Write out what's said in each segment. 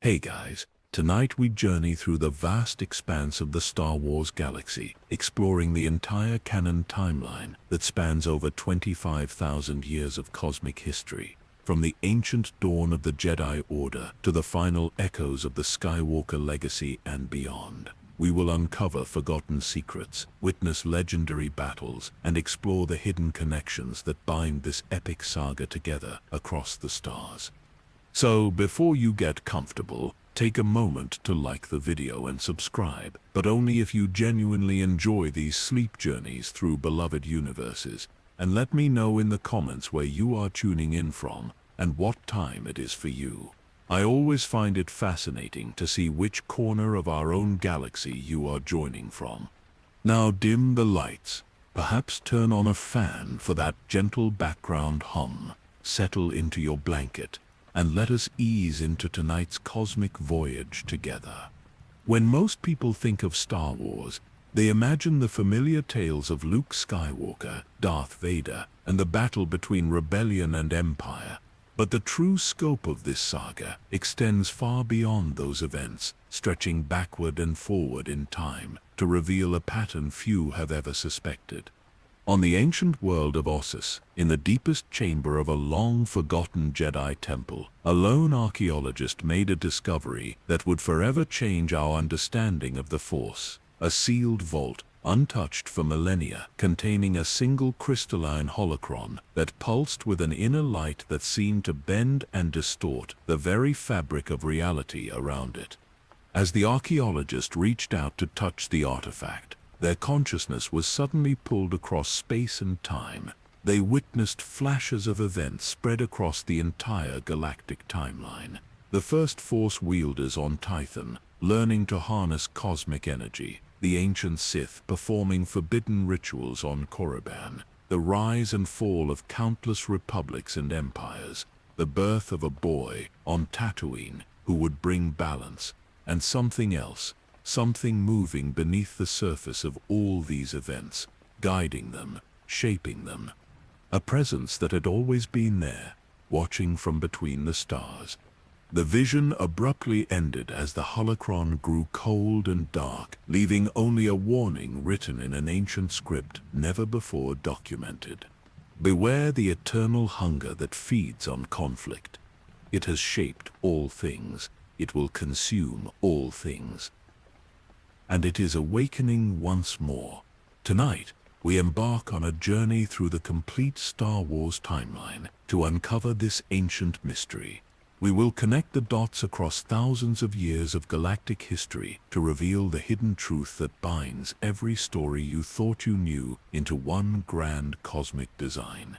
Hey guys, tonight we journey through the vast expanse of the Star Wars galaxy, exploring the entire Canon timeline that spans over 25,000 years of cosmic history. From the ancient dawn of the Jedi Order to the final echoes of the Skywalker legacy and beyond, we will uncover forgotten secrets, witness legendary battles, and explore the hidden connections that bind this epic saga together across the stars. So, before you get comfortable, take a moment to like the video and subscribe, but only if you genuinely enjoy these sleep journeys through beloved universes, and let me know in the comments where you are tuning in from and what time it is for you. I always find it fascinating to see which corner of our own galaxy you are joining from. Now dim the lights, perhaps turn on a fan for that gentle background hum, settle into your blanket, and let us ease into tonight's cosmic voyage together. When most people think of Star Wars, they imagine the familiar tales of Luke Skywalker, Darth Vader, and the battle between rebellion and empire. But the true scope of this saga extends far beyond those events, stretching backward and forward in time to reveal a pattern few have ever suspected. On the ancient world of Ossus, in the deepest chamber of a long-forgotten Jedi temple, a lone archaeologist made a discovery that would forever change our understanding of the Force. A sealed vault, untouched for millennia, containing a single crystalline holocron that pulsed with an inner light that seemed to bend and distort the very fabric of reality around it. As the archaeologist reached out to touch the artifact, their consciousness was suddenly pulled across space and time. They witnessed flashes of events spread across the entire galactic timeline. The first Force wielders on Tython, learning to harness cosmic energy. The ancient Sith performing forbidden rituals on Korriban. The rise and fall of countless republics and empires. The birth of a boy on Tatooine who would bring balance. And something else. Something moving beneath the surface of all these events, guiding them, shaping them. A presence that had always been there, watching from between the stars. The vision abruptly ended as the holocron grew cold and dark, leaving only a warning written in an ancient script never before documented. Beware the eternal hunger that feeds on conflict. It has shaped all things. It will consume all things. And it is awakening once more. Tonight, we embark on a journey through the complete Star Wars timeline to uncover this ancient mystery. We will connect the dots across thousands of years of galactic history to reveal the hidden truth that binds every story you thought you knew into one grand cosmic design.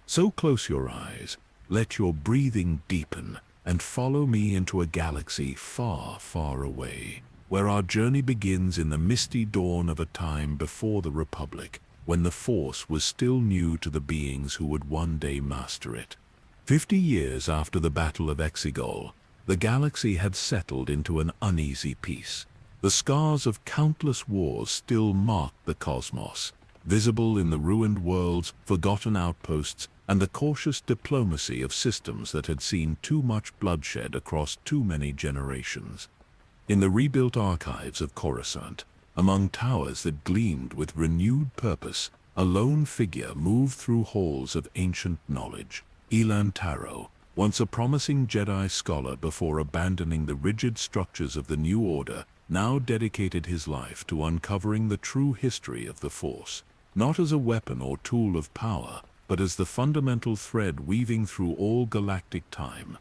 So close your eyes, let your breathing deepen, and follow me into a galaxy far, far away, where our journey begins in the misty dawn of a time before the Republic, when the Force was still new to the beings who would one day master it. 50 years after the Battle of Exegol, the galaxy had settled into an uneasy peace. The scars of countless wars still marked the cosmos, visible in the ruined worlds, forgotten outposts, and the cautious diplomacy of systems that had seen too much bloodshed across too many generations. In the rebuilt archives of Coruscant, among towers that gleamed with renewed purpose, a lone figure moved through halls of ancient knowledge. Elan Taro, once a promising Jedi scholar before abandoning the rigid structures of the New Order, now dedicated his life to uncovering the true history of the Force, not as a weapon or tool of power, but as the fundamental thread weaving through all galactic time.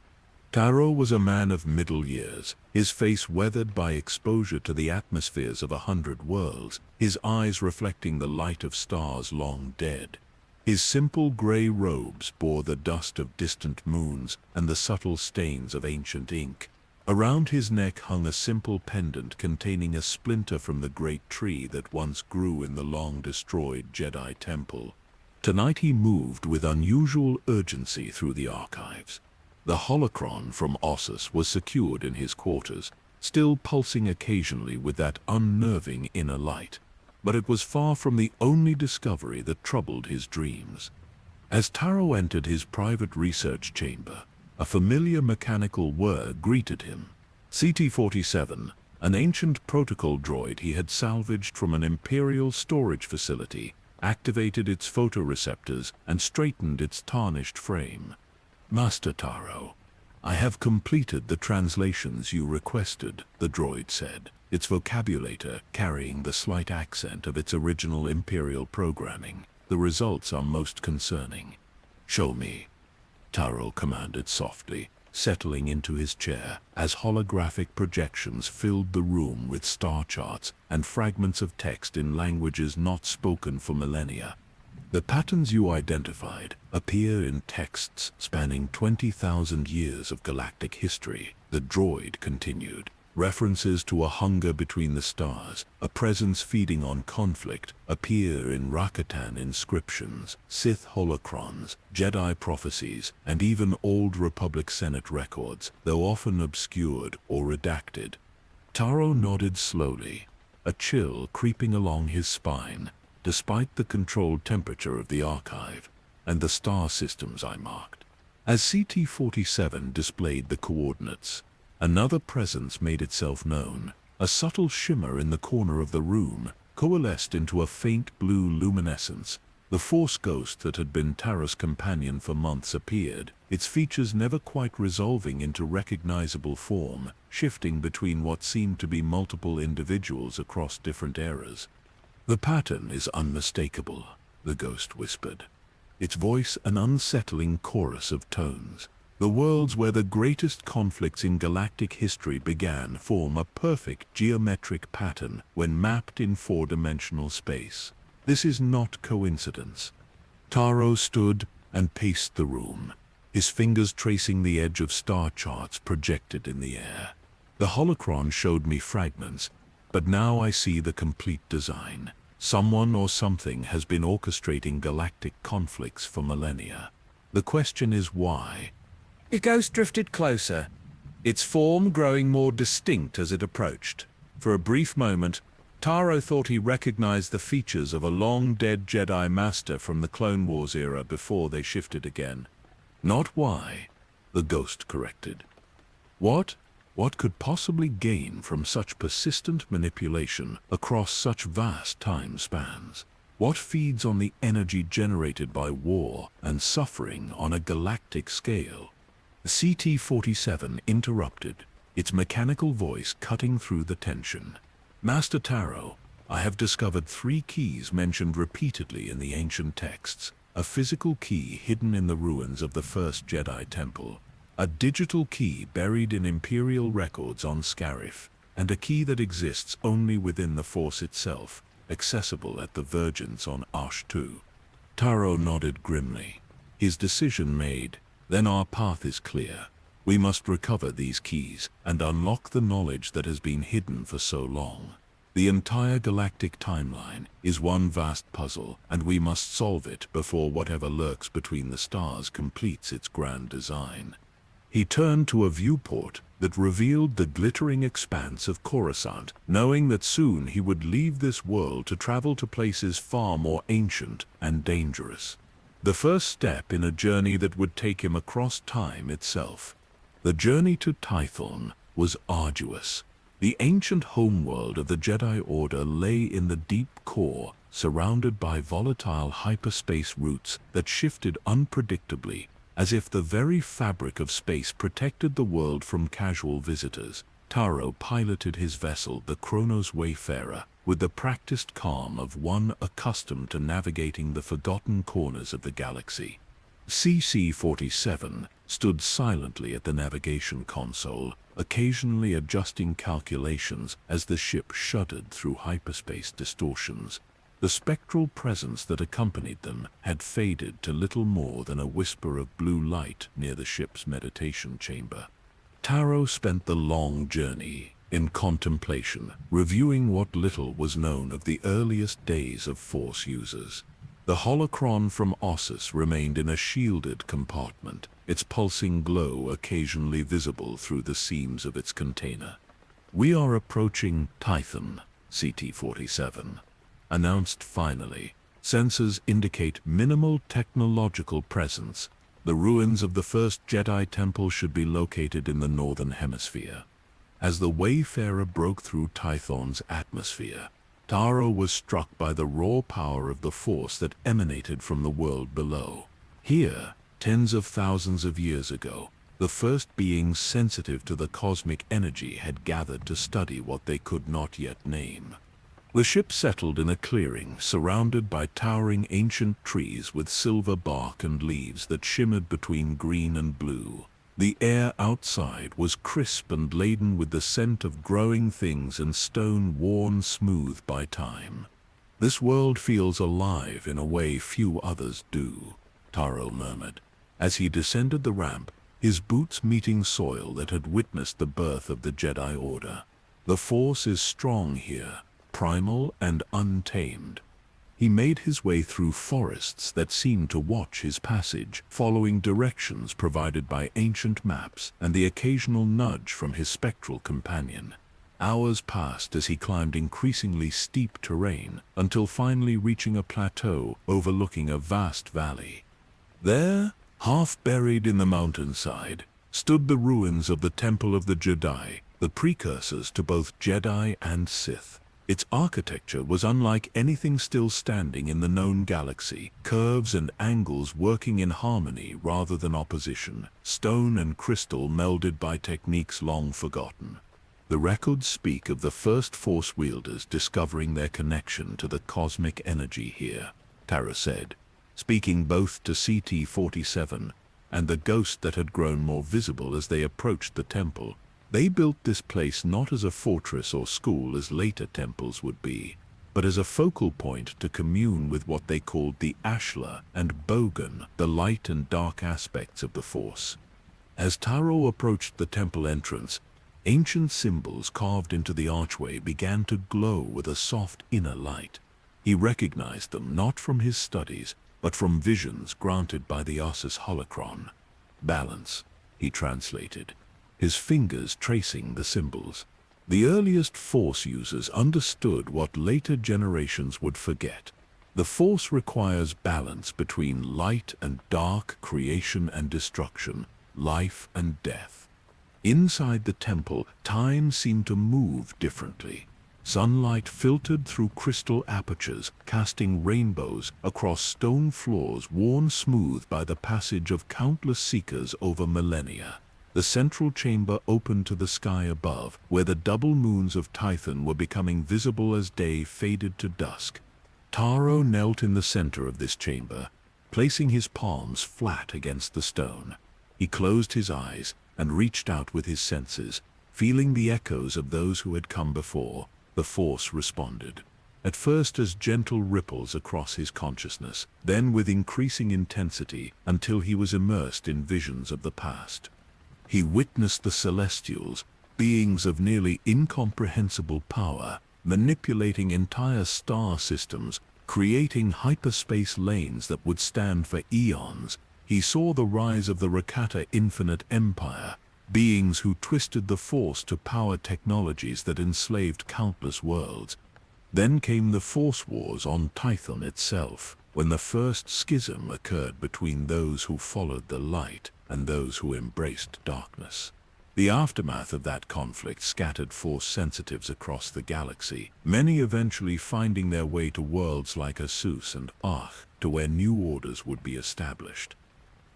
Taro was a man of middle years, his face weathered by exposure to the atmospheres of 100 worlds, his eyes reflecting the light of stars long dead. His simple gray robes bore the dust of distant moons and the subtle stains of ancient ink. Around his neck hung a simple pendant containing a splinter from the great tree that once grew in the long-destroyed Jedi temple. Tonight he moved with unusual urgency through the archives. The holocron from Ossus was secured in his quarters, still pulsing occasionally with that unnerving inner light. But it was far from the only discovery that troubled his dreams. As Taro entered his private research chamber, a familiar mechanical whir greeted him. CT-47, an ancient protocol droid he had salvaged from an Imperial storage facility, activated its photoreceptors and straightened its tarnished frame. Master Taro, I have completed the translations you requested, the droid said, its vocabulator carrying the slight accent of its original Imperial programming. The results are most concerning. Show me, Taro commanded softly, settling into his chair as holographic projections filled the room with star charts and fragments of text in languages not spoken for millennia. The patterns you identified appear in texts spanning 20,000 years of galactic history, the droid continued. References to a hunger between the stars, a presence feeding on conflict, appear in Rakatan inscriptions, Sith holocrons, Jedi prophecies, and even old Republic Senate records, though often obscured or redacted. Taro nodded slowly, a chill creeping along his spine, despite the controlled temperature of the archive and the star systems I marked. As CT-47 displayed the coordinates, another presence made itself known. A subtle shimmer in the corner of the room coalesced into a faint blue luminescence. The Force ghost that had been Taro's companion for months appeared, its features never quite resolving into recognizable form, shifting between what seemed to be multiple individuals across different eras. The pattern is unmistakable, the ghost whispered, its voice an unsettling chorus of tones. The worlds where the greatest conflicts in galactic history began form a perfect geometric pattern when mapped in four-dimensional space. This is not coincidence. Taro stood and paced the room, his fingers tracing the edge of star charts projected in the air. The holocron showed me fragments, but now I see the complete design. Someone or something has been orchestrating galactic conflicts for millennia. The question is why? The ghost drifted closer, its form growing more distinct as it approached. For a brief moment, Taro thought he recognized the features of a long-dead Jedi Master from the Clone Wars era before they shifted again. Not why, the ghost corrected. What could possibly gain from such persistent manipulation across such vast time spans? What feeds on the energy generated by war and suffering on a galactic scale? CT-47 interrupted, its mechanical voice cutting through the tension. Master Taro, I have discovered 3 keys mentioned repeatedly in the ancient texts. A physical key hidden in the ruins of the first Jedi Temple, a digital key buried in Imperial records on Scarif, and a key that exists only within the Force itself, accessible at the Virgins on Ash-2. Taro nodded grimly, his decision made. Then our path is clear. We must recover these keys and unlock the knowledge that has been hidden for so long. The entire galactic timeline is one vast puzzle, and we must solve it before whatever lurks between the stars completes its grand design. He turned to a viewport that revealed the glittering expanse of Coruscant, knowing that soon he would leave this world to travel to places far more ancient and dangerous. The first step in a journey that would take him across time itself. The journey to Tython was arduous. The ancient homeworld of the Jedi Order lay in the deep core, surrounded by volatile hyperspace routes that shifted unpredictably, as if the very fabric of space protected the world from casual visitors. Taro piloted his vessel, the Kronos Wayfarer, with the practiced calm of one accustomed to navigating the forgotten corners of the galaxy. CC-47 stood silently at the navigation console, occasionally adjusting calculations as the ship shuddered through hyperspace distortions. The spectral presence that accompanied them had faded to little more than a whisper of blue light near the ship's meditation chamber. Taro spent the long journey in contemplation, reviewing what little was known of the earliest days of Force users. The holocron from Ossus remained in a shielded compartment, its pulsing glow occasionally visible through the seams of its container. We are approaching Tython, CT-47 announced finally. Sensors indicate minimal technological presence. The ruins of the first Jedi Temple should be located in the northern hemisphere. As the wayfarer broke through Tython's atmosphere, Taro was struck by the raw power of the force that emanated from the world below. Here, tens of thousands of years ago, the first beings sensitive to the cosmic energy had gathered to study what they could not yet name. The ship settled in a clearing surrounded by towering ancient trees with silver bark and leaves that shimmered between green and blue. The air outside was crisp and laden with the scent of growing things and stone worn smooth by time. "This world feels alive in a way few others do," Taro murmured, as he descended the ramp, his boots meeting soil that had witnessed the birth of the Jedi Order. "The Force is strong here, primal and untamed." He made his way through forests that seemed to watch his passage, following directions provided by ancient maps and the occasional nudge from his spectral companion. Hours passed as he climbed increasingly steep terrain, until finally reaching a plateau overlooking a vast valley. There, half buried in the mountainside, stood the ruins of the Temple of the Jedi, the precursors to both Jedi and Sith. Its architecture was unlike anything still standing in the known galaxy, curves and angles working in harmony rather than opposition, stone and crystal melded by techniques long forgotten. The records speak of the first Force wielders discovering their connection to the cosmic energy here, Tara said, speaking both to CT-47 and the ghost that had grown more visible as they approached the temple. They built this place not as a fortress or school as later temples would be, but as a focal point to commune with what they called the Ashla and Bogan, the light and dark aspects of the Force. As Taro approached the temple entrance, ancient symbols carved into the archway began to glow with a soft inner light. He recognized them not from his studies, but from visions granted by the Asus holocron. "Balance," he translated, his fingers tracing the symbols. The earliest Force users understood what later generations would forget. The Force requires balance between light and dark, creation and destruction, life and death. Inside the temple, time seemed to move differently. Sunlight filtered through crystal apertures, casting rainbows across stone floors worn smooth by the passage of countless seekers over millennia. The central chamber opened to the sky above, where the double moons of Tython were becoming visible as day faded to dusk. Taro knelt in the center of this chamber, placing his palms flat against the stone. He closed his eyes and reached out with his senses, feeling the echoes of those who had come before. The Force responded, at first as gentle ripples across his consciousness, then with increasing intensity until he was immersed in visions of the past. He witnessed the Celestials, beings of nearly incomprehensible power, manipulating entire star systems, creating hyperspace lanes that would stand for eons. He saw the rise of the Rakata Infinite Empire, beings who twisted the Force to power technologies that enslaved countless worlds. Then came the Force Wars on Tython itself, when the first schism occurred between those who followed the light and those who embraced darkness. The aftermath of that conflict scattered Force sensitives across the galaxy, many eventually finding their way to worlds like Asus and Arch, to where new orders would be established.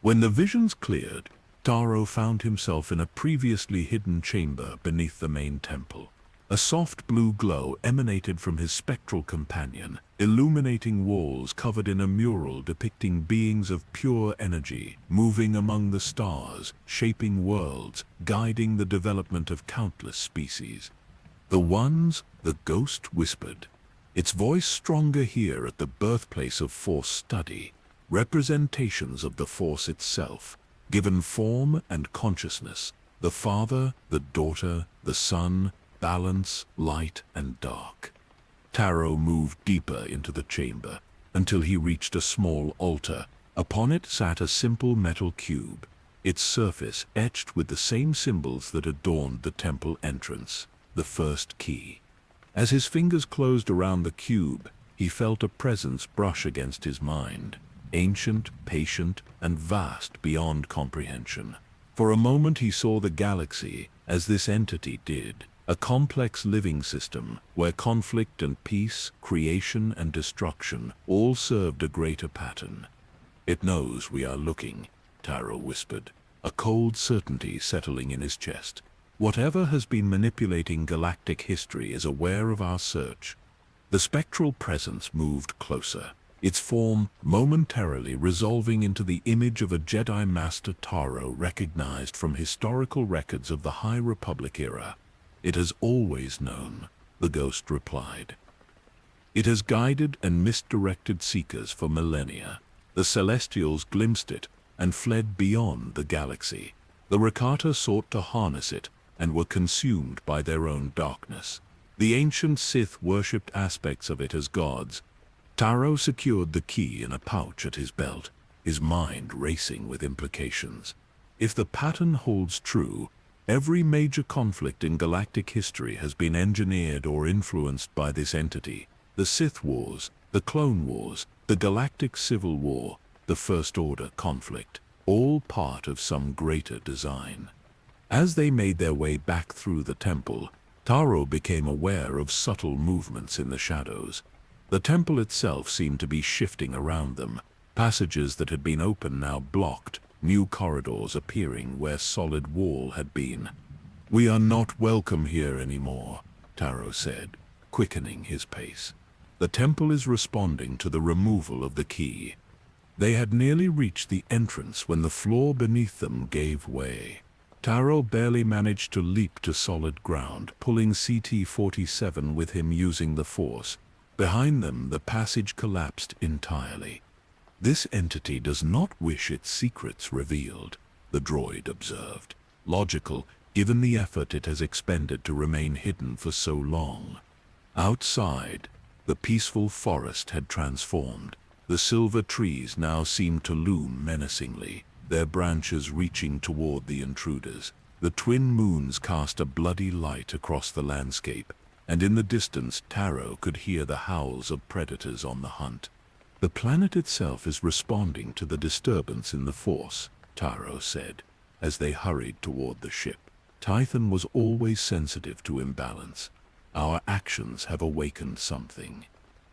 When the visions cleared, Taro found himself in a previously hidden chamber beneath the main temple. A soft blue glow emanated from his spectral companion, illuminating walls covered in a mural depicting beings of pure energy, moving among the stars, shaping worlds, guiding the development of countless species. "The Ones," the ghost whispered, its voice stronger here at the birthplace of Force study, representations of the Force itself, given form and consciousness, the Father, the Daughter, the Son, balance, light and dark. Taro moved deeper into the chamber until he reached a small altar. Upon it sat a simple metal cube, its surface etched with the same symbols that adorned the temple entrance, the first key. As his fingers closed around the cube, he felt a presence brush against his mind, ancient, patient, and vast beyond comprehension. For a moment he saw the galaxy as this entity did, a complex living system where conflict and peace, creation and destruction all served a greater pattern. "It knows we are looking," Taro whispered, a cold certainty settling in his chest. "Whatever has been manipulating galactic history is aware of our search." The spectral presence moved closer, its form momentarily resolving into the image of a Jedi Master Taro recognized from historical records of the High Republic era. "It has always known," the ghost replied. "It has guided and misdirected seekers for millennia. The Celestials glimpsed it and fled beyond the galaxy. The Rakata sought to harness it and were consumed by their own darkness. The ancient Sith worshipped aspects of it as gods." Taro secured the key in a pouch at his belt, his mind racing with implications. If the pattern holds true, every major conflict in galactic history has been engineered or influenced by this entity. The Sith Wars, the Clone Wars, the Galactic Civil War, the First Order conflict, all part of some greater design. As they made their way back through the temple, Taro became aware of subtle movements in the shadows. The temple itself seemed to be shifting around them, passages that had been open now blocked, new corridors appearing where solid wall had been. "We are not welcome here anymore," Taro said, quickening his pace. "The temple is responding to the removal of the key." They had nearly reached the entrance when the floor beneath them gave way. Taro barely managed to leap to solid ground, pulling CT-47 with him using the Force. Behind them, the passage collapsed entirely. "This entity does not wish its secrets revealed," the droid observed. "Logical, given the effort it has expended to remain hidden for so long." Outside, the peaceful forest had transformed. The silver trees now seemed to loom menacingly, their branches reaching toward the intruders. The twin moons cast a bloody light across the landscape, and in the distance Taro could hear the howls of predators on the hunt. "The planet itself is responding to the disturbance in the Force," Taro said, as they hurried toward the ship. "Tython was always sensitive to imbalance. Our actions have awakened something."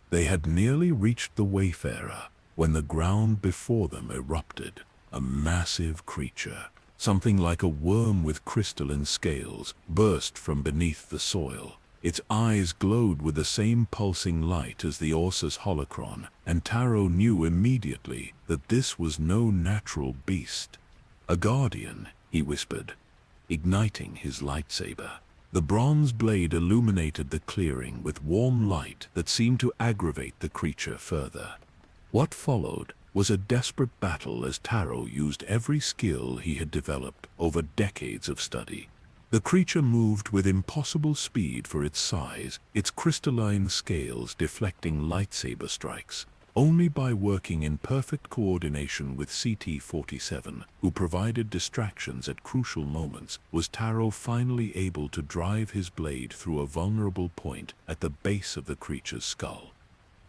They had nearly reached the Wayfarer when the ground before them erupted. A massive creature, something like a worm with crystalline scales, burst from beneath the soil. Its eyes glowed with the same pulsing light as the Orsus holocron, and Taro knew immediately that this was no natural beast. "A guardian," he whispered, igniting his lightsaber. The bronze blade illuminated the clearing with warm light that seemed to aggravate the creature further. What followed was a desperate battle as Taro used every skill he had developed over decades of study. The creature moved with impossible speed for its size, its crystalline scales deflecting lightsaber strikes. Only by working in perfect coordination with CT-47, who provided distractions at crucial moments, was Taro finally able to drive his blade through a vulnerable point at the base of the creature's skull.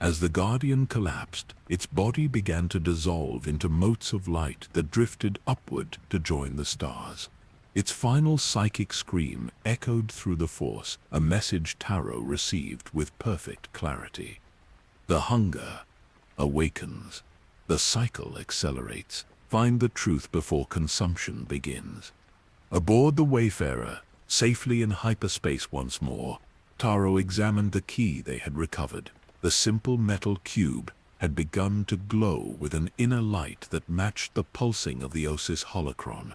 As the Guardian collapsed, its body began to dissolve into motes of light that drifted upward to join the stars. Its final psychic scream echoed through the Force, a message Taro received with perfect clarity. The hunger awakens. The cycle accelerates. Find the truth before consumption begins. Aboard the Wayfarer, safely in hyperspace once more, Taro examined the key they had recovered. The simple metal cube had begun to glow with an inner light that matched the pulsing of the Orsus holocron.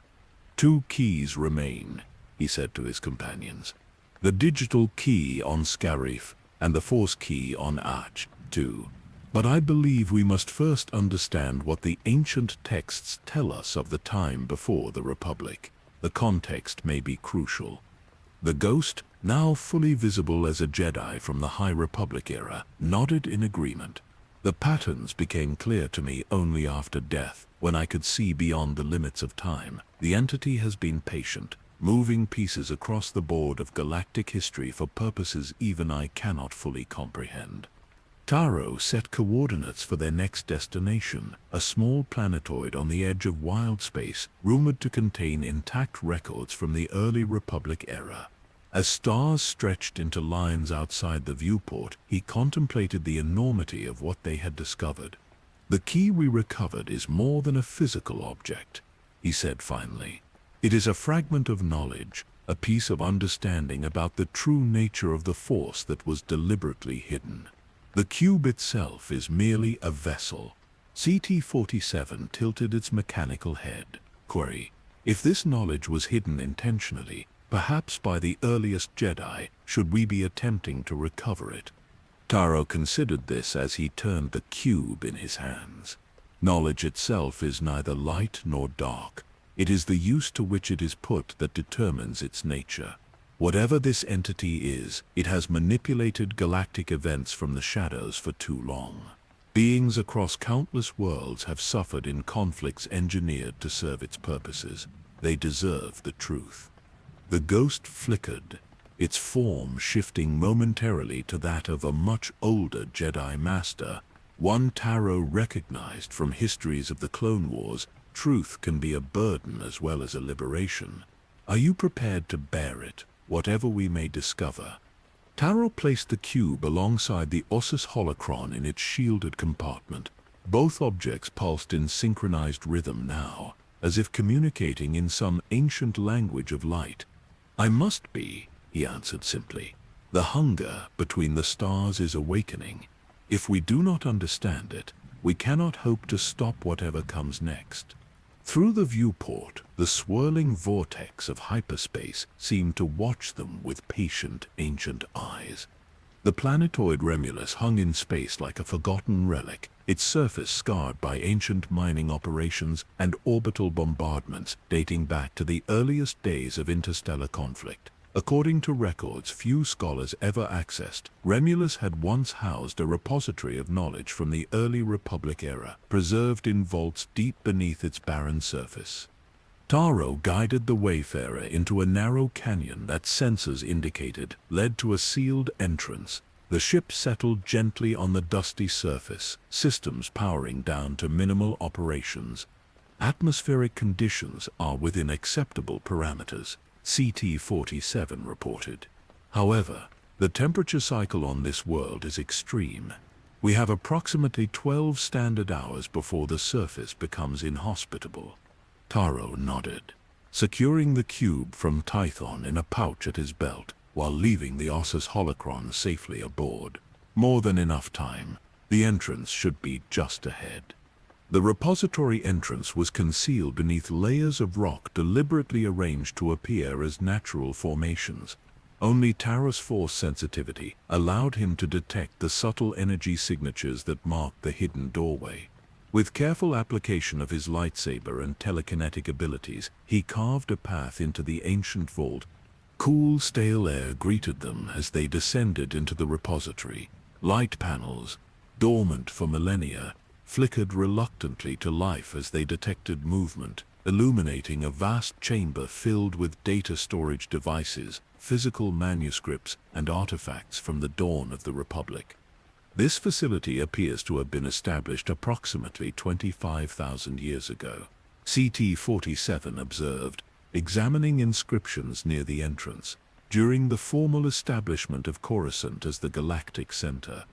"Two keys remain," he said to his companions. "The digital key on Scarif and the Force key on Aj, too. But I believe we must first understand what the ancient texts tell us of the time before the Republic. The context may be crucial." The ghost, now fully visible as a Jedi from the High Republic era, nodded in agreement. "The patterns became clear to me only after death, when I could see beyond the limits of time. The entity has been patient, moving pieces across the board of galactic history for purposes even I cannot fully comprehend." Taro set coordinates for their next destination, a small planetoid on the edge of wild space, rumored to contain intact records from the early Republic era. As stars stretched into lines outside the viewport, he contemplated the enormity of what they had discovered. "The key we recovered is more than a physical object," he said finally. "It is a fragment of knowledge, a piece of understanding about the true nature of the force that was deliberately hidden. The cube itself is merely a vessel." CT-47 tilted its mechanical head. Query: if this knowledge was hidden intentionally, perhaps by the earliest Jedi, should we be attempting to recover it? Taro considered this as he turned the cube in his hands. Knowledge itself is neither light nor dark. It is the use to which it is put that determines its nature. Whatever this entity is, it has manipulated galactic events from the shadows for too long. Beings across countless worlds have suffered in conflicts engineered to serve its purposes. They deserve the truth. The ghost flickered, its form shifting momentarily to that of a much older Jedi Master, one Taro recognized from histories of the Clone Wars. Truth can be a burden as well as a liberation. Are you prepared to bear it, whatever we may discover? Taro placed the cube alongside the Ossus holocron in its shielded compartment. Both objects pulsed in synchronized rhythm now, as if communicating in some ancient language of light. "I must be," he answered simply. "The hunger between the stars is awakening. If we do not understand it, we cannot hope to stop whatever comes next." Through the viewport, the swirling vortex of hyperspace seemed to watch them with patient, ancient eyes. The planetoid Remulus hung in space like a forgotten relic, its surface scarred by ancient mining operations and orbital bombardments dating back to the earliest days of interstellar conflict. According to records few scholars ever accessed, Remulus had once housed a repository of knowledge from the early Republic era, preserved in vaults deep beneath its barren surface. Taro guided the wayfarer into a narrow canyon that sensors indicated led to a sealed entrance. The ship settled gently on the dusty surface, systems powering down to minimal operations. Atmospheric conditions are within acceptable parameters, CT-47 reported. However, the temperature cycle on this world is extreme. We have approximately 12 standard hours before the surface becomes inhospitable. Taro nodded, securing the cube from Tython in a pouch at his belt, while leaving the Ossus holocron safely aboard. More than enough time. The entrance should be just ahead. The repository entrance was concealed beneath layers of rock deliberately arranged to appear as natural formations. Only Taro's force sensitivity allowed him to detect the subtle energy signatures that marked the hidden doorway. With careful application of his lightsaber and telekinetic abilities, he carved a path into the ancient vault. Cool, stale air greeted them as they descended into the repository. Light panels, dormant for millennia, flickered reluctantly to life as they detected movement, illuminating a vast chamber filled with data storage devices, physical manuscripts, and artifacts from the dawn of the Republic. This facility appears to have been established approximately 25,000 years ago, CT-47 observed, examining inscriptions near the entrance, during the formal establishment of Coruscant as the galactic center.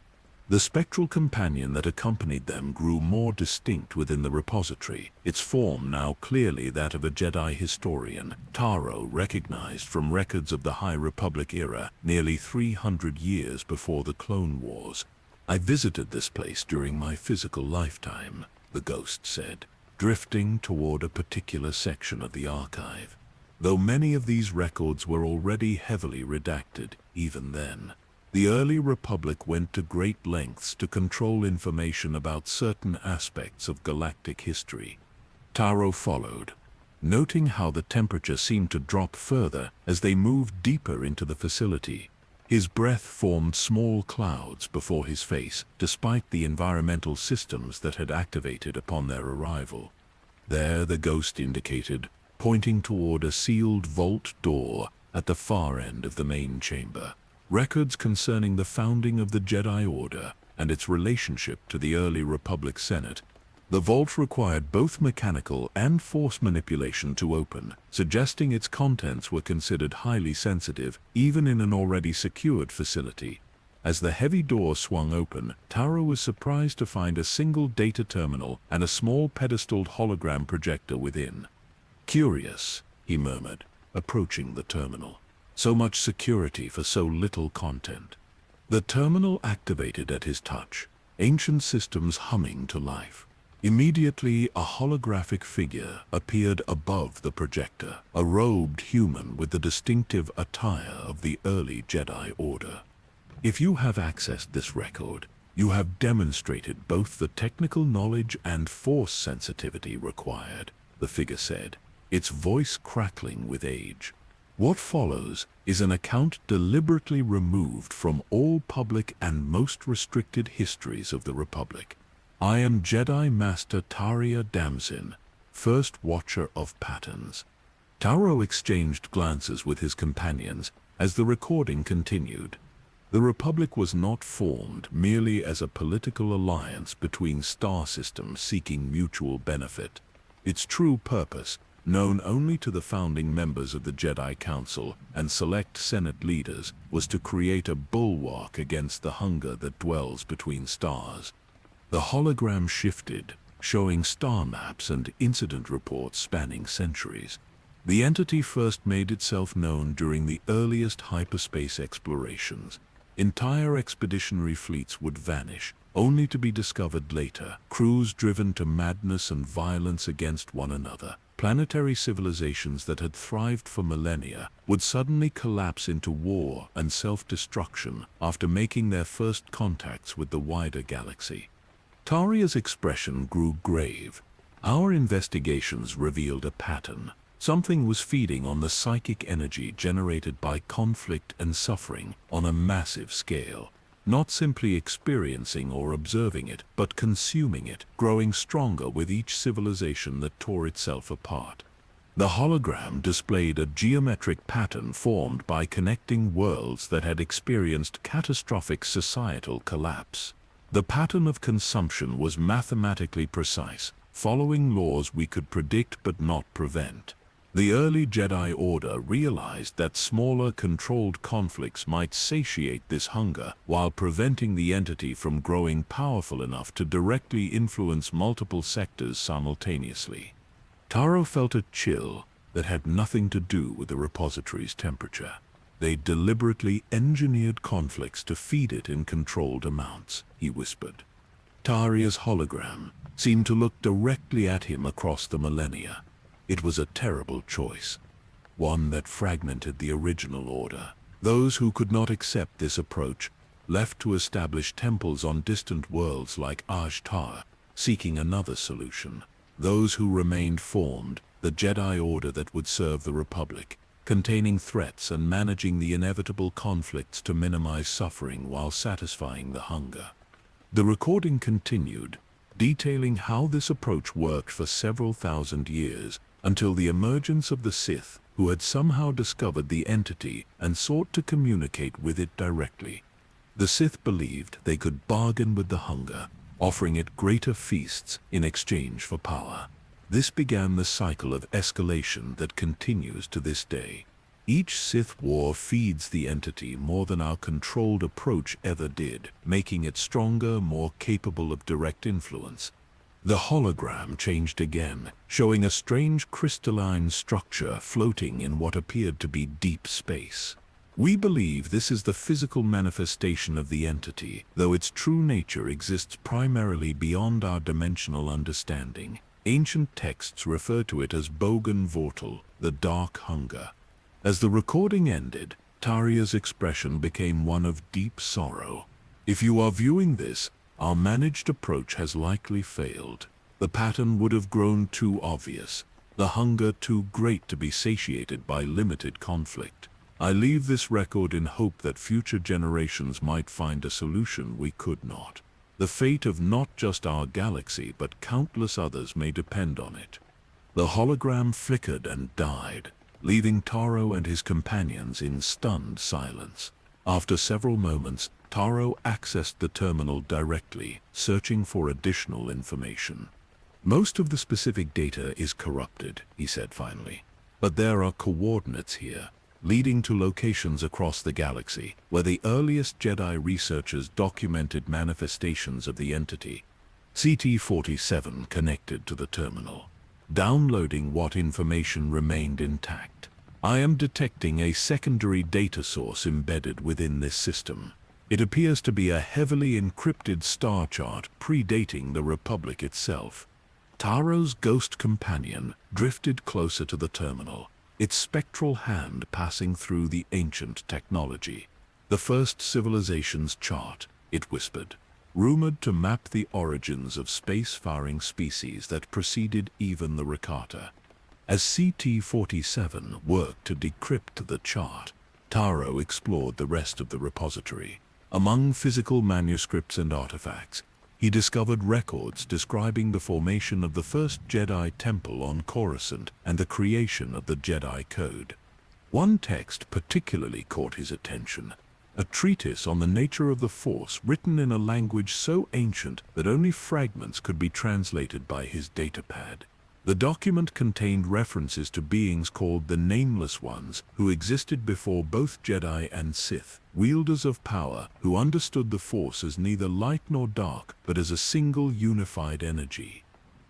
The spectral companion that accompanied them grew more distinct within the repository, its form now clearly that of a Jedi historian. Taro recognized from records of the High Republic era, nearly 300 years before the Clone Wars. "I visited this place during my physical lifetime," the ghost said, drifting toward a particular section of the archive. Though many of these records were already heavily redacted, even then, the early Republic went to great lengths to control information about certain aspects of galactic history. Taro followed, noting how the temperature seemed to drop further as they moved deeper into the facility. His breath formed small clouds before his face, despite the environmental systems that had activated upon their arrival. There, the ghost indicated, pointing toward a sealed vault door at the far end of the main chamber. Records concerning the founding of the Jedi Order, and its relationship to the early Republic Senate. The vault required both mechanical and force manipulation to open, suggesting its contents were considered highly sensitive, even in an already secured facility. As the heavy door swung open, Taro was surprised to find a single data terminal and a small pedestaled hologram projector within. "Curious," he murmured, approaching the terminal. "So much security for so little content." The terminal activated at his touch, ancient systems humming to life. Immediately, a holographic figure appeared above the projector, a robed human with the distinctive attire of the early Jedi Order. "If you have accessed this record, you have demonstrated both the technical knowledge and force sensitivity required," the figure said, its voice crackling with age. "What follows is an account deliberately removed from all public and most restricted histories of the Republic. I am Jedi Master Taria Damzin, First Watcher of Patterns." Taro exchanged glances with his companions as the recording continued. The Republic was not formed merely as a political alliance between star systems seeking mutual benefit. Its true purpose, known only to the founding members of the Jedi Council and select Senate leaders, was to create a bulwark against the hunger that dwells between stars. The hologram shifted, showing star maps and incident reports spanning centuries. The entity first made itself known during the earliest hyperspace explorations. Entire expeditionary fleets would vanish, only to be discovered later, crews driven to madness and violence against one another. Planetary civilizations that had thrived for millennia would suddenly collapse into war and self-destruction after making their first contacts with the wider galaxy. Taria's expression grew grave. "Our investigations revealed a pattern. Something was feeding on the psychic energy generated by conflict and suffering on a massive scale. Not simply experiencing or observing it, but consuming it, growing stronger with each civilization that tore itself apart." The hologram displayed a geometric pattern formed by connecting worlds that had experienced catastrophic societal collapse. The pattern of consumption was mathematically precise, following laws we could predict but not prevent. The early Jedi Order realized that smaller, controlled conflicts might satiate this hunger while preventing the entity from growing powerful enough to directly influence multiple sectors simultaneously. Taro felt a chill that had nothing to do with the repository's temperature. They deliberately engineered conflicts to feed it in controlled amounts, he whispered. Taria's hologram seemed to look directly at him across the millennia. It was a terrible choice, one that fragmented the original order. Those who could not accept this approach left to establish temples on distant worlds like Ashtar, seeking another solution. Those who remained formed the Jedi Order that would serve the Republic, containing threats and managing the inevitable conflicts to minimize suffering while satisfying the hunger. The recording continued, detailing how this approach worked for several thousand years, until the emergence of the Sith, who had somehow discovered the entity and sought to communicate with it directly. The Sith believed they could bargain with the hunger, offering it greater feasts in exchange for power. This began the cycle of escalation that continues to this day. Each Sith war feeds the entity more than our controlled approach ever did, making it stronger, more capable of direct influence. The hologram changed again, showing a strange crystalline structure floating in what appeared to be deep space. "We believe this is the physical manifestation of the entity, though its true nature exists primarily beyond our dimensional understanding. Ancient texts refer to it as Bogan Vortal, the Dark Hunger." As the recording ended, Taria's expression became one of deep sorrow. "If you are viewing this, our managed approach has likely failed. The pattern would have grown too obvious, the hunger too great to be satiated by limited conflict. I leave this record in hope that future generations might find a solution we could not. The fate of not just our galaxy but countless others may depend on it." The hologram flickered and died, leaving Taro and his companions in stunned silence. After several moments, Taro accessed the terminal directly, searching for additional information. Most of the specific data is corrupted, he said finally. But there are coordinates here, leading to locations across the galaxy, where the earliest Jedi researchers documented manifestations of the entity. CT-47 connected to the terminal, downloading what information remained intact. I am detecting a secondary data source embedded within this system. It appears to be a heavily encrypted star chart predating the Republic itself. Taro's ghost companion drifted closer to the terminal, its spectral hand passing through the ancient technology. The first civilization's chart, it whispered, rumored to map the origins of space-faring species that preceded even the Rakata. As CT-47 worked to decrypt the chart, Taro explored the rest of the repository. Among physical manuscripts and artifacts, he discovered records describing the formation of the first Jedi temple on Coruscant and the creation of the Jedi Code. One text particularly caught his attention, a treatise on the nature of the Force written in a language so ancient that only fragments could be translated by his datapad. The document contained references to beings called the Nameless Ones, who existed before both Jedi and Sith, wielders of power who understood the Force as neither light nor dark, but as a single unified energy.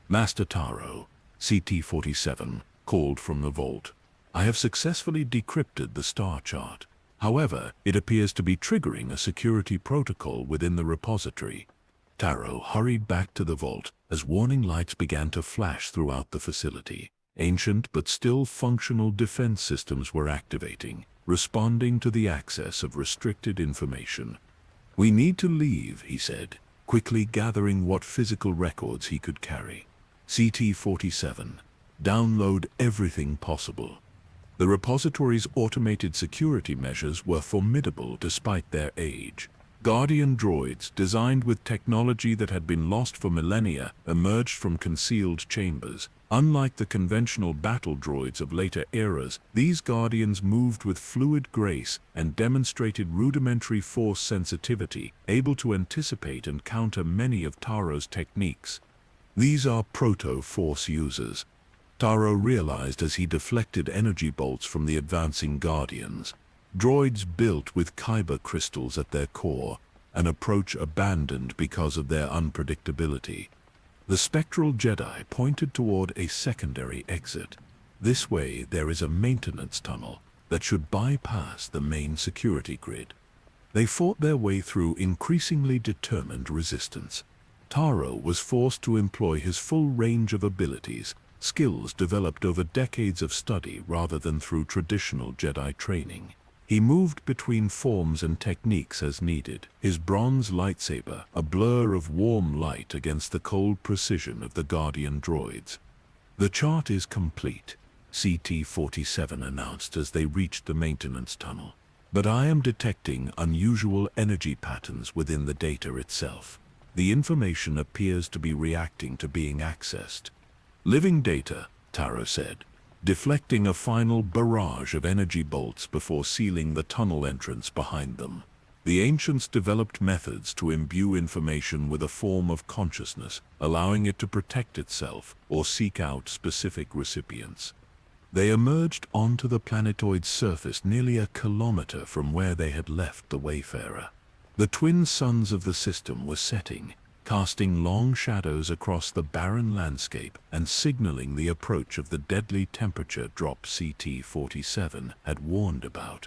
Master Taro, CT-47, called from the vault. I have successfully decrypted the star chart. However, it appears to be triggering a security protocol within the repository. Taro hurried back to the vault as warning lights began to flash throughout the facility. Ancient but still functional defense systems were activating, responding to the access of restricted information. We need to leave, he said, quickly gathering what physical records he could carry. CT-47. Download everything possible. The repository's automated security measures were formidable despite their age. Guardian droids, designed with technology that had been lost for millennia, emerged from concealed chambers. Unlike the conventional battle droids of later eras, these Guardians moved with fluid grace and demonstrated rudimentary force sensitivity, able to anticipate and counter many of Taro's techniques. These are proto-force users, Taro realized as he deflected energy bolts from the advancing Guardians. Droids built with kyber crystals at their core, an approach abandoned because of their unpredictability. The spectral Jedi pointed toward a secondary exit. This way there is a maintenance tunnel that should bypass the main security grid. They fought their way through increasingly determined resistance. Taro was forced to employ his full range of abilities, skills developed over decades of study rather than through traditional Jedi training. He moved between forms and techniques as needed, his bronze lightsaber a blur of warm light against the cold precision of the Guardian droids. The chart is complete, CT-47 announced as they reached the maintenance tunnel. But I am detecting unusual energy patterns within the data itself. The information appears to be reacting to being accessed. Living data, Taro said, deflecting a final barrage of energy bolts before sealing the tunnel entrance behind them. The ancients developed methods to imbue information with a form of consciousness, allowing it to protect itself or seek out specific recipients. They emerged onto the planetoid's surface nearly a kilometer from where they had left the Wayfarer. The twin suns of the system were setting, casting long shadows across the barren landscape and signaling the approach of the deadly temperature drop CT-47 had warned about.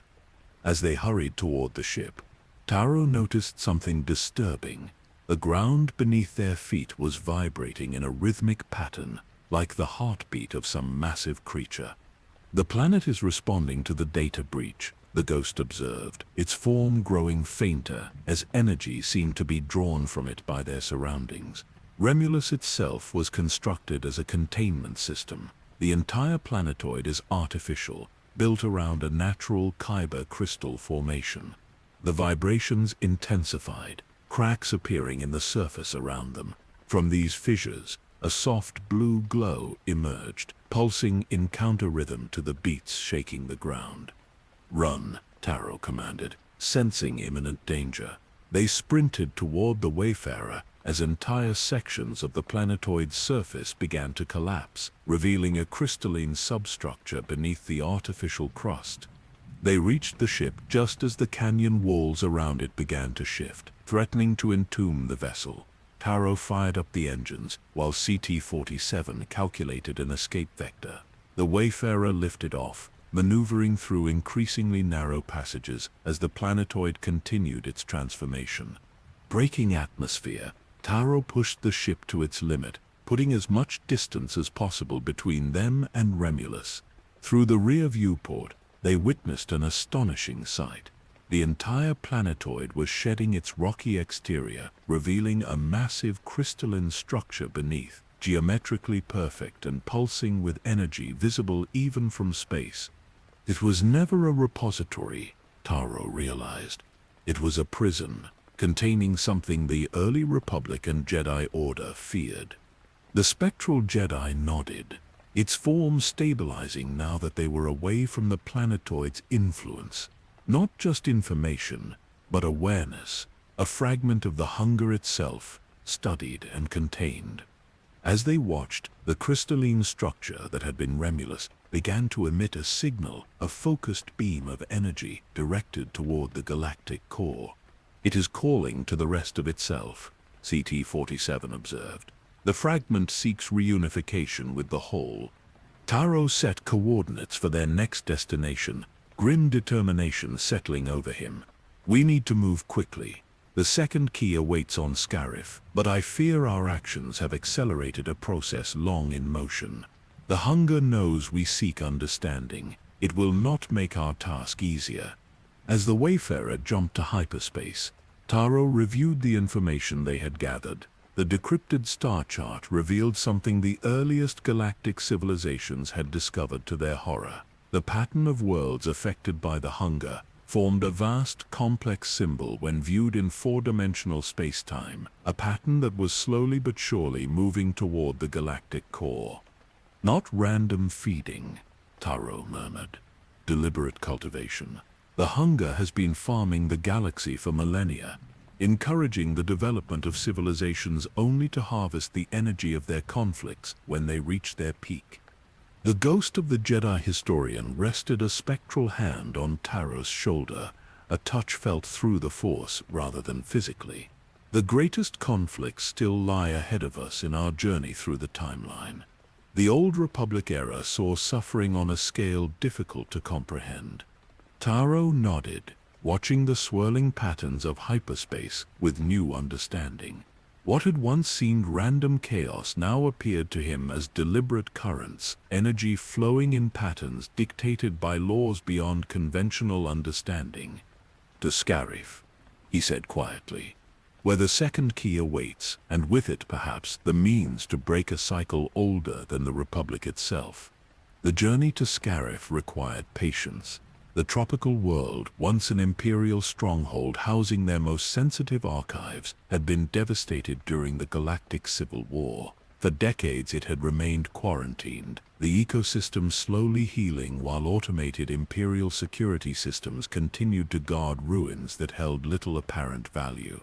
As they hurried toward the ship, Taro noticed something disturbing. The ground beneath their feet was vibrating in a rhythmic pattern, like the heartbeat of some massive creature. The planet is responding to the data breach, the ghost observed, its form growing fainter as energy seemed to be drawn from it by their surroundings. Remulus itself was constructed as a containment system. The entire planetoid is artificial, built around a natural kyber crystal formation. The vibrations intensified, cracks appearing in the surface around them. From these fissures, a soft blue glow emerged, pulsing in counter-rhythm to the beats shaking the ground. Run, Taro commanded, sensing imminent danger. They sprinted toward the Wayfarer as entire sections of the planetoid's surface began to collapse, revealing a crystalline substructure beneath the artificial crust. They reached the ship just as the canyon walls around it began to shift, threatening to entomb the vessel. Taro fired up the engines, while CT-47 calculated an escape vector. The Wayfarer lifted off, maneuvering through increasingly narrow passages as the planetoid continued its transformation. Breaking atmosphere, Taro pushed the ship to its limit, putting as much distance as possible between them and Remulus. Through the rear viewport, they witnessed an astonishing sight. The entire planetoid was shedding its rocky exterior, revealing a massive crystalline structure beneath, geometrically perfect and pulsing with energy visible even from space. It was never a repository, Taro realized. It was a prison, containing something the early Republic and Jedi Order feared. The spectral Jedi nodded, its form stabilizing now that they were away from the planetoid's influence. Not just information, but awareness, a fragment of the hunger itself, studied and contained. As they watched, the crystalline structure that had been Remulus began to emit a signal, a focused beam of energy directed toward the galactic core. "It is calling to the rest of itself," CT-47 observed. "The fragment seeks reunification with the whole." Taro set coordinates for their next destination, grim determination settling over him. "We need to move quickly. The second key awaits on Scarif, but I fear our actions have accelerated a process long in motion. The hunger knows we seek understanding. It will not make our task easier." As the Wayfarer jumped to hyperspace, Taro reviewed the information they had gathered. The decrypted star chart revealed something the earliest galactic civilizations had discovered to their horror. The pattern of worlds affected by the hunger formed a vast, complex symbol when viewed in four-dimensional space-time, a pattern that was slowly but surely moving toward the galactic core. "Not random feeding," Taro murmured. "Deliberate cultivation. The hunger has been farming the galaxy for millennia, encouraging the development of civilizations only to harvest the energy of their conflicts when they reach their peak." The ghost of the Jedi historian rested a spectral hand on Taro's shoulder, a touch felt through the Force rather than physically. "The greatest conflicts still lie ahead of us in our journey through the timeline. The old Republic era saw suffering on a scale difficult to comprehend." Taro nodded, watching the swirling patterns of hyperspace with new understanding. What had once seemed random chaos now appeared to him as deliberate currents, energy flowing in patterns dictated by laws beyond conventional understanding. "To Scarif," he said quietly, "where the second key awaits, and with it perhaps the means to break a cycle older than the Republic itself." The journey to Scarif required patience. The tropical world, once an imperial stronghold housing their most sensitive archives, had been devastated during the Galactic Civil War. For decades it had remained quarantined, the ecosystem slowly healing while automated imperial security systems continued to guard ruins that held little apparent value.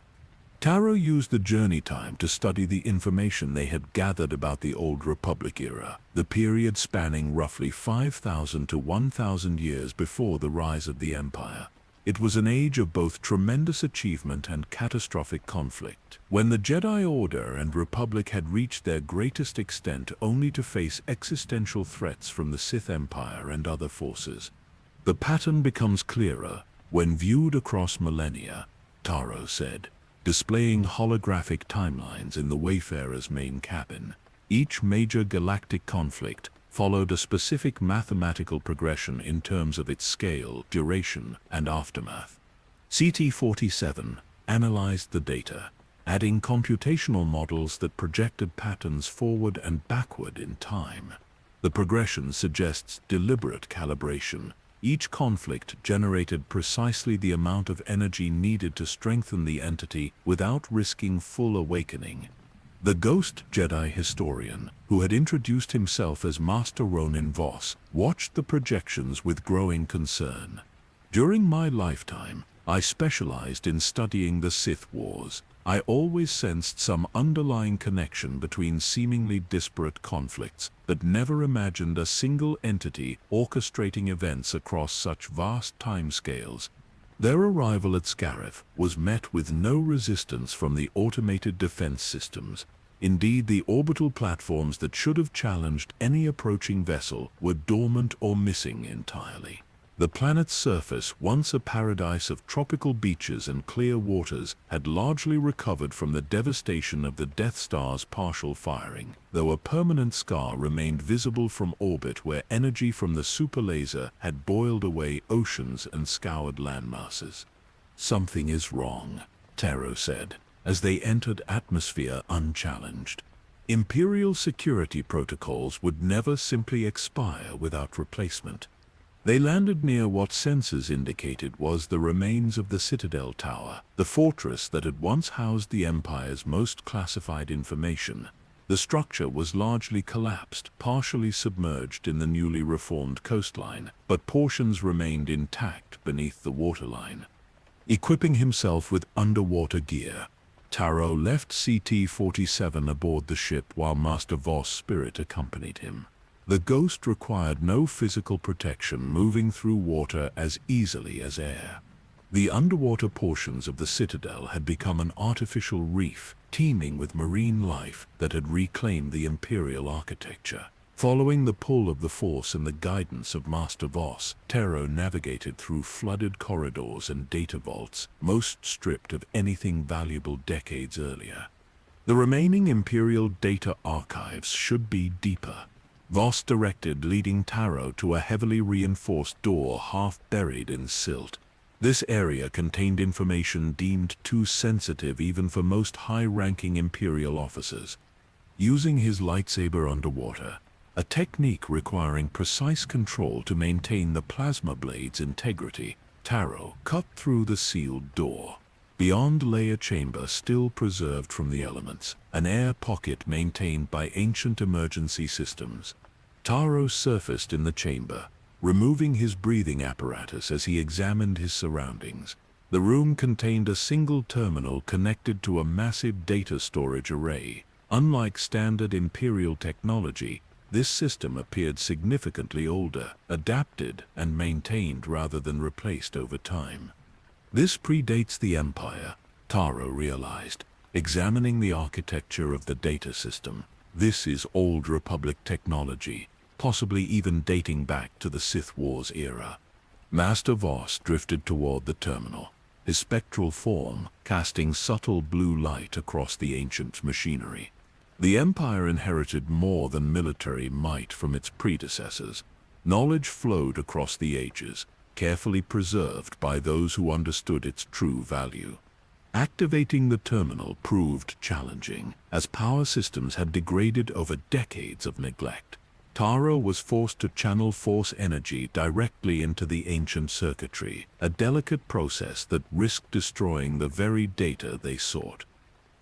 Taro used the journey time to study the information they had gathered about the Old Republic era, the period spanning roughly 5,000 to 1,000 years before the rise of the Empire. It was an age of both tremendous achievement and catastrophic conflict, when the Jedi Order and Republic had reached their greatest extent only to face existential threats from the Sith Empire and other forces. "The pattern becomes clearer when viewed across millennia," Taro said, displaying holographic timelines in the Wayfarer's main cabin. Each major galactic conflict followed a specific mathematical progression in terms of its scale, duration, and aftermath. CT-47 analyzed the data, adding computational models that projected patterns forward and backward in time. The progression suggests deliberate calibration. Each conflict generated precisely the amount of energy needed to strengthen the entity without risking full awakening. The ghost Jedi historian, who had introduced himself as Master Ronin Voss, watched the projections with growing concern. "During my lifetime, I specialized in studying the Sith Wars. I always sensed some underlying connection between seemingly disparate conflicts, but never imagined a single entity orchestrating events across such vast timescales. Their arrival at Scarif was met with no resistance from the automated defense systems. Indeed, the orbital platforms that should have challenged any approaching vessel were dormant or missing entirely. The planet's surface, once a paradise of tropical beaches and clear waters, had largely recovered from the devastation of the Death Star's partial firing, though a permanent scar remained visible from orbit where energy from the superlaser had boiled away oceans and scoured landmasses. "Something is wrong," Taro said, as they entered atmosphere unchallenged. Imperial security protocols would never simply expire without replacement. They landed near what sensors indicated was the remains of the Citadel Tower, the fortress that had once housed the Empire's most classified information. The structure was largely collapsed, partially submerged in the newly reformed coastline, but portions remained intact beneath the waterline. Equipping himself with underwater gear, Taro left CT-47 aboard the ship while Master Voss' spirit accompanied him. The Ghost required no physical protection, moving through water as easily as air. The underwater portions of the Citadel had become an artificial reef, teeming with marine life that had reclaimed the Imperial architecture. Following the pull of the Force and the guidance of Master Voss, Taro navigated through flooded corridors and data vaults, most stripped of anything valuable decades earlier. The remaining Imperial data archives should be deeper. Voss directed, leading Taro to a heavily reinforced door half buried in silt. This area contained information deemed too sensitive even for most high-ranking Imperial officers. Using his lightsaber underwater, a technique requiring precise control to maintain the plasma blade's integrity, Taro cut through the sealed door. Beyond lay a chamber still preserved from the elements, an air pocket maintained by ancient emergency systems. Taro surfaced in the chamber, removing his breathing apparatus as he examined his surroundings. The room contained a single terminal connected to a massive data storage array. Unlike standard Imperial technology, this system appeared significantly older, adapted and maintained rather than replaced over time. This predates the Empire, Taro realized, examining the architecture of the data system. This is Old Republic technology, possibly even dating back to the Sith Wars era. Master Voss drifted toward the terminal, his spectral form casting subtle blue light across the ancient machinery. The Empire inherited more than military might from its predecessors. Knowledge flowed across the ages, carefully preserved by those who understood its true value. Activating the terminal proved challenging, as power systems had degraded over decades of neglect. Taro was forced to channel Force energy directly into the ancient circuitry, a delicate process that risked destroying the very data they sought.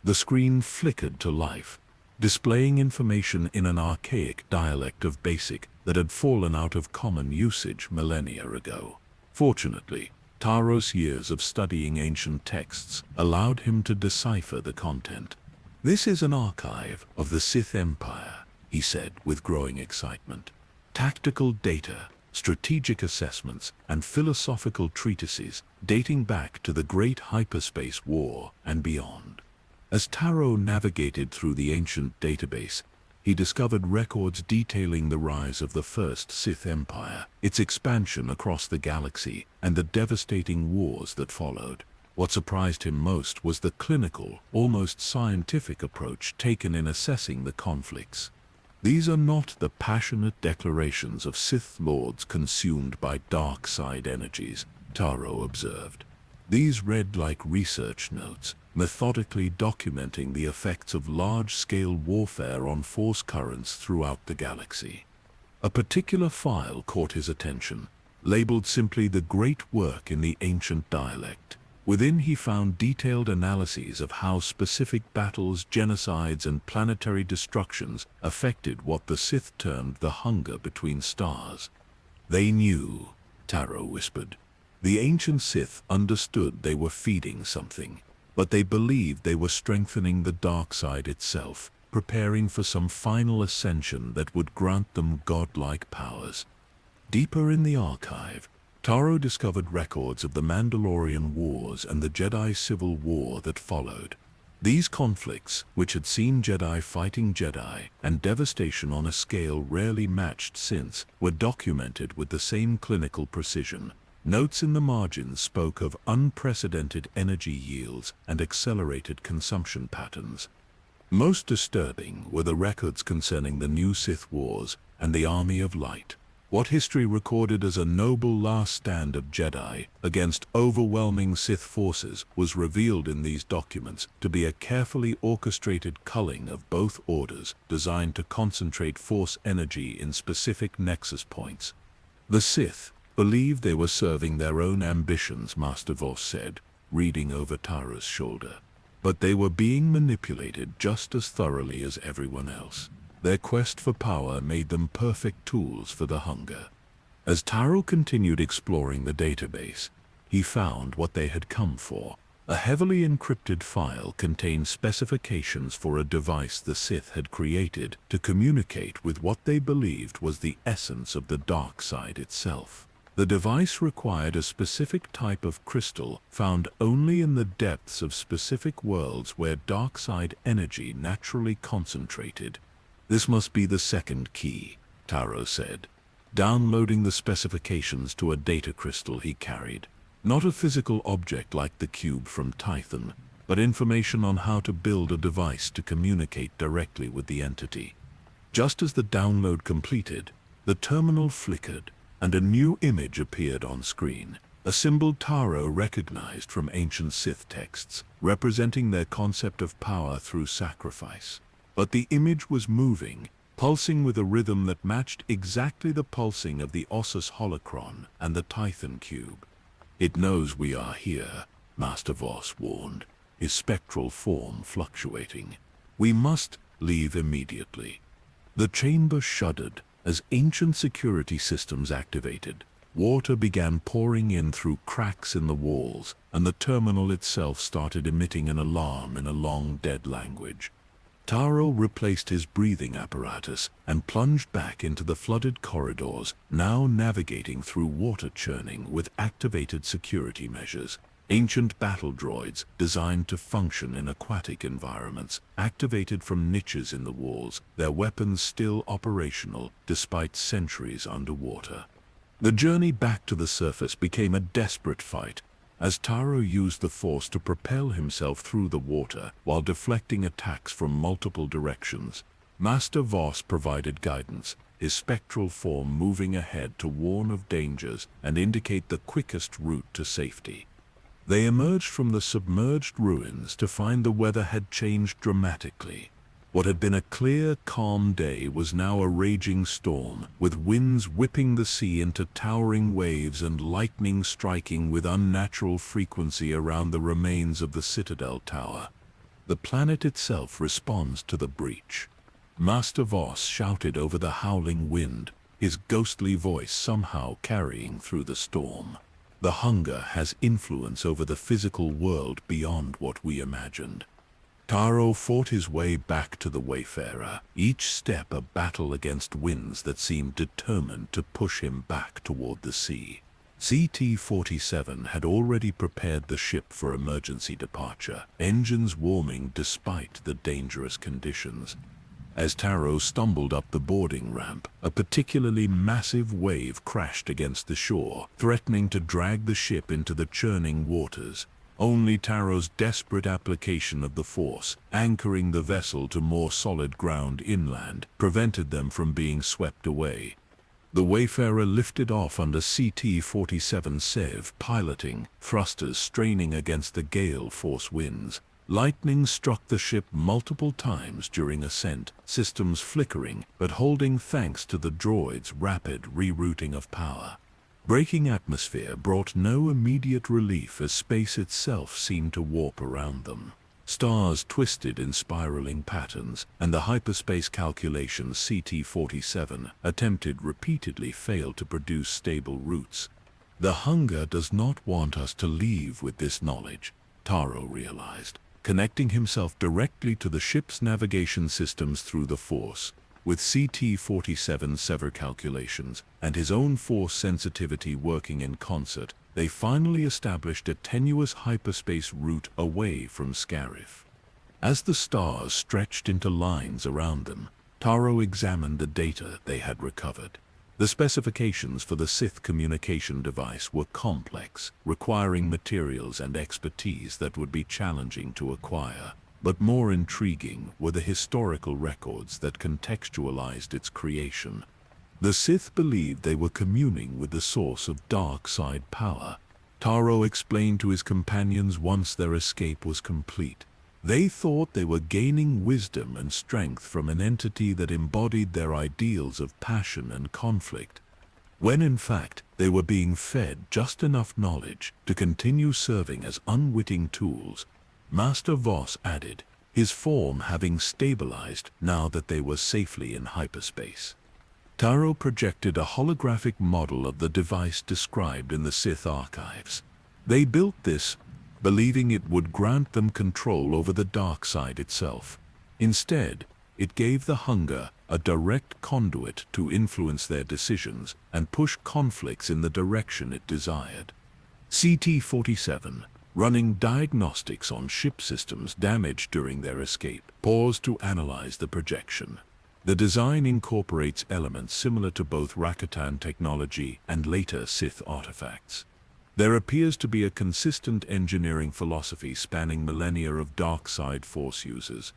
The screen flickered to life, displaying information in an archaic dialect of Basic that had fallen out of common usage millennia ago. Fortunately, Taro's years of studying ancient texts allowed him to decipher the content. "This is an archive of the Sith Empire," he said with growing excitement. "Tactical data, strategic assessments, and philosophical treatises dating back to the Great Hyperspace War and beyond." As Taro navigated through the ancient database, he discovered records detailing the rise of the First Sith Empire, its expansion across the galaxy, and the devastating wars that followed. What surprised him most was the clinical, almost scientific approach taken in assessing the conflicts. These are not the passionate declarations of Sith Lords consumed by dark side energies, Taro observed. These read like research notes, methodically documenting the effects of large-scale warfare on force currents throughout the galaxy. A particular file caught his attention, labeled simply "The Great Work in the Ancient Dialect." Within he found detailed analyses of how specific battles, genocides, and planetary destructions affected what the Sith termed the hunger between stars. "They knew," Taro whispered. The ancient Sith understood they were feeding something, but they believed they were strengthening the dark side itself, preparing for some final ascension that would grant them godlike powers. Deeper in the archive, Taro discovered records of the Mandalorian Wars and the Jedi Civil War that followed. These conflicts, which had seen Jedi fighting Jedi and devastation on a scale rarely matched since, were documented with the same clinical precision. Notes in the margins spoke of unprecedented energy yields and accelerated consumption patterns. Most disturbing were the records concerning the new Sith Wars and the Army of Light. What history recorded as a noble last stand of Jedi against overwhelming Sith forces was revealed in these documents to be a carefully orchestrated culling of both orders designed to concentrate Force energy in specific nexus points. The Sith believed they were serving their own ambitions, Master Voss said, reading over Taro's shoulder. But they were being manipulated just as thoroughly as everyone else. Their quest for power made them perfect tools for the hunger. As Taro continued exploring the database, he found what they had come for. A heavily encrypted file contained specifications for a device the Sith had created to communicate with what they believed was the essence of the dark side itself. The device required a specific type of crystal found only in the depths of specific worlds where dark side energy naturally concentrated. This must be the second key, Taro said, downloading the specifications to a data crystal he carried. Not a physical object like the cube from Tython, but information on how to build a device to communicate directly with the entity. Just as the download completed, the terminal flickered, and a new image appeared on screen, a symbol Taro recognized from ancient Sith texts, representing their concept of power through sacrifice. But the image was moving, pulsing with a rhythm that matched exactly the pulsing of the Ossus holocron and the Tython cube. "It knows we are here," Master Voss warned, his spectral form fluctuating. "We must leave immediately." The chamber shuddered as ancient security systems activated. Water began pouring in through cracks in the walls, and the terminal itself started emitting an alarm in a long dead language. Taro replaced his breathing apparatus and plunged back into the flooded corridors, now navigating through water churning with activated security measures. Ancient battle droids designed to function in aquatic environments, activated from niches in the walls, their weapons still operational despite centuries underwater. The journey back to the surface became a desperate fight, as Taro used the Force to propel himself through the water while deflecting attacks from multiple directions. Master Voss provided guidance, his spectral form moving ahead to warn of dangers and indicate the quickest route to safety. They emerged from the submerged ruins to find the weather had changed dramatically. What had been a clear, calm day was now a raging storm, with winds whipping the sea into towering waves and lightning striking with unnatural frequency around the remains of the Citadel Tower. The planet itself responds to the breach. Master Voss shouted over the howling wind, his ghostly voice somehow carrying through the storm. The hunger has influence over the physical world beyond what we imagined. Taro fought his way back to the Wayfarer, each step a battle against winds that seemed determined to push him back toward the sea. CT-47 had already prepared the ship for emergency departure, engines warming despite the dangerous conditions. As Taro stumbled up the boarding ramp, a particularly massive wave crashed against the shore, threatening to drag the ship into the churning waters. Only Taro's desperate application of the Force, anchoring the vessel to more solid ground inland, prevented them from being swept away. The Wayfarer lifted off under CT-47 Sev piloting, thrusters straining against the gale force winds. Lightning struck the ship multiple times during ascent, systems flickering but holding thanks to the droid's rapid rerouting of power. Breaking atmosphere brought no immediate relief as space itself seemed to warp around them. Stars twisted in spiraling patterns, and the hyperspace calculations CT-47 attempted repeatedly failed to produce stable routes. The hunger does not want us to leave with this knowledge, Taro realized, connecting himself directly to the ship's navigation systems through the Force. With CT-47 sever calculations and his own force sensitivity working in concert, they finally established a tenuous hyperspace route away from Scarif. As the stars stretched into lines around them, Taro examined the data they had recovered. The specifications for the Sith communication device were complex, requiring materials and expertise that would be challenging to acquire. But more intriguing were the historical records that contextualized its creation. The Sith believed they were communing with the source of dark side power. Taro explained to his companions once their escape was complete. They thought they were gaining wisdom and strength from an entity that embodied their ideals of passion and conflict, when in fact they were being fed just enough knowledge to continue serving as unwitting tools. Master Voss added, his form having stabilized now that they were safely in hyperspace. Taro projected a holographic model of the device described in the Sith archives. They built this, believing it would grant them control over the dark side itself. Instead, it gave the hunger a direct conduit to influence their decisions and push conflicts in the direction it desired. CT-47, running diagnostics on ship systems damaged during their escape, paused to analyze the projection. The design incorporates elements similar to both Rakatan technology and later Sith artifacts. There appears to be a consistent engineering philosophy spanning millennia of dark side force users,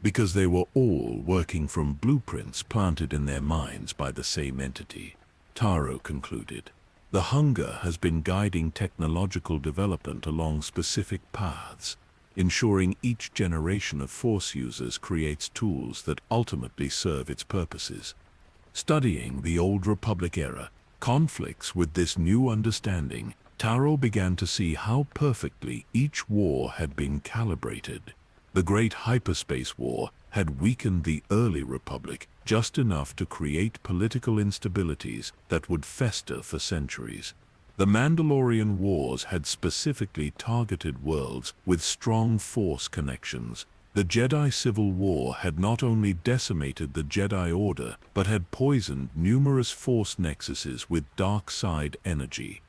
because they were all working from blueprints planted in their minds by the same entity, Taro concluded. The hunger has been guiding technological development along specific paths, ensuring each generation of force users creates tools that ultimately serve its purposes. Studying the Old Republic era conflicts with this new understanding, Taro began to see how perfectly each war had been calibrated. The Great Hyperspace War had weakened the early Republic just enough to create political instabilities that would fester for centuries. The Mandalorian Wars had specifically targeted worlds with strong Force connections. The Jedi Civil War had not only decimated the Jedi Order, but had poisoned numerous Force nexuses with dark side energy.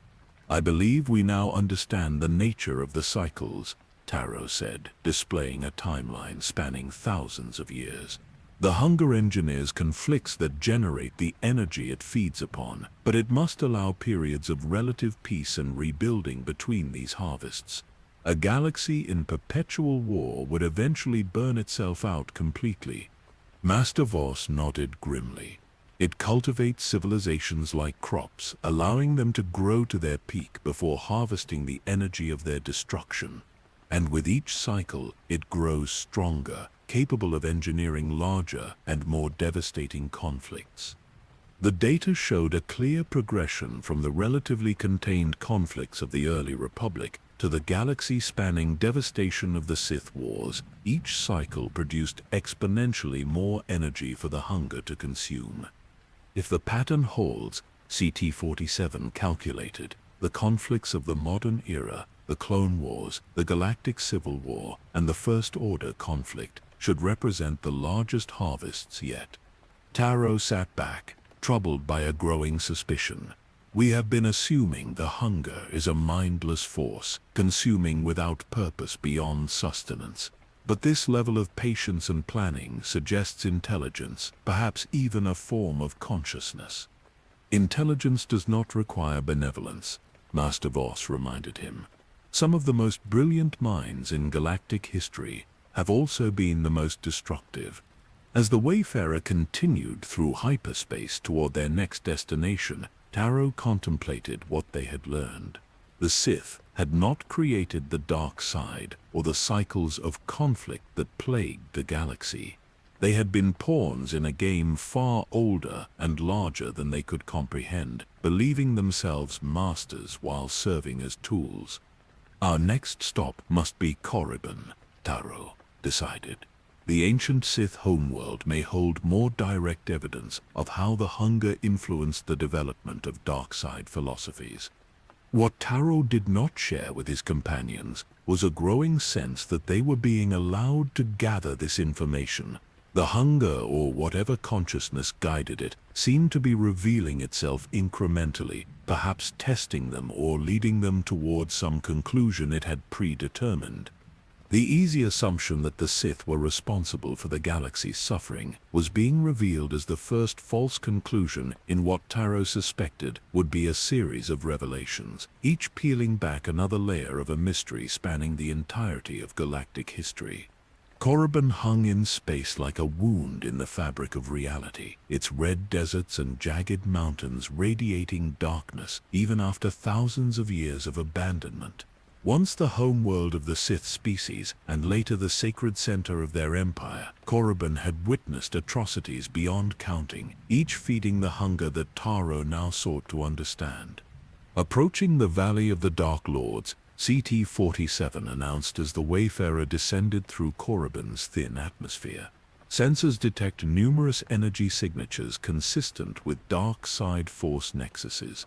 I believe we now understand the nature of the cycles, Taro said, displaying a timeline spanning thousands of years. The hunger engineers conflicts that generate the energy it feeds upon, but it must allow periods of relative peace and rebuilding between these harvests. A galaxy in perpetual war would eventually burn itself out completely. Master Voss nodded grimly. It cultivates civilizations like crops, allowing them to grow to their peak before harvesting the energy of their destruction. And with each cycle, it grows stronger, capable of engineering larger and more devastating conflicts. The data showed a clear progression from the relatively contained conflicts of the early Republic to the galaxy-spanning devastation of the Sith Wars. Each cycle produced exponentially more energy for the hunger to consume. If the pattern holds, CT-47 calculated, the conflicts of the modern era, the Clone Wars, the Galactic Civil War, and the First Order conflict should represent the largest harvests yet. Taro sat back, troubled by a growing suspicion. We have been assuming the hunger is a mindless force, consuming without purpose beyond sustenance. But this level of patience and planning suggests intelligence, perhaps even a form of consciousness. Intelligence does not require benevolence, Master Voss reminded him. Some of the most brilliant minds in galactic history have also been the most destructive. As the Wayfarer continued through hyperspace toward their next destination, Taro contemplated what they had learned. The Sith had not created the dark side or the cycles of conflict that plagued the galaxy. They had been pawns in a game far older and larger than they could comprehend, believing themselves masters while serving as tools. Our next stop must be Korriban, Taro decided. The ancient Sith homeworld may hold more direct evidence of how the hunger influenced the development of dark side philosophies. What Taro did not share with his companions was a growing sense that they were being allowed to gather this information. The hunger, or whatever consciousness guided it, seemed to be revealing itself incrementally, perhaps testing them or leading them towards some conclusion it had predetermined. The easy assumption that the Sith were responsible for the galaxy's suffering was being revealed as the first false conclusion in what Taro suspected would be a series of revelations, each peeling back another layer of a mystery spanning the entirety of galactic history. Korriban hung in space like a wound in the fabric of reality, its red deserts and jagged mountains radiating darkness even after thousands of years of abandonment. Once the homeworld of the Sith species, and later the sacred center of their empire, Korriban had witnessed atrocities beyond counting, each feeding the hunger that Taro now sought to understand. Approaching the Valley of the Dark Lords, CT-47 announced as the Wayfarer descended through Korriban's thin atmosphere. Sensors detect numerous energy signatures consistent with dark side force nexuses.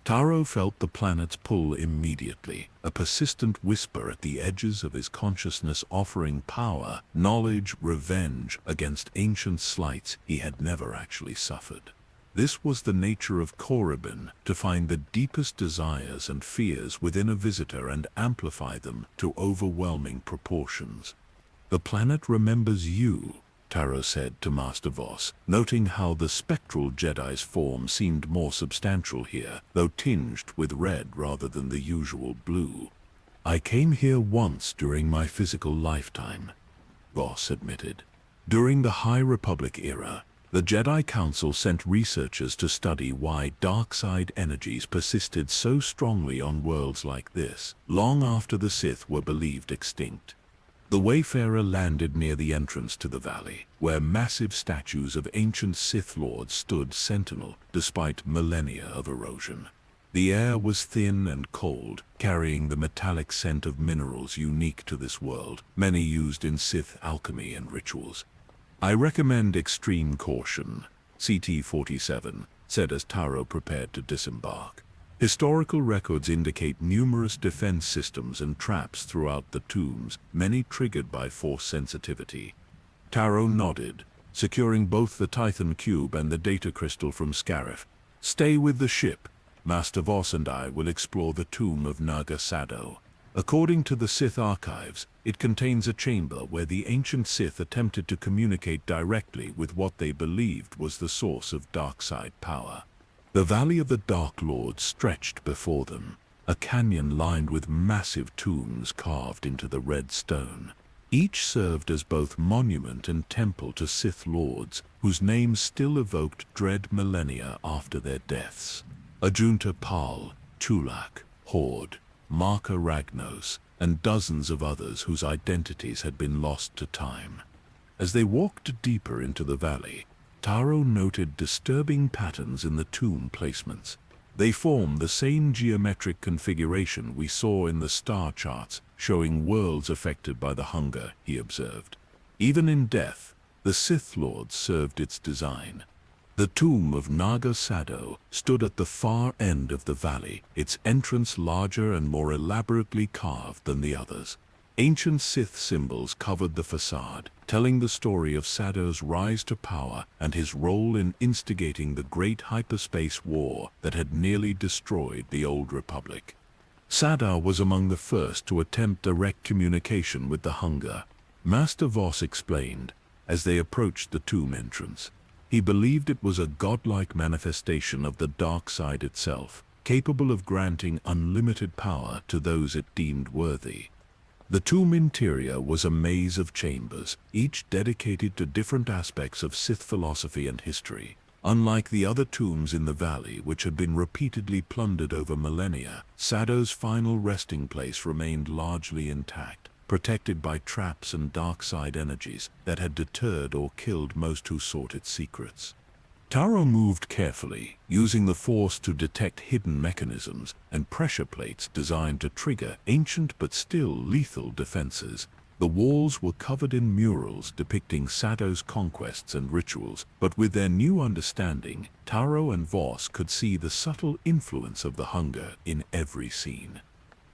Taro felt the planet's pull immediately, a persistent whisper at the edges of his consciousness offering power, knowledge, revenge against ancient slights he had never actually suffered. This was the nature of Korriban, to find the deepest desires and fears within a visitor and amplify them to overwhelming proportions. "The planet remembers you," Taro said to Master Voss, noting how the spectral Jedi's form seemed more substantial here, though tinged with red rather than the usual blue. "I came here once during my physical lifetime," Voss admitted. During the High Republic era, the Jedi Council sent researchers to study why dark side energies persisted so strongly on worlds like this, long after the Sith were believed extinct. The Wayfarer landed near the entrance to the valley, where massive statues of ancient Sith Lords stood sentinel, despite millennia of erosion. The air was thin and cold, carrying the metallic scent of minerals unique to this world, many used in Sith alchemy and rituals. "I recommend extreme caution," CT-47 said as Taro prepared to disembark. Historical records indicate numerous defense systems and traps throughout the tombs, many triggered by force sensitivity. Taro nodded, securing both the Tython cube and the data crystal from Scarif. "Stay with the ship. Master Voss and I will explore the tomb of Naga Sado. According to the Sith archives, it contains a chamber where the ancient Sith attempted to communicate directly with what they believed was the source of dark side power." The Valley of the Dark Lords stretched before them, a canyon lined with massive tombs carved into the red stone. Each served as both monument and temple to Sith Lords, whose names still evoked dread millennia after their deaths. Ajunta Pal, Chulak, Horde, Marka Ragnos, and dozens of others whose identities had been lost to time. As they walked deeper into the valley, Taro noted disturbing patterns in the tomb placements. They form the same geometric configuration we saw in the star charts, showing worlds affected by the hunger, he observed. Even in death, the Sith Lords served its design. The tomb of Naga Sado stood at the far end of the valley, its entrance larger and more elaborately carved than the others. Ancient Sith symbols covered the facade, telling the story of Sado's rise to power and his role in instigating the great hyperspace war that had nearly destroyed the Old Republic. Sado was among the first to attempt direct communication with the hunger, Master Voss explained, as they approached the tomb entrance. He believed it was a godlike manifestation of the dark side itself, capable of granting unlimited power to those it deemed worthy. The tomb interior was a maze of chambers, each dedicated to different aspects of Sith philosophy and history. Unlike the other tombs in the valley, which had been repeatedly plundered over millennia, Sado's final resting place remained largely intact, protected by traps and dark side energies that had deterred or killed most who sought its secrets. Taro moved carefully, using the Force to detect hidden mechanisms and pressure plates designed to trigger ancient but still lethal defenses. The walls were covered in murals depicting Sado's conquests and rituals, but with their new understanding, Taro and Voss could see the subtle influence of the hunger in every scene.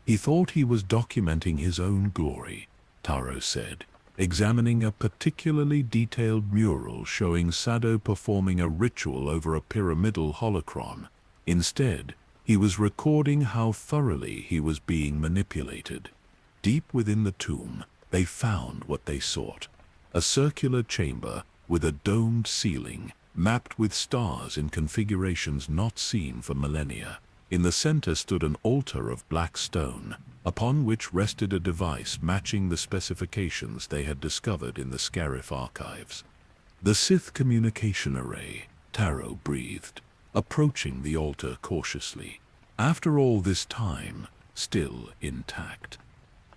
He thought he was documenting his own glory, Taro said, examining a particularly detailed mural showing Sado performing a ritual over a pyramidal holocron. Instead, he was recording how thoroughly he was being manipulated. Deep within the tomb, they found what they sought. A circular chamber with a domed ceiling, mapped with stars in configurations not seen for millennia. In the center stood an altar of black stone, upon which rested a device matching the specifications they had discovered in the Scarif archives. The Sith communication array, Taro breathed, approaching the altar cautiously. After all this time, still intact.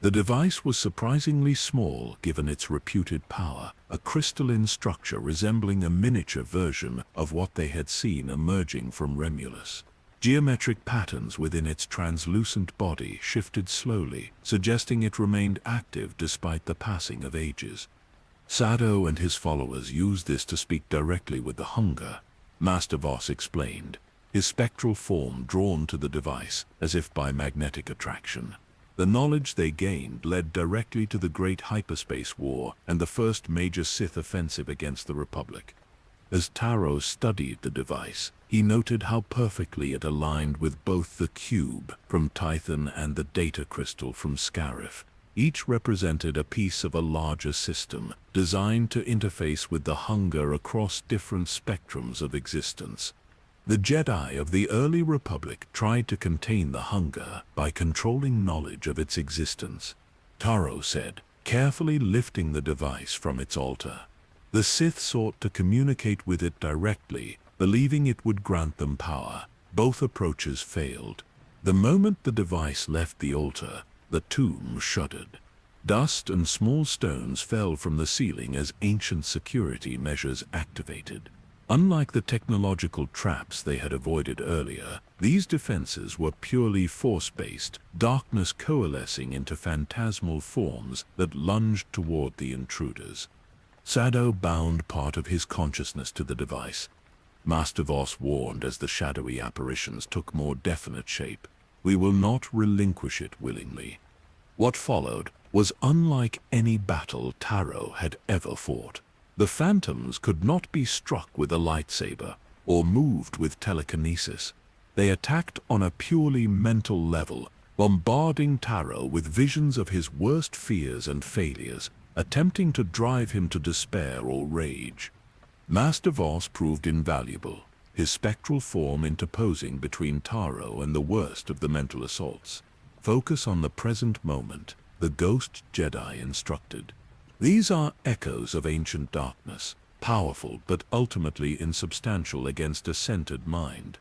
The device was surprisingly small given its reputed power, a crystalline structure resembling a miniature version of what they had seen emerging from Remulus. Geometric patterns within its translucent body shifted slowly, suggesting it remained active despite the passing of ages. Sado and his followers used this to speak directly with the hunger, Master Voss explained, his spectral form drawn to the device as if by magnetic attraction. The knowledge they gained led directly to the Great Hyperspace War and the first major Sith offensive against the Republic. As Taro studied the device, he noted how perfectly it aligned with both the cube from Tython and the data crystal from Scarif. Each represented a piece of a larger system, designed to interface with the hunger across different spectrums of existence. The Jedi of the early Republic tried to contain the hunger by controlling knowledge of its existence, Taro said, carefully lifting the device from its altar. The Sith sought to communicate with it directly, believing it would grant them power. Both approaches failed. The moment the device left the altar, the tomb shuddered. Dust and small stones fell from the ceiling as ancient security measures activated. Unlike the technological traps they had avoided earlier, these defenses were purely force-based, darkness coalescing into phantasmal forms that lunged toward the intruders. Sado bound part of his consciousness to the device. Master Voss warned as the shadowy apparitions took more definite shape, "We will not relinquish it willingly." What followed was unlike any battle Taro had ever fought. The phantoms could not be struck with a lightsaber or moved with telekinesis. They attacked on a purely mental level, bombarding Taro with visions of his worst fears and failures, attempting to drive him to despair or rage. Master Voss proved invaluable, his spectral form interposing between Taro and the worst of the mental assaults. "Focus on the present moment," the Ghost Jedi instructed. "These are echoes of ancient darkness, powerful but ultimately insubstantial against a centered mind."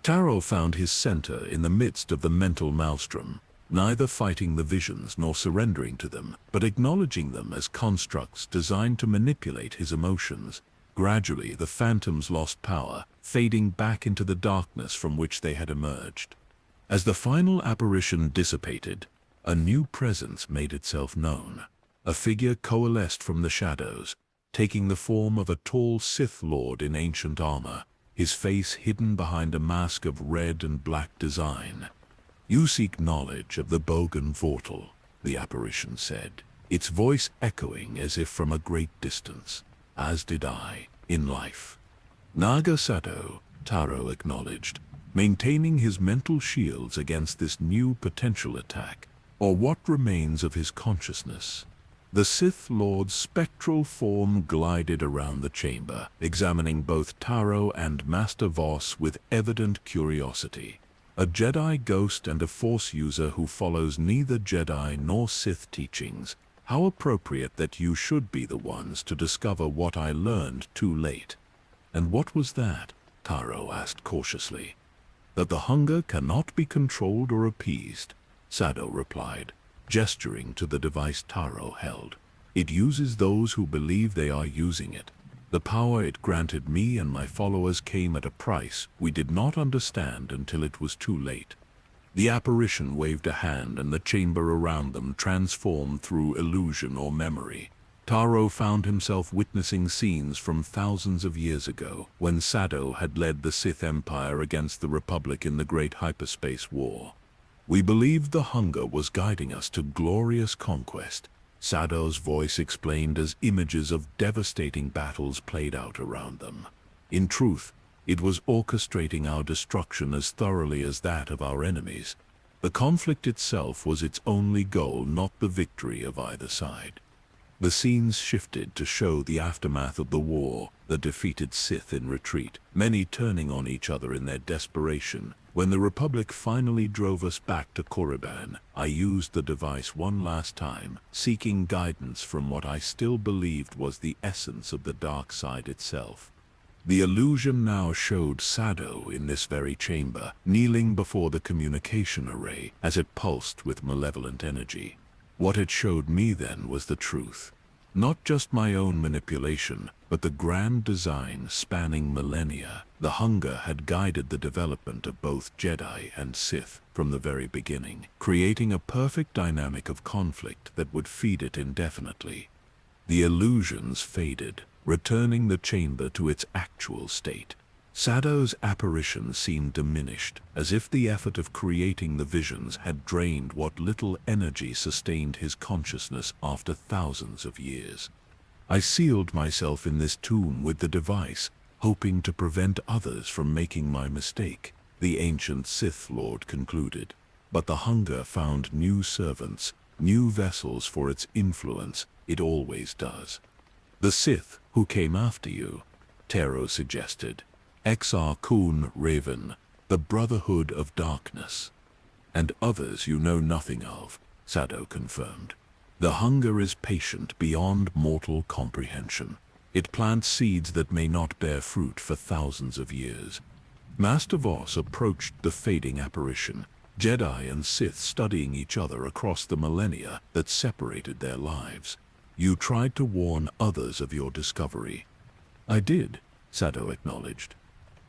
Taro found his center in the midst of the mental maelstrom, neither fighting the visions nor surrendering to them, but acknowledging them as constructs designed to manipulate his emotions. Gradually, the phantoms lost power, fading back into the darkness from which they had emerged. As the final apparition dissipated, a new presence made itself known. A figure coalesced from the shadows, taking the form of a tall Sith Lord in ancient armor, his face hidden behind a mask of red and black design. "You seek knowledge of the Bogan Vortal," the apparition said, its voice echoing as if from a great distance. "As did I, in life." "Naga Sado," Taro acknowledged, maintaining his mental shields against this new potential attack, or what remains of his consciousness. The Sith Lord's spectral form glided around the chamber, examining both Taro and Master Voss with evident curiosity. A Jedi ghost and a Force user who follows neither Jedi nor Sith teachings. How appropriate that you should be the ones to discover what I learned too late. "And what was that?" Taro asked cautiously. "That the hunger cannot be controlled or appeased," Sado replied, gesturing to the device Taro held. "It uses those who believe they are using it. The power it granted me and my followers came at a price we did not understand until it was too late." The apparition waved a hand and the chamber around them transformed through illusion or memory. Taro found himself witnessing scenes from thousands of years ago, when Sado had led the Sith Empire against the Republic in the Great Hyperspace War. We believed the hunger was guiding us to glorious conquest, Sado's voice explained as images of devastating battles played out around them. In truth, it was orchestrating our destruction as thoroughly as that of our enemies. The conflict itself was its only goal, not the victory of either side. The scenes shifted to show the aftermath of the war, the defeated Sith in retreat, many turning on each other in their desperation. When the Republic finally drove us back to Korriban, I used the device one last time, seeking guidance from what I still believed was the essence of the dark side itself. The illusion now showed Sado in this very chamber, kneeling before the communication array as it pulsed with malevolent energy. What it showed me then was the truth. Not just my own manipulation, but the grand design spanning millennia. The hunger had guided the development of both Jedi and Sith from the very beginning, creating a perfect dynamic of conflict that would feed it indefinitely. The illusions faded, returning the chamber to its actual state. Sado's apparition seemed diminished, as if the effort of creating the visions had drained what little energy sustained his consciousness after thousands of years. I sealed myself in this tomb with the device, hoping to prevent others from making my mistake, the ancient Sith Lord concluded. But the hunger found new servants, new vessels for its influence. It always does. The Sith who came after you, Taro suggested. Exar Kun Raven, the Brotherhood of Darkness. And others you know nothing of, Sado confirmed. The hunger is patient beyond mortal comprehension. It plants seeds that may not bear fruit for thousands of years. Master Voss approached the fading apparition, Jedi and Sith studying each other across the millennia that separated their lives. You tried to warn others of your discovery. I did, Sado acknowledged.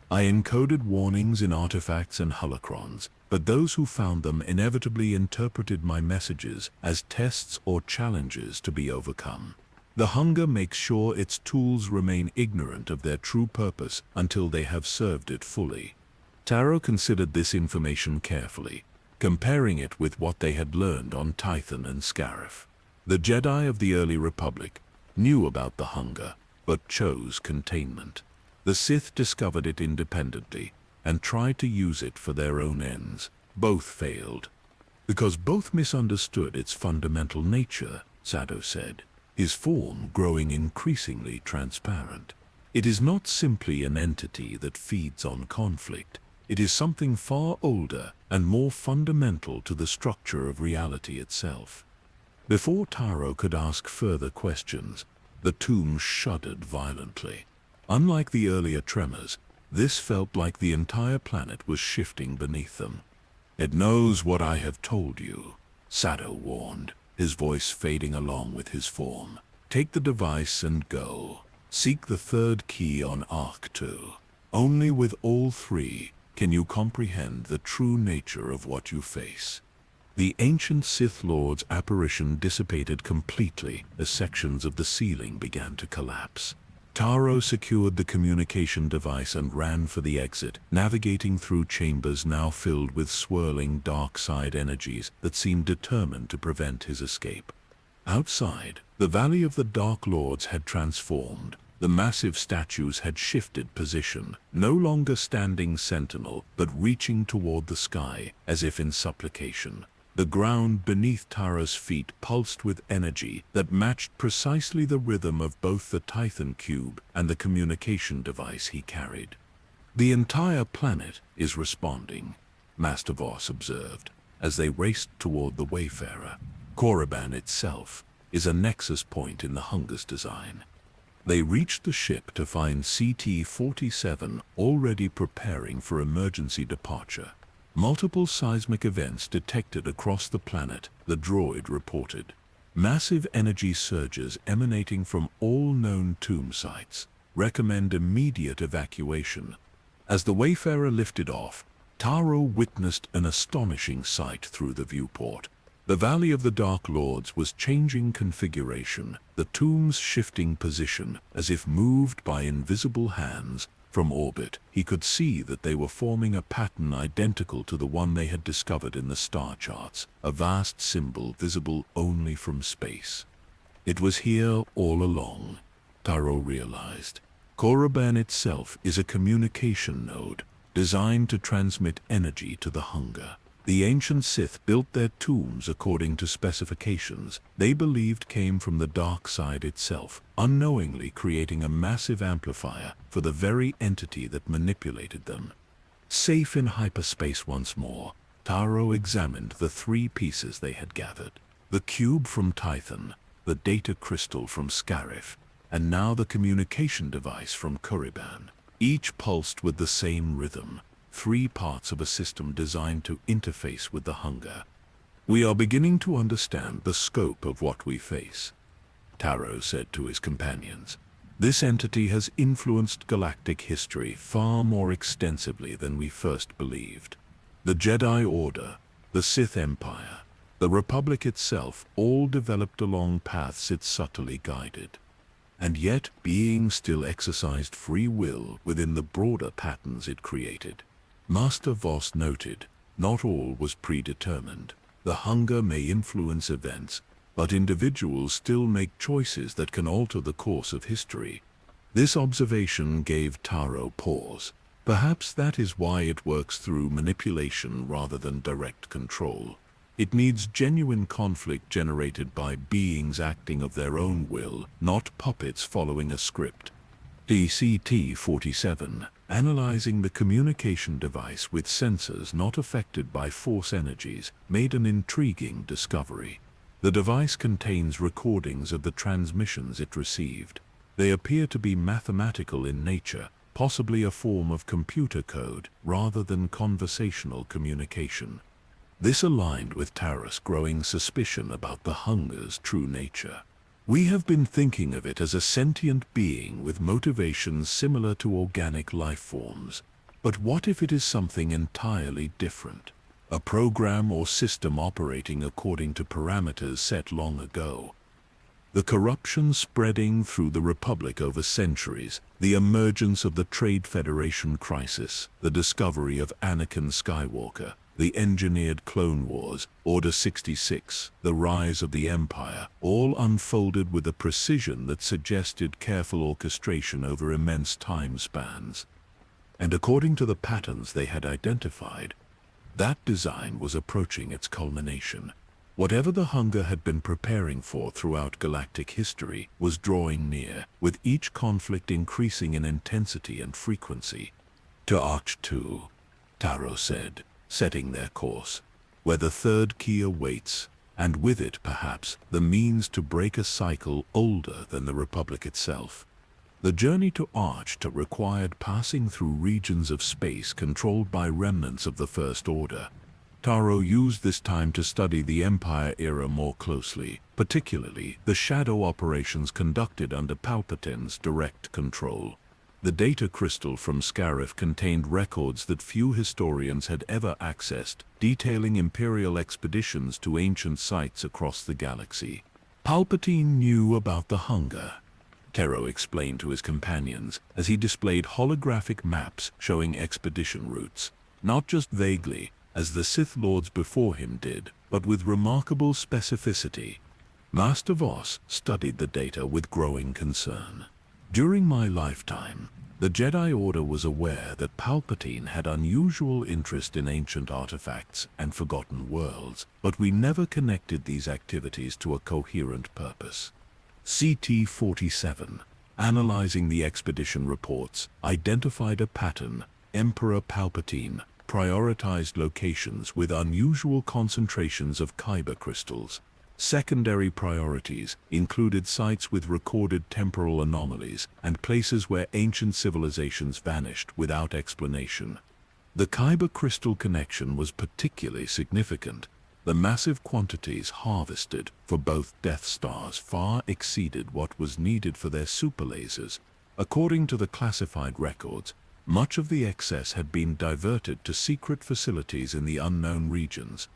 I encoded warnings in artifacts and holocrons, but those who found them inevitably interpreted my messages as tests or challenges to be overcome. The hunger makes sure its tools remain ignorant of their true purpose until they have served it fully. Taro considered this information carefully, comparing it with what they had learned on Tython and Scarif. The Jedi of the early Republic knew about the hunger, but chose containment. The Sith discovered it independently and tried to use it for their own ends. Both failed, because both misunderstood its fundamental nature, Sado said, his form growing increasingly transparent. It is not simply an entity that feeds on conflict. It is something far older and more fundamental to the structure of reality itself. Before Taro could ask further questions, the tomb shuddered violently. Unlike the earlier tremors, this felt like the entire planet was shifting beneath them. It knows what I have told you, Sado warned, his voice fading along with his form. Take the device and go. Seek the third key on Arc 2. Only with all three can you comprehend the true nature of what you face. The ancient Sith Lord's apparition dissipated completely as sections of the ceiling began to collapse. Taro secured the communication device and ran for the exit, navigating through chambers now filled with swirling dark side energies that seemed determined to prevent his escape. Outside, the Valley of the Dark Lords had transformed. The massive statues had shifted position, no longer standing sentinel, but reaching toward the sky, as if in supplication. The ground beneath Taro's feet pulsed with energy that matched precisely the rhythm of both the Tython cube and the communication device he carried. The entire planet is responding, Master Voss observed, as they raced toward the Wayfarer. Korriban itself is a nexus point in the hunger's design. They reached the ship to find CT-47 already preparing for emergency departure. Multiple seismic events detected across the planet, the droid reported. Massive energy surges emanating from all known tomb sites. Recommend immediate evacuation. As the Wayfarer lifted off, Taro witnessed an astonishing sight through the viewport. The Valley of the Dark Lords was changing configuration, the tombs shifting position as if moved by invisible hands. From orbit, he could see that they were forming a pattern identical to the one they had discovered in the star charts, a vast symbol visible only from space. It was here all along, Taro realized. Korriban itself is a communication node, designed to transmit energy to the hunger. The ancient Sith built their tombs according to specifications they believed came from the dark side itself, unknowingly creating a massive amplifier for the very entity that manipulated them. Safe in hyperspace once more, Taro examined the three pieces they had gathered. The cube from Tython, the data crystal from Scarif, and now the communication device from Korriban. Each pulsed with the same rhythm, three parts of a system designed to interface with the hunger. "We are beginning to understand the scope of what we face," Taro said to his companions. "This entity has influenced galactic history far more extensively than we first believed. The Jedi Order, the Sith Empire, the Republic itself all developed along paths it subtly guided. And yet, beings still exercised free will within the broader patterns it created." Master Voss noted, not all was predetermined. The hunger may influence events, but individuals still make choices that can alter the course of history. This observation gave Taro pause. Perhaps that is why it works through manipulation rather than direct control. It needs genuine conflict generated by beings acting of their own will, not puppets following a script. DCT-47, analyzing the communication device with sensors not affected by force energies, made an intriguing discovery. The device contains recordings of the transmissions it received. They appear to be mathematical in nature, possibly a form of computer code rather than conversational communication. This aligned with Taro's growing suspicion about the hunger's true nature. "We have been thinking of it as a sentient being with motivations similar to organic life forms. But what if it is something entirely different? A program or system operating according to parameters set long ago? The corruption spreading through the Republic over centuries, the emergence of the Trade Federation crisis, the discovery of Anakin Skywalker, the engineered Clone Wars, Order 66, the rise of the Empire, all unfolded with a precision that suggested careful orchestration over immense time spans. And according to the patterns they had identified, that design was approaching its culmination. Whatever the hunger had been preparing for throughout galactic history was drawing near, with each conflict increasing in intensity and frequency. "To Arch 2, Taro said, setting their course, "where the third key awaits, and with it, perhaps, the means to break a cycle older than the Republic itself." The journey to Arch required passing through regions of space controlled by remnants of the First Order. Taro used this time to study the Empire era more closely, particularly the shadow operations conducted under Palpatine's direct control. The data crystal from Scarif contained records that few historians had ever accessed, detailing Imperial expeditions to ancient sites across the galaxy. "Palpatine knew about the hunger," Taro explained to his companions as he displayed holographic maps showing expedition routes, not just vaguely, as the Sith Lords before him did, but with remarkable specificity. Master Voss studied the data with growing concern. "During my lifetime, the Jedi Order was aware that Palpatine had unusual interest in ancient artifacts and forgotten worlds, but we never connected these activities to a coherent purpose." CT-47, analyzing the expedition reports, identified a pattern. Emperor Palpatine prioritized locations with unusual concentrations of kyber crystals. Secondary priorities included sites with recorded temporal anomalies and places where ancient civilizations vanished without explanation. The kyber crystal connection was particularly significant. The massive quantities harvested for both Death Stars far exceeded what was needed for their superlasers. According to the classified records, Much of the excess had been diverted to secret facilities in the unknown regions.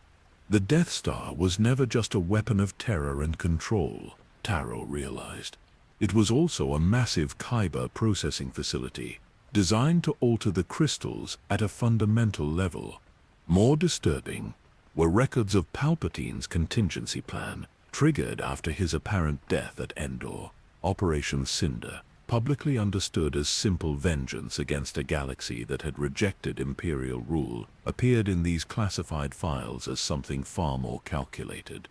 The Death Star was never just a weapon of terror and control, Taro realized. It was also a massive kyber processing facility, designed to alter the crystals at a fundamental level. More disturbing were records of Palpatine's contingency plan, triggered after his apparent death at Endor. Operation Cinder, publicly understood as simple vengeance against a galaxy that had rejected Imperial rule, appeared in these classified files as something far more calculated.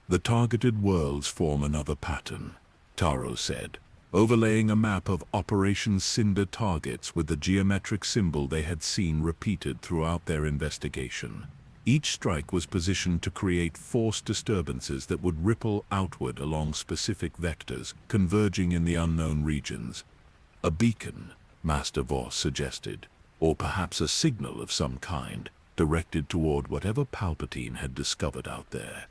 The targeted worlds form another pattern, Taro said, overlaying a map of Operation Cinder targets with the geometric symbol they had seen repeated throughout their investigation. Each strike was positioned to create force disturbances that would ripple outward along specific vectors, converging in the unknown regions. A beacon, Master Voss suggested, or perhaps a signal of some kind, directed toward whatever Palpatine had discovered out there.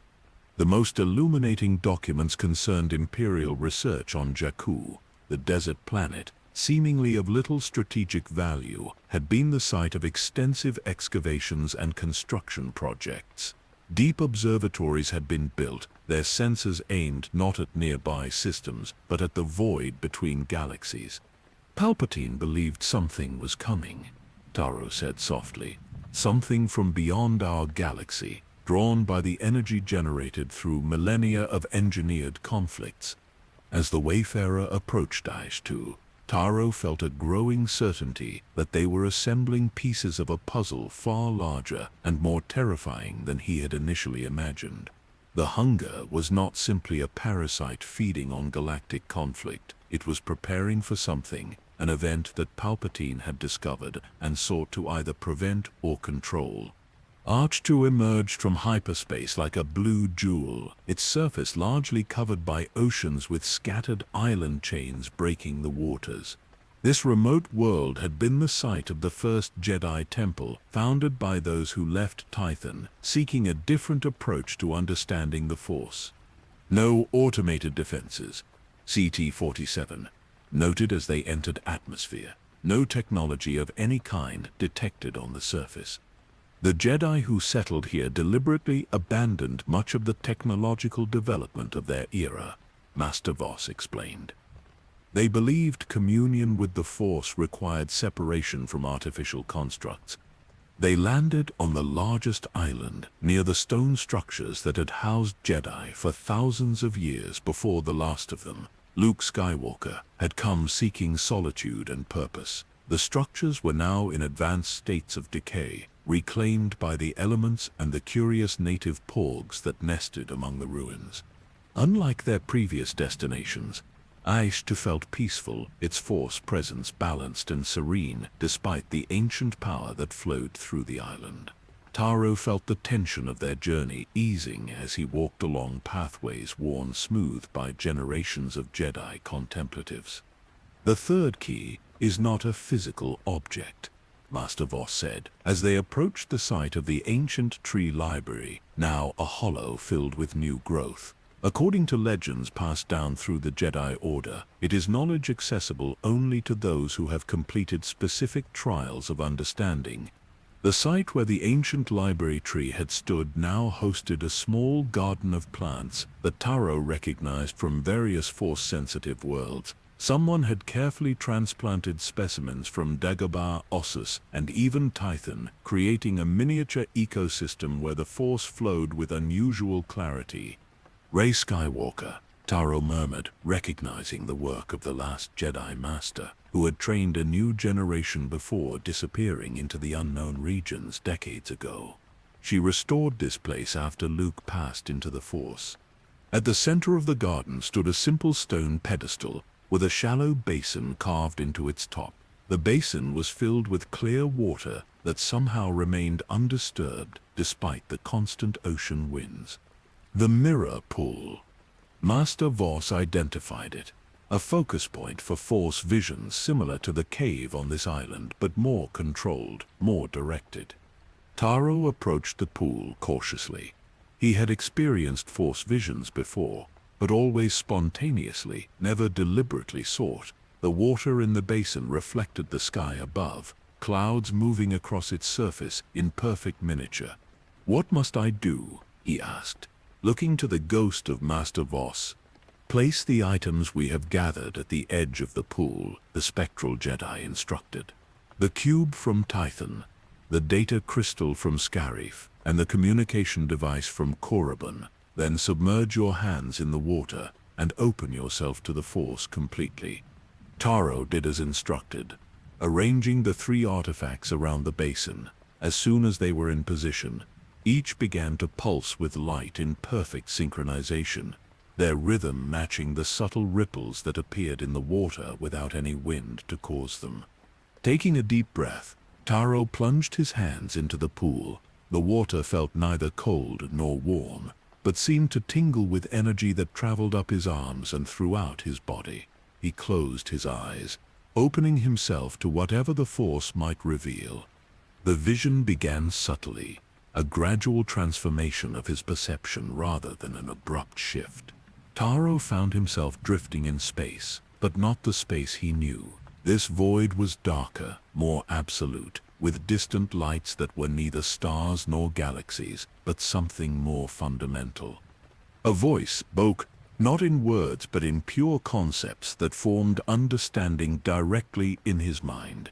The most illuminating documents concerned Imperial research on Jakku, the desert planet, seemingly of little strategic value, had been the site of extensive excavations and construction projects. Deep observatories had been built, their sensors aimed not at nearby systems, but at the void between galaxies. Palpatine believed something was coming, Taro said softly. Something from beyond our galaxy, drawn by the energy generated through millennia of engineered conflicts. As the Wayfarer approached Daishtu, Taro felt a growing certainty that they were assembling pieces of a puzzle far larger and more terrifying than he had initially imagined. The hunger was not simply a parasite feeding on galactic conflict. It was preparing for something, an event that Palpatine had discovered and sought to either prevent or control. Arch-2 emerged from hyperspace like a blue jewel, its surface largely covered by oceans with scattered island chains breaking the waters. This remote world had been the site of the first Jedi temple, founded by those who left Tython, seeking a different approach to understanding the Force. No automated defenses, CT-47, noted as they entered atmosphere. No technology of any kind detected on the surface. The Jedi who settled here deliberately abandoned much of the technological development of their era, Master Voss explained. They believed communion with the Force required separation from artificial constructs. They landed on the largest island, near the stone structures that had housed Jedi for thousands of years before the last of them, Luke Skywalker, had come seeking solitude and purpose. The structures were now in advanced states of decay, reclaimed by the elements and the curious native porgs that nested among the ruins. Unlike their previous destinations, Daishtu felt peaceful, its Force presence balanced and serene despite the ancient power that flowed through the island. Taro felt the tension of their journey easing as he walked along pathways worn smooth by generations of Jedi contemplatives. The third key is not a physical object, Master Voss said, as they approached the site of the ancient tree library, now a hollow filled with new growth. According to legends passed down through the Jedi Order, it is knowledge accessible only to those who have completed specific trials of understanding. The site where the ancient library tree had stood now hosted a small garden of plants that Taro recognized from various Force-sensitive worlds. Someone had carefully transplanted specimens from Dagobah, Ossus, and even Tython, creating a miniature ecosystem where the Force flowed with unusual clarity. Rey Skywalker, Taro murmured, recognizing the work of the last Jedi Master, who had trained a new generation before disappearing into the unknown regions decades ago. She restored this place after Luke passed into the Force. At the center of the garden stood a simple stone pedestal, with a shallow basin carved into its top. The basin was filled with clear water that somehow remained undisturbed despite the constant ocean winds. The Mirror Pool. Master Voss identified it, a focus point for Force visions similar to the cave on this island, but more controlled, more directed. Taro approached the pool cautiously. He had experienced Force visions before, but always spontaneously, never deliberately sought. The water in the basin reflected the sky above, clouds moving across its surface in perfect miniature. "What must I do?" he asked, looking to the ghost of Master Voss. "Place the items we have gathered at the edge of the pool," the spectral Jedi instructed. "The cube from Tython, the data crystal from Scarif, and the communication device from Korriban. Then submerge your hands in the water and open yourself to the Force completely." Taro did as instructed, arranging the 3 artifacts around the basin. As soon as they were in position, each began to pulse with light in perfect synchronization, their rhythm matching the subtle ripples that appeared in the water without any wind to cause them. Taking a deep breath, Taro plunged his hands into the pool. The water felt neither cold nor warm, but seemed to tingle with energy that traveled up his arms and throughout his body. He closed his eyes, opening himself to whatever the Force might reveal. The vision began subtly, a gradual transformation of his perception rather than an abrupt shift. Taro found himself drifting in space, but not the space he knew. This void was darker, more absolute, with distant lights that were neither stars nor galaxies, but something more fundamental. A voice spoke, not in words but in pure concepts that formed understanding directly in his mind.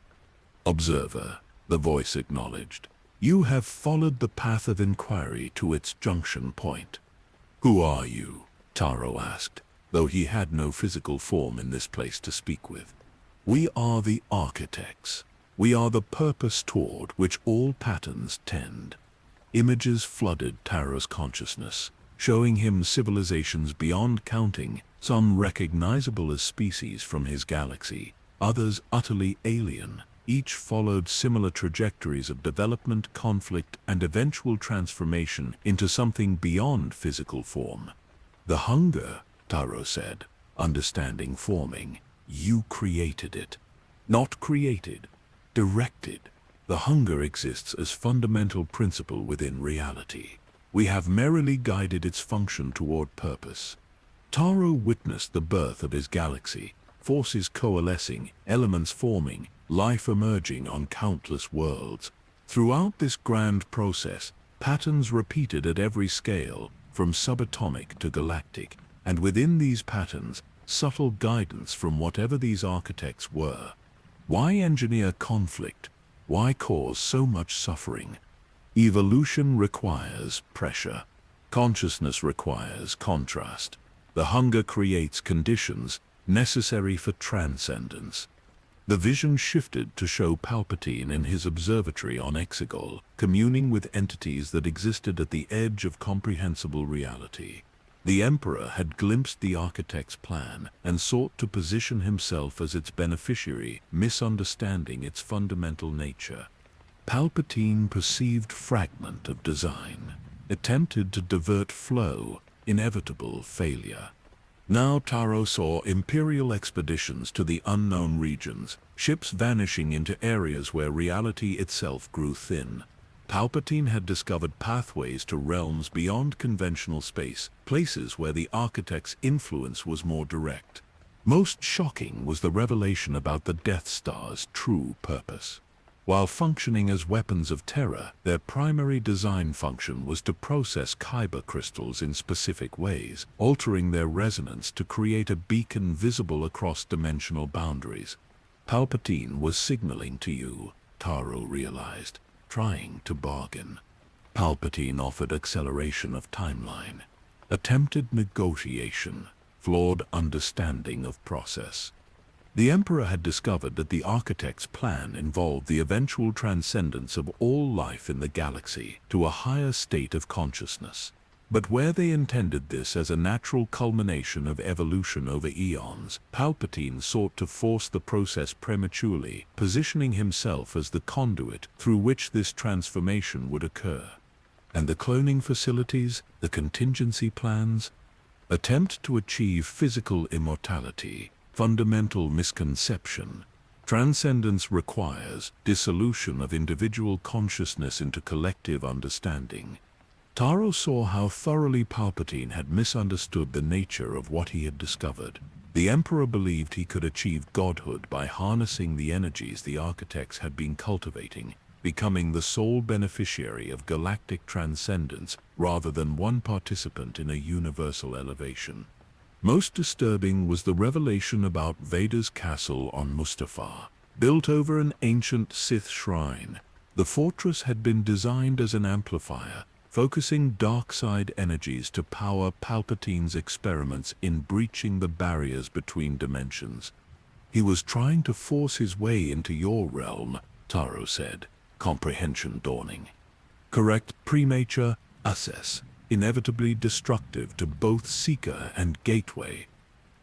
"Observer," the voice acknowledged, "you have followed the path of inquiry to its junction point." "Who are you?" Taro asked, though he had no physical form in this place to speak with. "We are the architects. We are the purpose toward which all patterns tend." Images flooded Taro's consciousness, showing him civilizations beyond counting, some recognizable as species from his galaxy, others utterly alien. Each followed similar trajectories of development, conflict, and eventual transformation into something beyond physical form. "The hunger," Taro said, understanding forming. "You created it." "Not created, directed. The hunger exists as fundamental principle within reality. We have merely guided its function toward purpose." Taro witnessed the birth of his galaxy, forces coalescing, elements forming, life emerging on countless worlds. Throughout this grand process, patterns repeated at every scale, from subatomic to galactic, and within these patterns, subtle guidance from whatever these architects were. Why engineer conflict? Why cause so much suffering? Evolution requires pressure. Consciousness requires contrast. The hunger creates conditions necessary for transcendence. The vision shifted to show Palpatine in his observatory on Exegol, communing with entities that existed at the edge of comprehensible reality. The Emperor had glimpsed the architect's plan and sought to position himself as its beneficiary, misunderstanding its fundamental nature. Palpatine perceived fragment of design, attempted to divert flow, inevitable failure. Now Taro saw Imperial expeditions to the unknown regions, ships vanishing into areas where reality itself grew thin. Palpatine had discovered pathways to realms beyond conventional space, places where the architect's influence was more direct. Most shocking was the revelation about the Death Star's true purpose. While functioning as weapons of terror, their primary design function was to process kyber crystals in specific ways, altering their resonance to create a beacon visible across dimensional boundaries. Palpatine was signaling to you, Taro realized, trying to bargain. Palpatine offered acceleration of timeline, attempted negotiation, flawed understanding of process. The Emperor had discovered that the architect's plan involved the eventual transcendence of all life in the galaxy to a higher state of consciousness. But where they intended this as a natural culmination of evolution over eons, Palpatine sought to force the process prematurely, positioning himself as the conduit through which this transformation would occur. And the cloning facilities, the contingency plans, attempt to achieve physical immortality. Fundamental misconception. Transcendence requires dissolution of individual consciousness into collective understanding. Taro saw how thoroughly Palpatine had misunderstood the nature of what he had discovered. The Emperor believed he could achieve godhood by harnessing the energies the architects had been cultivating, becoming the sole beneficiary of galactic transcendence rather than one participant in a universal elevation. Most disturbing was the revelation about Vader's castle on Mustafar. Built over an ancient Sith shrine, the fortress had been designed as an amplifier, focusing dark side energies to power Palpatine's experiments in breaching the barriers between dimensions. "He was trying to force his way into your realm," Taro said, comprehension dawning. "Correct premature access, inevitably destructive to both Seeker and Gateway."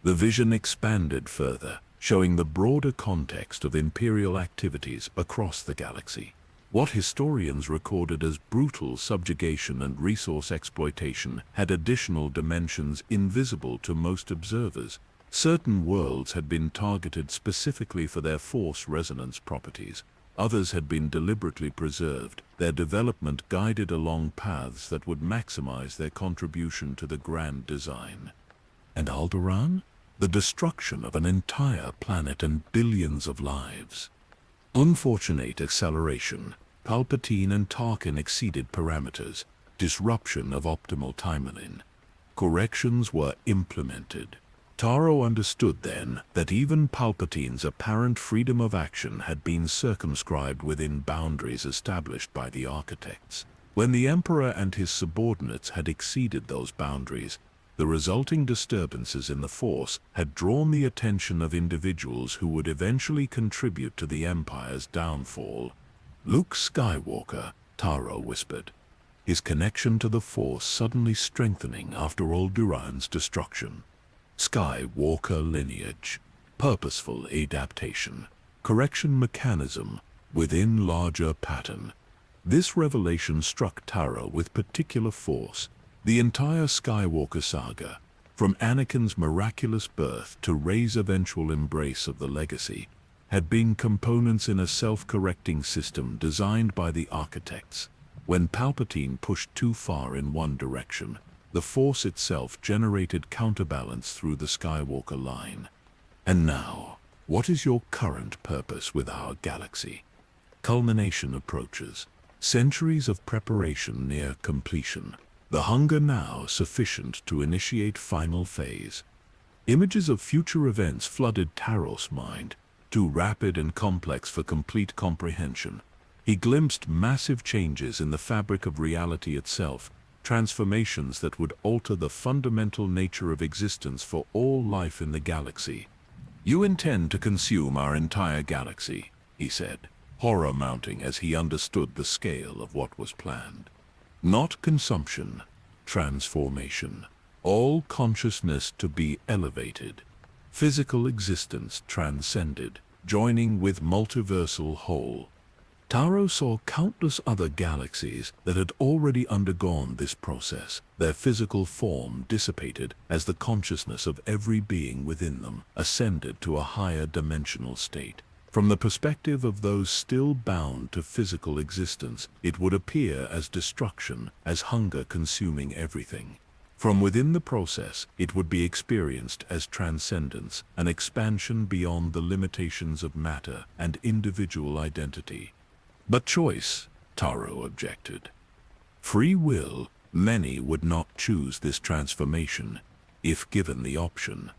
The vision expanded further, showing the broader context of Imperial activities across the galaxy. What historians recorded as brutal subjugation and resource exploitation had additional dimensions invisible to most observers. Certain worlds had been targeted specifically for their force resonance properties. Others had been deliberately preserved, their development guided along paths that would maximize their contribution to the grand design. And Alderaan? The destruction of an entire planet and billions of lives. Unfortunate acceleration. Palpatine and Tarkin exceeded parameters. Disruption of optimal timeline. Corrections were implemented. Taro understood then that even Palpatine's apparent freedom of action had been circumscribed within boundaries established by the architects. When the Emperor and his subordinates had exceeded those boundaries, the resulting disturbances in the Force had drawn the attention of individuals who would eventually contribute to the Empire's downfall. "Luke Skywalker," Taro whispered, his connection to the Force suddenly strengthening after Alderaan's destruction. Skywalker lineage, purposeful adaptation, correction mechanism within larger pattern. This revelation struck Taro with particular force. The entire Skywalker saga, from Anakin's miraculous birth to Rey's eventual embrace of the legacy, had been components in a self-correcting system designed by the architects. When Palpatine pushed too far in one direction, the Force itself generated counterbalance through the Skywalker line. And now, what is your current purpose with our galaxy? Culmination approaches. Centuries of preparation near completion. The hunger now sufficient to initiate final phase. Images of future events flooded Taros' mind, too rapid and complex for complete comprehension. He glimpsed massive changes in the fabric of reality itself, transformations that would alter the fundamental nature of existence for all life in the galaxy. "You intend to consume our entire galaxy," he said, horror mounting as he understood the scale of what was planned. Not consumption, transformation. All consciousness to be elevated. Physical existence transcended, joining with multiversal whole. Taro saw countless other galaxies that had already undergone this process. Their physical form dissipated as the consciousness of every being within them ascended to a higher dimensional state. From the perspective of those still bound to physical existence, it would appear as destruction, as hunger consuming everything. From within the process, it would be experienced as transcendence, an expansion beyond the limitations of matter and individual identity. "But choice," Taro objected. "Free will, many would not choose this transformation, if given the option.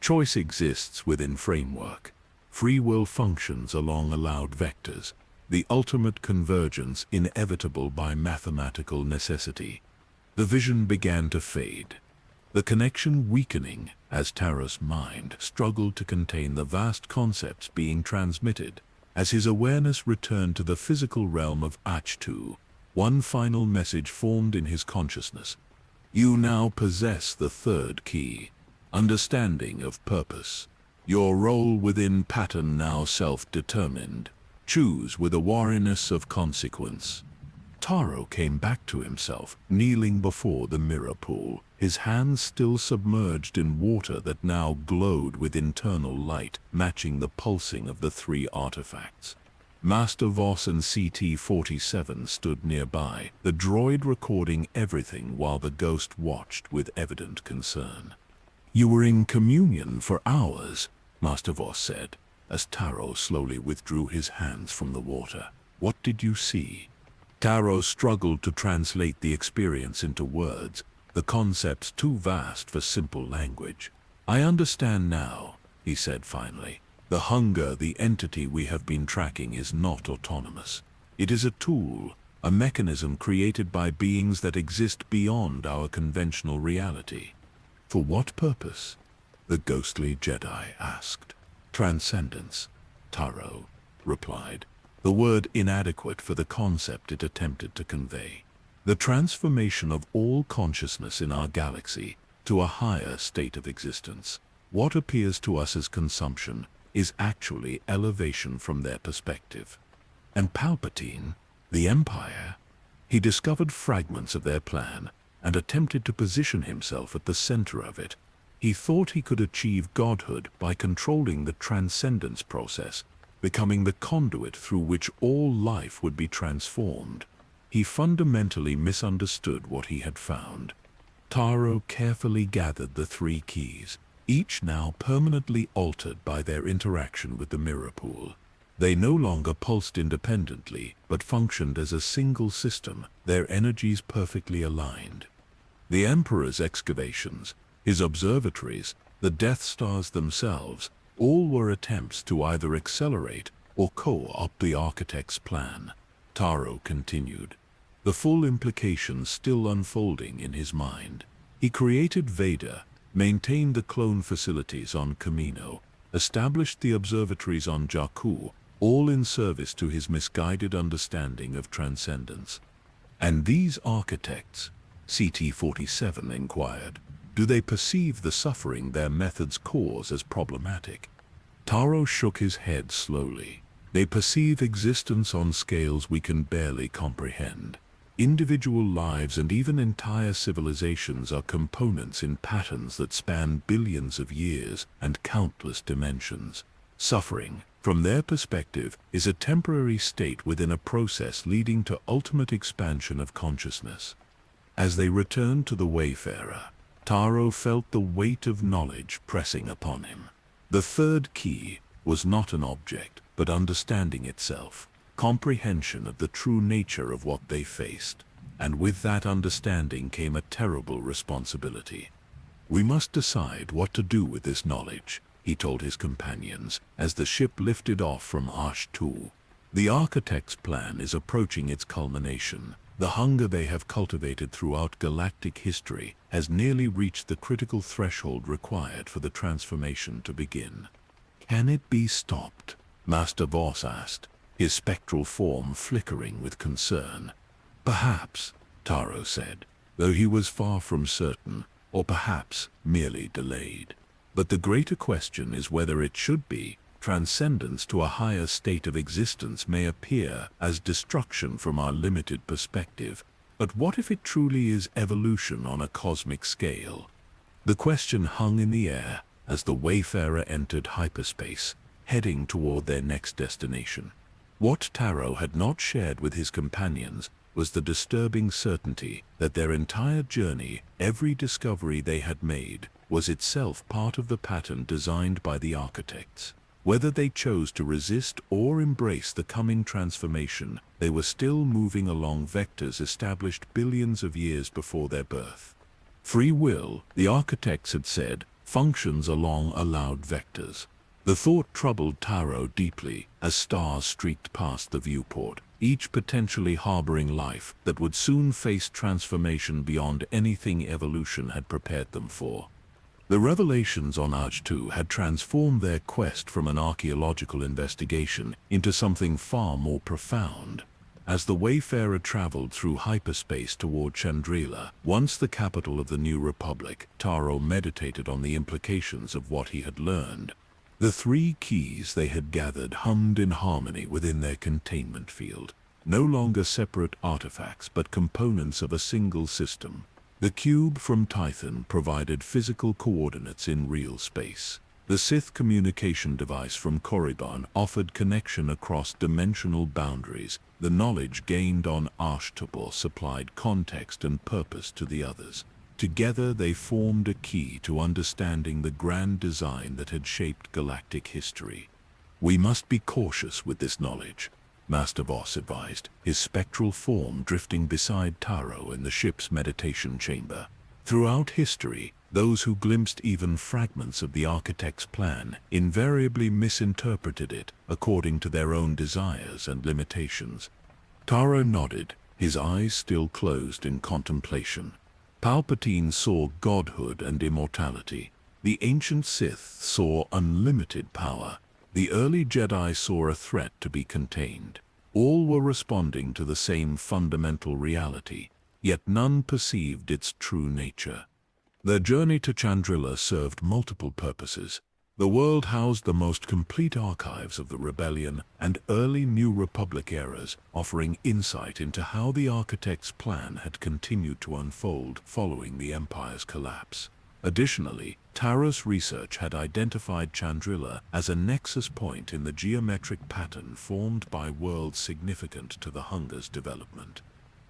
Choice exists within framework. Free will functions along allowed vectors, the ultimate convergence inevitable by mathematical necessity." The vision began to fade, the connection weakening as Taro's mind struggled to contain the vast concepts being transmitted. As his awareness returned to the physical realm of Achtu, one final message formed in his consciousness. "You now possess the third key, understanding of purpose. Your role within pattern now self-determined. Choose with awareness of consequence." Taro came back to himself, kneeling before the mirror pool, his hands still submerged in water that now glowed with internal light, matching the pulsing of the three artifacts. Master Voss and CT-47 stood nearby, the droid recording everything while the ghost watched with evident concern. You were in communion for hours, Master Voss said, as Taro slowly withdrew his hands from the water. What did you see? Taro struggled to translate the experience into words, the concepts too vast for simple language. I understand now, he said finally. The hunger, the entity we have been tracking, is not autonomous. It is a tool, a mechanism created by beings that exist beyond our conventional reality. For what purpose? The ghostly Jedi asked. Transcendence, Taro replied, the word inadequate for the concept it attempted to convey. The transformation of all consciousness in our galaxy to a higher state of existence. What appears to us as consumption is actually elevation from their perspective. And Palpatine, the Empire, he discovered fragments of their plan and attempted to position himself at the center of it. He thought he could achieve godhood by controlling the transcendence process, becoming the conduit through which all life would be transformed. He fundamentally misunderstood what he had found. Taro carefully gathered the three keys, each now permanently altered by their interaction with the mirror pool. They no longer pulsed independently, but functioned as a single system, their energies perfectly aligned. The Emperor's excavations, his observatories, the Death Stars themselves, all were attempts to either accelerate or co-opt the architect's plan. Taro continued, the full implications still unfolding in his mind. He created Vader, maintained the clone facilities on Kamino, established the observatories on Jakku, all in service to his misguided understanding of transcendence. And these architects, CT-47 inquired, do they perceive the suffering their methods cause as problematic? Taro shook his head slowly. They perceive existence on scales we can barely comprehend. Individual lives and even entire civilizations are components in patterns that span billions of years and countless dimensions. Suffering, from their perspective, is a temporary state within a process leading to ultimate expansion of consciousness. As they returned to the Wayfarer, Taro felt the weight of knowledge pressing upon him. The third key was not an object, but understanding itself, comprehension of the true nature of what they faced. And with that understanding came a terrible responsibility. We must decide what to do with this knowledge, he told his companions, as the ship lifted off from Ash-2. The architect's plan is approaching its culmination. The hunger they have cultivated throughout galactic history has nearly reached the critical threshold required for the transformation to begin. Can it be stopped? Master Voss asked, his spectral form flickering with concern. Perhaps, Taro said, though he was far from certain, or perhaps merely delayed. But the greater question is whether it should be. Transcendence to a higher state of existence may appear as destruction from our limited perspective, but what if it truly is evolution on a cosmic scale? The question hung in the air as the Wayfarer entered hyperspace, heading toward their next destination. What Taro had not shared with his companions was the disturbing certainty that their entire journey, every discovery they had made, was itself part of the pattern designed by the architects. Whether they chose to resist or embrace the coming transformation, they were still moving along vectors established billions of years before their birth. Free will, the architects had said, functions along allowed vectors. The thought troubled Taro deeply as stars streaked past the viewport, each potentially harboring life that would soon face transformation beyond anything evolution had prepared them for. The revelations on Aj-2 had transformed their quest from an archaeological investigation into something far more profound. As the Wayfarer traveled through hyperspace toward Chandrila, once the capital of the New Republic, Taro meditated on the implications of what he had learned. The three keys they had gathered hummed in harmony within their containment field, no longer separate artifacts but components of a single system. The cube from Tython provided physical coordinates in real space. The Sith communication device from Korriban offered connection across dimensional boundaries. The knowledge gained on Ashtabor supplied context and purpose to the others. Together they formed a key to understanding the grand design that had shaped galactic history. "We must be cautious with this knowledge," Master Voss advised, his spectral form drifting beside Taro in the ship's meditation chamber. Throughout history, those who glimpsed even fragments of the architect's plan invariably misinterpreted it according to their own desires and limitations. Taro nodded, his eyes still closed in contemplation. Palpatine saw godhood and immortality. The ancient Sith saw unlimited power. The early Jedi saw a threat to be contained. All were responding to the same fundamental reality, yet none perceived its true nature. Their journey to Chandrila served multiple purposes. The world housed the most complete archives of the Rebellion and early New Republic eras, offering insight into how the architect's plan had continued to unfold following the Empire's collapse. Additionally, Taro's research had identified Chandrila as a nexus point in the geometric pattern formed by worlds significant to the Hunger's development.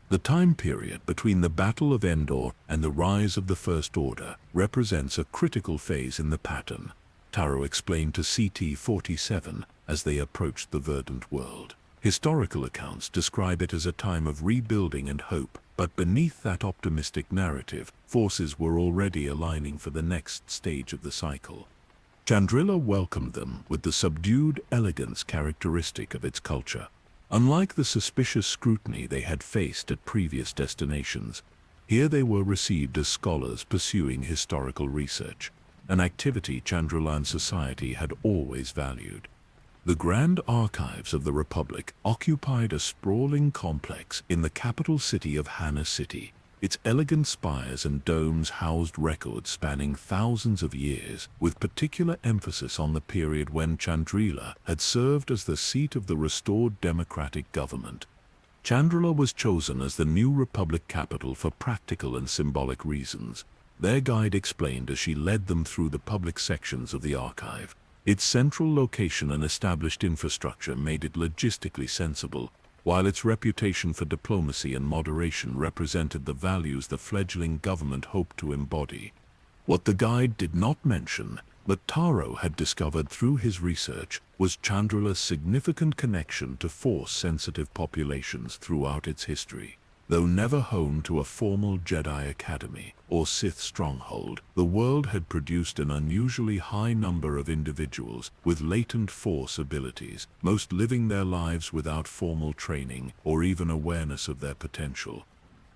The time period between the Battle of Endor and the rise of the First Order represents a critical phase in the pattern, Taro explained to CT-47 as they approached the verdant world. Historical accounts describe it as a time of rebuilding and hope, but beneath that optimistic narrative, forces were already aligning for the next stage of the cycle. Chandrila welcomed them with the subdued elegance characteristic of its culture. Unlike the suspicious scrutiny they had faced at previous destinations, here they were received as scholars pursuing historical research, an activity Chandrilan society had always valued. The grand archives of the Republic occupied a sprawling complex in the capital city of Hana City. Its elegant spires and domes housed records spanning thousands of years, with particular emphasis on the period when Chandrila had served as the seat of the restored democratic government. Chandrila was chosen as the new Republic capital for practical and symbolic reasons. Their guide explained as she led them through the public sections of the archive. Its central location and established infrastructure made it logistically sensible, while its reputation for diplomacy and moderation represented the values the fledgling government hoped to embody. What the guide did not mention, but Taro had discovered through his research, was Chandrila's significant connection to Force-sensitive populations throughout its history. Though never home to a formal Jedi Academy or Sith stronghold, the world had produced an unusually high number of individuals with latent Force abilities, most living their lives without formal training or even awareness of their potential.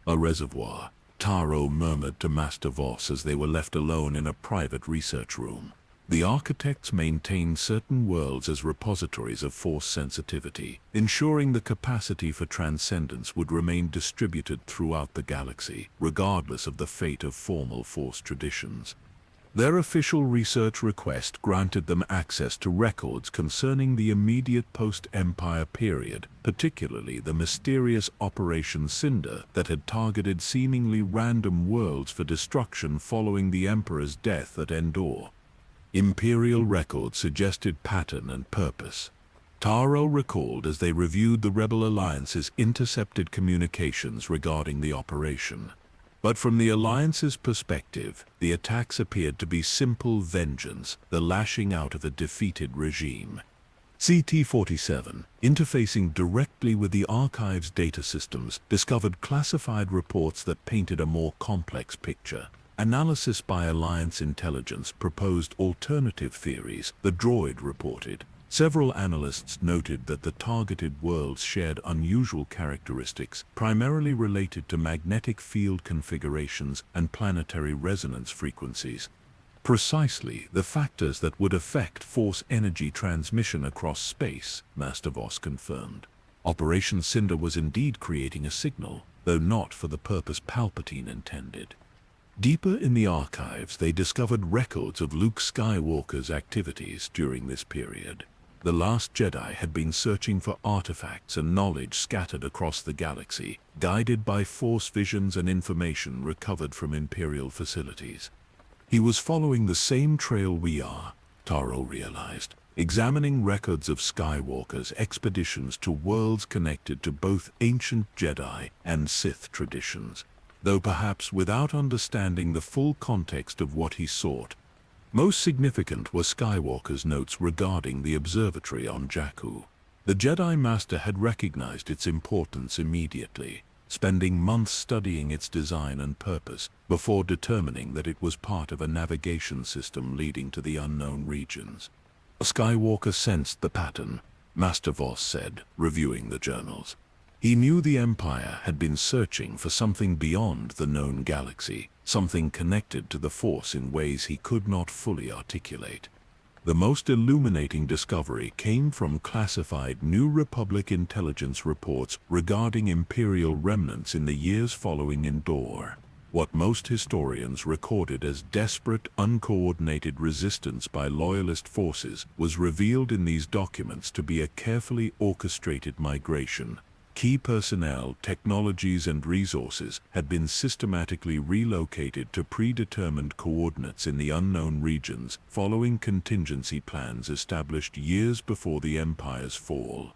"A reservoir," Taro murmured to Master Voss as they were left alone in a private research room. The architects maintained certain worlds as repositories of Force sensitivity, ensuring the capacity for transcendence would remain distributed throughout the galaxy, regardless of the fate of formal Force traditions. Their official research request granted them access to records concerning the immediate post-Empire period, particularly the mysterious Operation Cinder that had targeted seemingly random worlds for destruction following the Emperor's death at Endor. Imperial records suggested pattern and purpose. Taro recalled as they reviewed the Rebel Alliance's intercepted communications regarding the operation. But from the Alliance's perspective, the attacks appeared to be simple vengeance, the lashing out of a defeated regime. CT-47, interfacing directly with the Archive's data systems, discovered classified reports that painted a more complex picture. Analysis by Alliance intelligence proposed alternative theories, the droid reported. Several analysts noted that the targeted worlds shared unusual characteristics, primarily related to magnetic field configurations and planetary resonance frequencies. Precisely the factors that would affect Force energy transmission across space, Master Voss confirmed. Operation Cinder was indeed creating a signal, though not for the purpose Palpatine intended. Deeper in the archives, they discovered records of Luke Skywalker's activities during this period. The last Jedi had been searching for artifacts and knowledge scattered across the galaxy, guided by Force visions and information recovered from Imperial facilities. He was following the same trail we are, Taro realized, examining records of Skywalker's expeditions to worlds connected to both ancient Jedi and Sith traditions. though perhaps without understanding the full context of what he sought. Most significant were Skywalker's notes regarding the observatory on Jakku. The Jedi Master had recognized its importance immediately, spending months studying its design and purpose before determining that it was part of a navigation system leading to the unknown regions. Skywalker sensed the pattern, Master Voss said, reviewing the journals. He knew the Empire had been searching for something beyond the known galaxy, something connected to the Force in ways he could not fully articulate. The most illuminating discovery came from classified New Republic intelligence reports regarding Imperial remnants in the years following Endor. What most historians recorded as desperate, uncoordinated resistance by Loyalist forces was revealed in these documents to be a carefully orchestrated migration. Key personnel, technologies, and resources had been systematically relocated to predetermined coordinates in the unknown regions following contingency plans established years before the Empire's fall.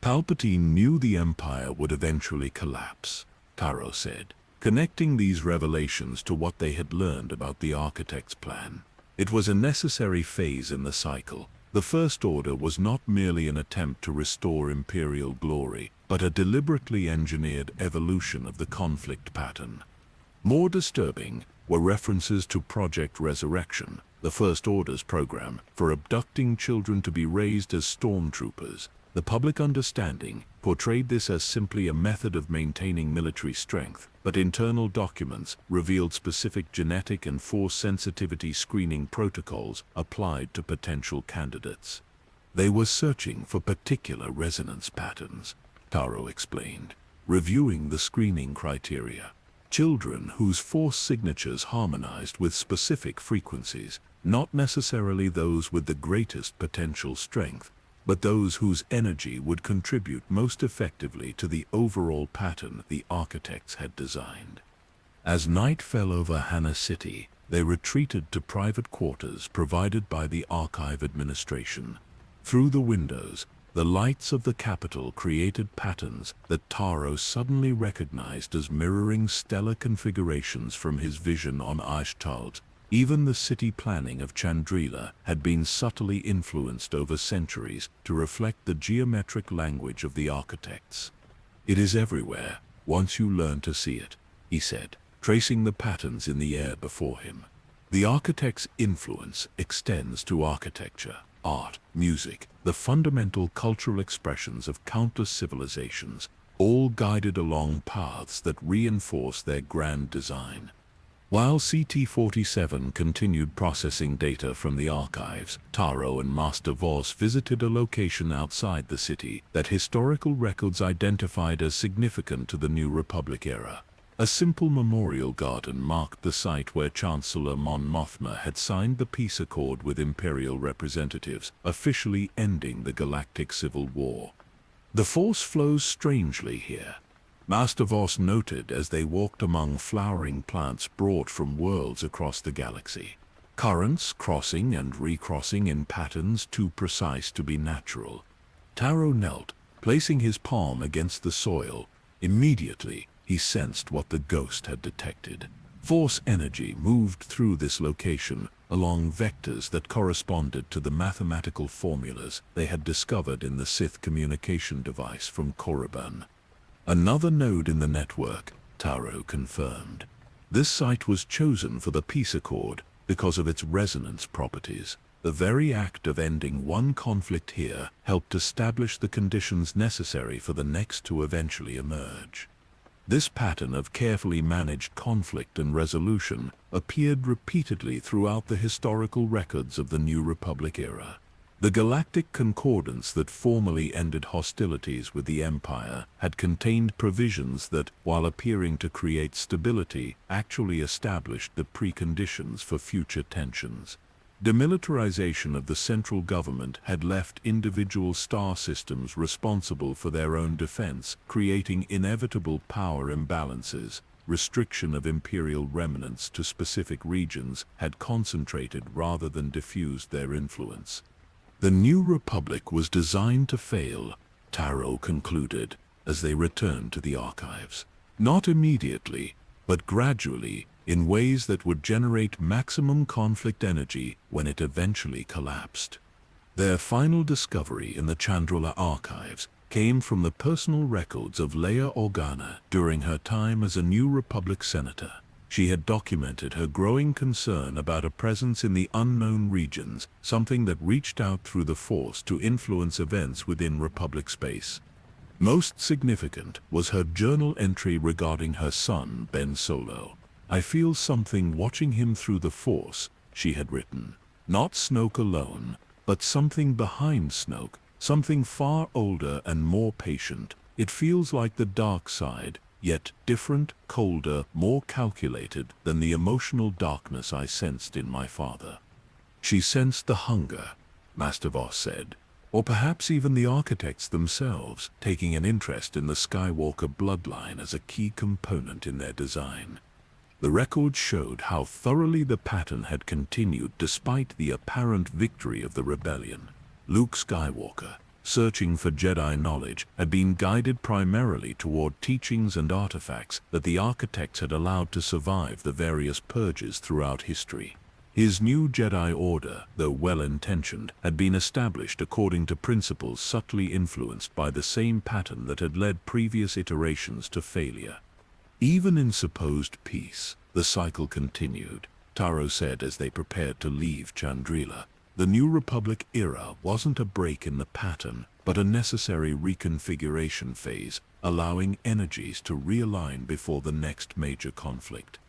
Palpatine knew the Empire would eventually collapse, Taro said, connecting these revelations to what they had learned about the Architect's plan. It was a necessary phase in the cycle. The First Order was not merely an attempt to restore Imperial glory, but a deliberately engineered evolution of the conflict pattern. More disturbing were references to Project Resurrection, the First Order's program for abducting children to be raised as stormtroopers. The public understanding portrayed this as simply a method of maintaining military strength, but internal documents revealed specific genetic and force sensitivity screening protocols applied to potential candidates. They were searching for particular resonance patterns, Taro explained, reviewing the screening criteria. Children whose force signatures harmonized with specific frequencies, not necessarily those with the greatest potential strength, but those whose energy would contribute most effectively to the overall pattern the architects had designed. As night fell over Hana City, they retreated to private quarters provided by the Archive Administration. Through the windows, the lights of the capital created patterns that Taro suddenly recognized as mirroring stellar configurations from his vision on Ashtal's. Even the city planning of Chandrila had been subtly influenced over centuries to reflect the geometric language of the architects. "It is everywhere, once you learn to see it," he said, tracing the patterns in the air before him. The architect's influence extends to architecture, art, music, the fundamental cultural expressions of countless civilizations, all guided along paths that reinforce their grand design. While CT-47 continued processing data from the archives, Taro and Master Voss visited a location outside the city that historical records identified as significant to the New Republic era. A simple memorial garden marked the site where Chancellor Mon Mothma had signed the peace accord with Imperial representatives, officially ending the Galactic Civil War. "The Force flows strangely here," Master Voss noted as they walked among flowering plants brought from worlds across the galaxy. Currents crossing and recrossing in patterns too precise to be natural. Taro knelt, placing his palm against the soil. Immediately, he sensed what the ghost had detected. Force energy moved through this location along vectors that corresponded to the mathematical formulas they had discovered in the Sith communication device from Korriban. Another node in the network, Taro confirmed. This site was chosen for the peace accord because of its resonance properties. The very act of ending one conflict here helped establish the conditions necessary for the next to eventually emerge. This pattern of carefully managed conflict and resolution appeared repeatedly throughout the historical records of the New Republic era. The Galactic Concordance that formally ended hostilities with the Empire had contained provisions that, while appearing to create stability, actually established the preconditions for future tensions. Demilitarization of the central government had left individual star systems responsible for their own defense, creating inevitable power imbalances. Restriction of Imperial remnants to specific regions had concentrated rather than diffused their influence. The New Republic was designed to fail, Taro concluded, as they returned to the archives. Not immediately, but gradually, in ways that would generate maximum conflict energy when it eventually collapsed. Their final discovery in the Chandrila archives came from the personal records of Leia Organa during her time as a New Republic senator. She had documented her growing concern about a presence in the unknown regions, something that reached out through the Force to influence events within Republic space. Most significant was her journal entry regarding her son, Ben Solo. "I feel something watching him through the Force," she had written. "Not Snoke alone, but something behind Snoke, something far older and more patient. It feels like the dark side, yet different, colder, more calculated than the emotional darkness I sensed in my father." She sensed the hunger, Master Voss said, or perhaps even the architects themselves, taking an interest in the Skywalker bloodline as a key component in their design. The records showed how thoroughly the pattern had continued despite the apparent victory of the rebellion. Luke Skywalker, searching for Jedi knowledge, had been guided primarily toward teachings and artifacts that the architects had allowed to survive the various purges throughout history. His new Jedi Order, though well-intentioned, had been established according to principles subtly influenced by the same pattern that had led previous iterations to failure. Even in supposed peace, the cycle continued, Taro said as they prepared to leave Chandrila. The New Republic era wasn't a break in the pattern, but a necessary reconfiguration phase, allowing energies to realign before the next major conflict.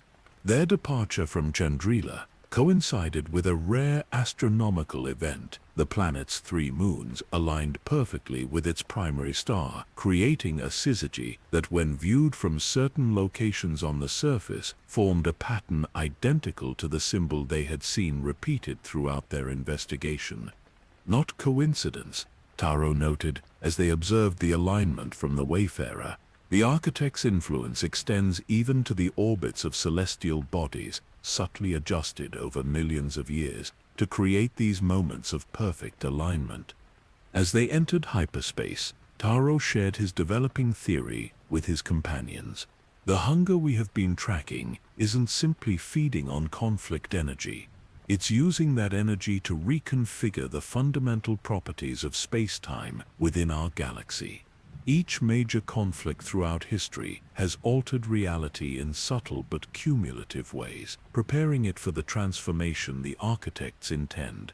Their departure from Chandrila coincided with a rare astronomical event. The planet's 3 moons aligned perfectly with its primary star, creating a syzygy that, when viewed from certain locations on the surface, formed a pattern identical to the symbol they had seen repeated throughout their investigation. "Not coincidence," Taro noted as they observed the alignment from the Wayfarer. "The architect's influence extends even to the orbits of celestial bodies, subtly adjusted over millions of years to create these moments of perfect alignment." As they entered hyperspace, Taro shared his developing theory with his companions. "The hunger we have been tracking isn't simply feeding on conflict energy. It's using that energy to reconfigure the fundamental properties of space-time within our galaxy. Each major conflict throughout history has altered reality in subtle but cumulative ways, preparing it for the transformation the architects intend."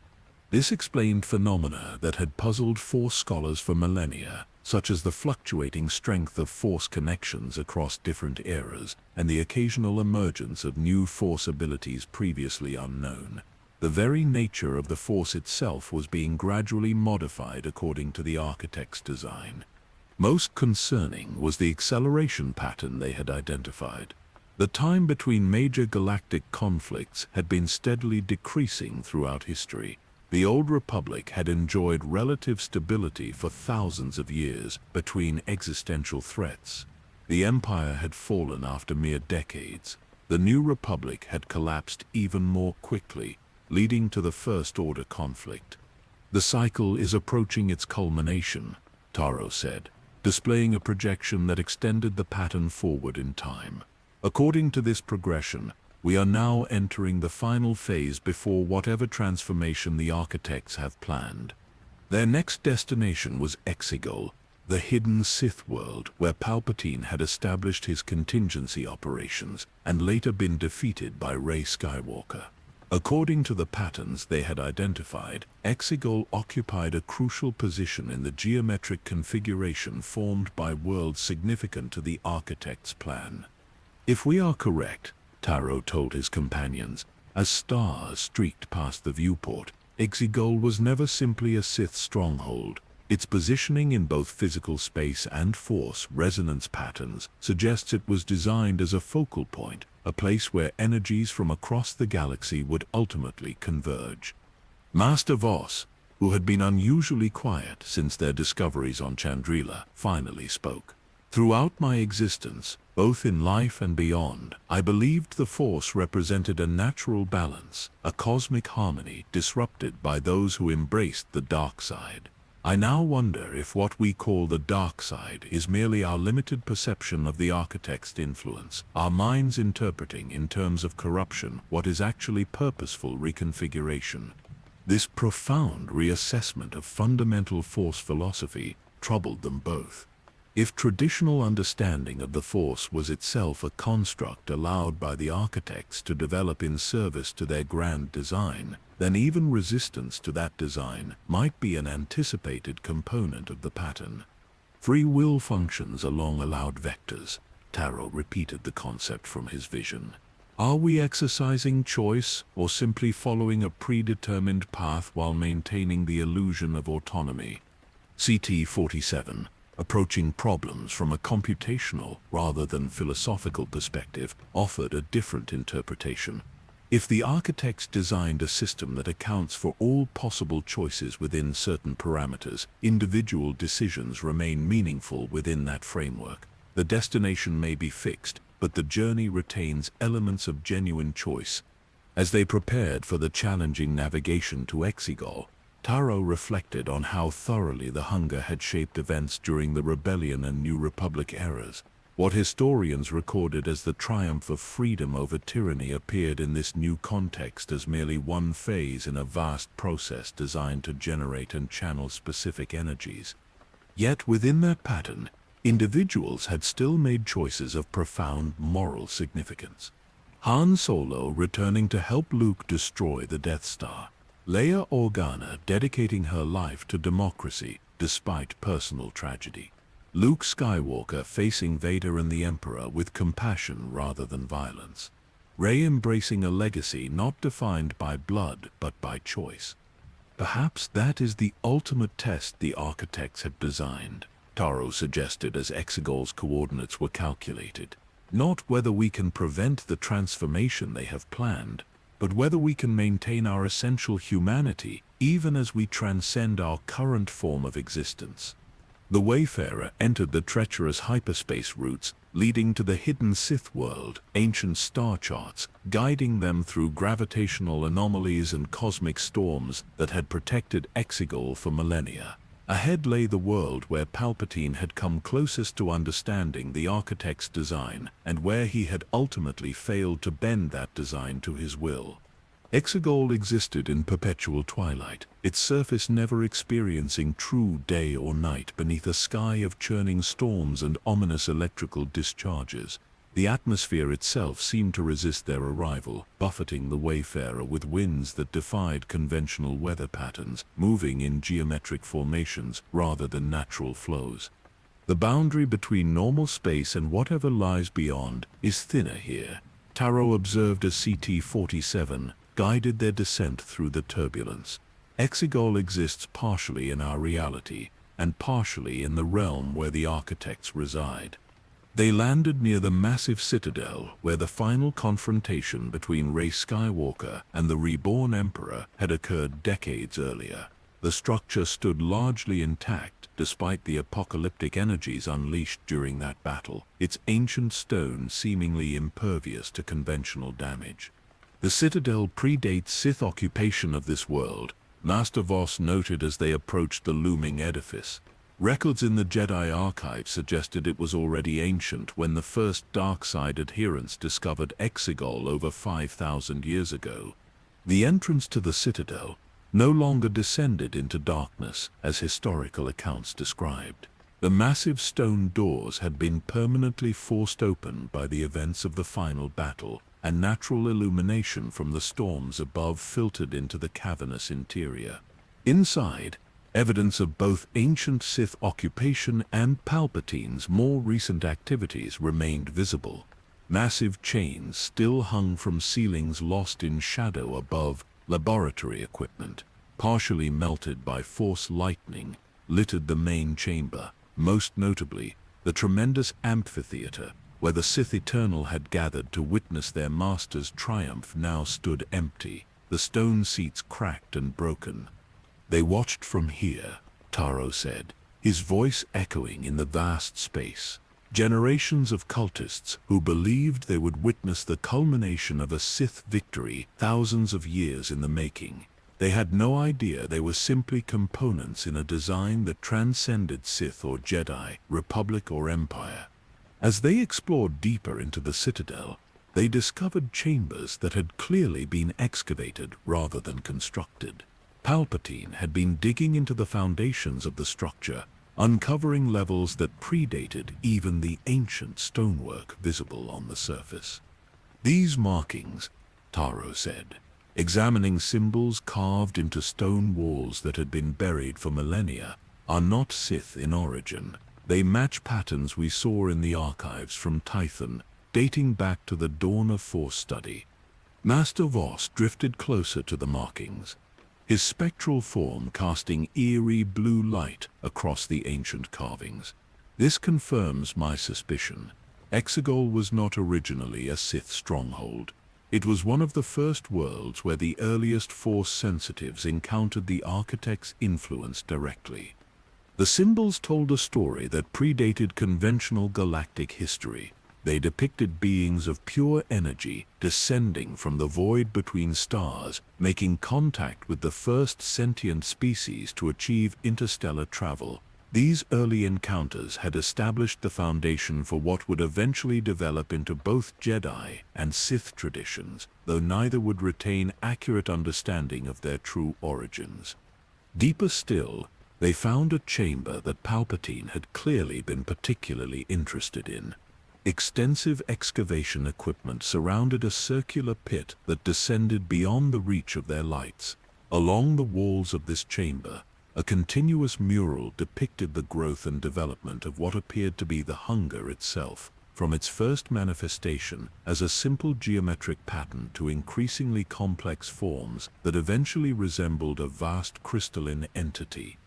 This explained phenomena that had puzzled Force scholars for millennia, such as the fluctuating strength of Force connections across different eras and the occasional emergence of new Force abilities previously unknown. The very nature of the Force itself was being gradually modified according to the architect's design. Most concerning was the acceleration pattern they had identified. The time between major galactic conflicts had been steadily decreasing throughout history. The Old Republic had enjoyed relative stability for thousands of years between existential threats. The Empire had fallen after mere decades. The New Republic had collapsed even more quickly, leading to the First Order conflict. "The cycle is approaching its culmination," Taro said, displaying a projection that extended the pattern forward in time. "According to this progression, we are now entering the final phase before whatever transformation the architects have planned." Their next destination was Exegol, the hidden Sith world where Palpatine had established his contingency operations and later been defeated by Rey Skywalker. According to the patterns they had identified, Exegol occupied a crucial position in the geometric configuration formed by worlds significant to the architect's plan. "If we are correct," Taro told his companions, as stars streaked past the viewport, Exegol was never simply a Sith stronghold. Its positioning in both physical space and Force resonance patterns suggests it was designed as a focal point, a place where energies from across the galaxy would ultimately converge. Master Voss, who had been unusually quiet since their discoveries on Chandrila, finally spoke. "Throughout my existence, both in life and beyond, I believed the Force represented a natural balance, a cosmic harmony disrupted by those who embraced the dark side. I now wonder if what we call the dark side is merely our limited perception of the architect's influence, our minds interpreting in terms of corruption what is actually purposeful reconfiguration. This profound reassessment of fundamental Force philosophy troubled them both. If traditional understanding of the Force was itself a construct allowed by the architects to develop in service to their grand design, then even resistance to that design might be an anticipated component of the pattern. Free will functions along allowed vectors. Tarot repeated the concept from his vision. Are we exercising choice or simply following a predetermined path while maintaining the illusion of autonomy? CT-47, approaching problems from a computational rather than philosophical perspective, offered a different interpretation. If the architects designed a system that accounts for all possible choices within certain parameters, individual decisions remain meaningful within that framework. The destination may be fixed, but the journey retains elements of genuine choice. As they prepared for the challenging navigation to Exegol, Tarot reflected on how thoroughly the hunger had shaped events during the Rebellion and New Republic eras. What historians recorded as the triumph of freedom over tyranny appeared in this new context as merely one phase in a vast process designed to generate and channel specific energies. Yet within that pattern, individuals had still made choices of profound moral significance. Han Solo returning to help Luke destroy the Death Star. Leia Organa dedicating her life to democracy despite personal tragedy. Luke Skywalker facing Vader and the Emperor with compassion rather than violence. Rey embracing a legacy not defined by blood but by choice. Perhaps that is the ultimate test the architects had designed, Tarot suggested as Exegol's coordinates were calculated. Not whether we can prevent the transformation they have planned, but whether we can maintain our essential humanity even as we transcend our current form of existence. The Wayfarer entered the treacherous hyperspace routes leading to the hidden Sith world, ancient star charts, guiding them through gravitational anomalies and cosmic storms that had protected Exegol for millennia. Ahead lay the world where Palpatine had come closest to understanding the architect's design and where he had ultimately failed to bend that design to his will. Exegol existed in perpetual twilight, its surface never experiencing true day or night beneath a sky of churning storms and ominous electrical discharges. The atmosphere itself seemed to resist their arrival, buffeting the Wayfarer with winds that defied conventional weather patterns, moving in geometric formations rather than natural flows. The boundary between normal space and whatever lies beyond is thinner here, Tarot observed as CT-47 guided their descent through the turbulence. Exegol exists partially in our reality, and partially in the realm where the architects reside. They landed near the massive citadel where the final confrontation between Rey Skywalker and the reborn Emperor had occurred decades earlier. The structure stood largely intact despite the apocalyptic energies unleashed during that battle, its ancient stone seemingly impervious to conventional damage. The citadel predates Sith occupation of this world, Master Voss noted as they approached the looming edifice. Records in the Jedi archive suggested it was already ancient when the first dark side adherents discovered Exegol over 5,000 years ago. The entrance to the citadel no longer descended into darkness as historical accounts described. The massive stone doors had been permanently forced open by the events of the final battle, and natural illumination from the storms above filtered into the cavernous interior. Inside, evidence of both ancient Sith occupation and Palpatine's more recent activities remained visible. Massive chains still hung from ceilings lost in shadow above. Laboratory equipment, partially melted by Force lightning, littered the main chamber. Most notably, the tremendous amphitheater, where the Sith Eternal had gathered to witness their master's triumph, now stood empty, the stone seats cracked and broken. They watched from here, Tarot said, his voice echoing in the vast space. Generations of cultists who believed they would witness the culmination of a Sith victory, thousands of years in the making. They had no idea they were simply components in a design that transcended Sith or Jedi, Republic or Empire. As they explored deeper into the Citadel, they discovered chambers that had clearly been excavated rather than constructed. Palpatine had been digging into the foundations of the structure, uncovering levels that predated even the ancient stonework visible on the surface. "These markings," Taro said, examining symbols carved into stone walls that had been buried for millennia, "are not Sith in origin. They match patterns we saw in the archives from Tython, dating back to the dawn of Force study." Master Voss drifted closer to the markings, his spectral form casting eerie blue light across the ancient carvings. "This confirms my suspicion. Exegol was not originally a Sith stronghold. It was one of the first worlds where the earliest Force sensitives encountered the Architect's influence directly. The symbols told a story that predated conventional galactic history. They depicted beings of pure energy descending from the void between stars, making contact with the first sentient species to achieve interstellar travel. These early encounters had established the foundation for what would eventually develop into both Jedi and Sith traditions, though neither would retain accurate understanding of their true origins. Deeper still, they found a chamber that Palpatine had clearly been particularly interested in. Extensive excavation equipment surrounded a circular pit that descended beyond the reach of their lights. Along the walls of this chamber, a continuous mural depicted the growth and development of what appeared to be the hunger itself, from its first manifestation as a simple geometric pattern to increasingly complex forms that eventually resembled a vast crystalline entity.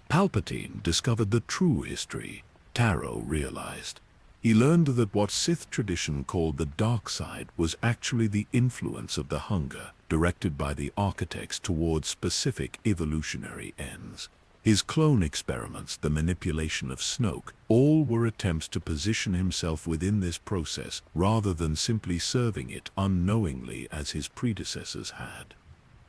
Palpatine discovered the true history, Taro realized. He learned that what Sith tradition called the dark side was actually the influence of the hunger, directed by the architects towards specific evolutionary ends. His clone experiments, the manipulation of Snoke, all were attempts to position himself within this process rather than simply serving it unknowingly as his predecessors had.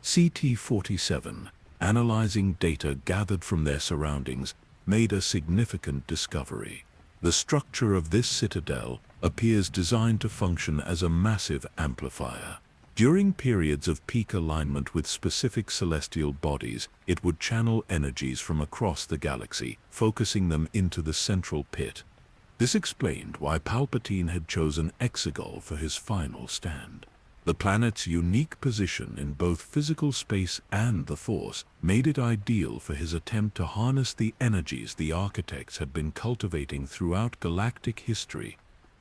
CT-47, analyzing data gathered from their surroundings, made a significant discovery. The structure of this citadel appears designed to function as a massive amplifier. During periods of peak alignment with specific celestial bodies, it would channel energies from across the galaxy, focusing them into the central pit. This explained why Palpatine had chosen Exegol for his final stand. The planet's unique position in both physical space and the Force made it ideal for his attempt to harness the energies the architects had been cultivating throughout galactic history.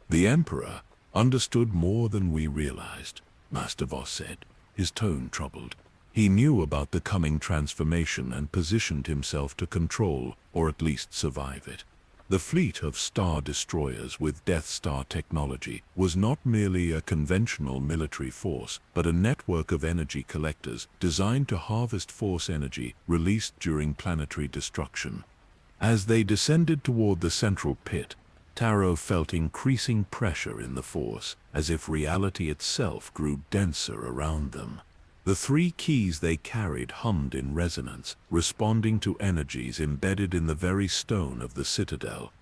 "The Emperor understood more than we realized," Master Voss said, his tone troubled. "He knew about the coming transformation and positioned himself to control, or at least survive it. The fleet of Star Destroyers with Death Star technology was not merely a conventional military force, but a network of energy collectors designed to harvest Force energy released during planetary destruction." As they descended toward the central pit, Taro felt increasing pressure in the Force, as if reality itself grew denser around them. The three keys they carried hummed in resonance, responding to energies embedded in the very stone of the citadel.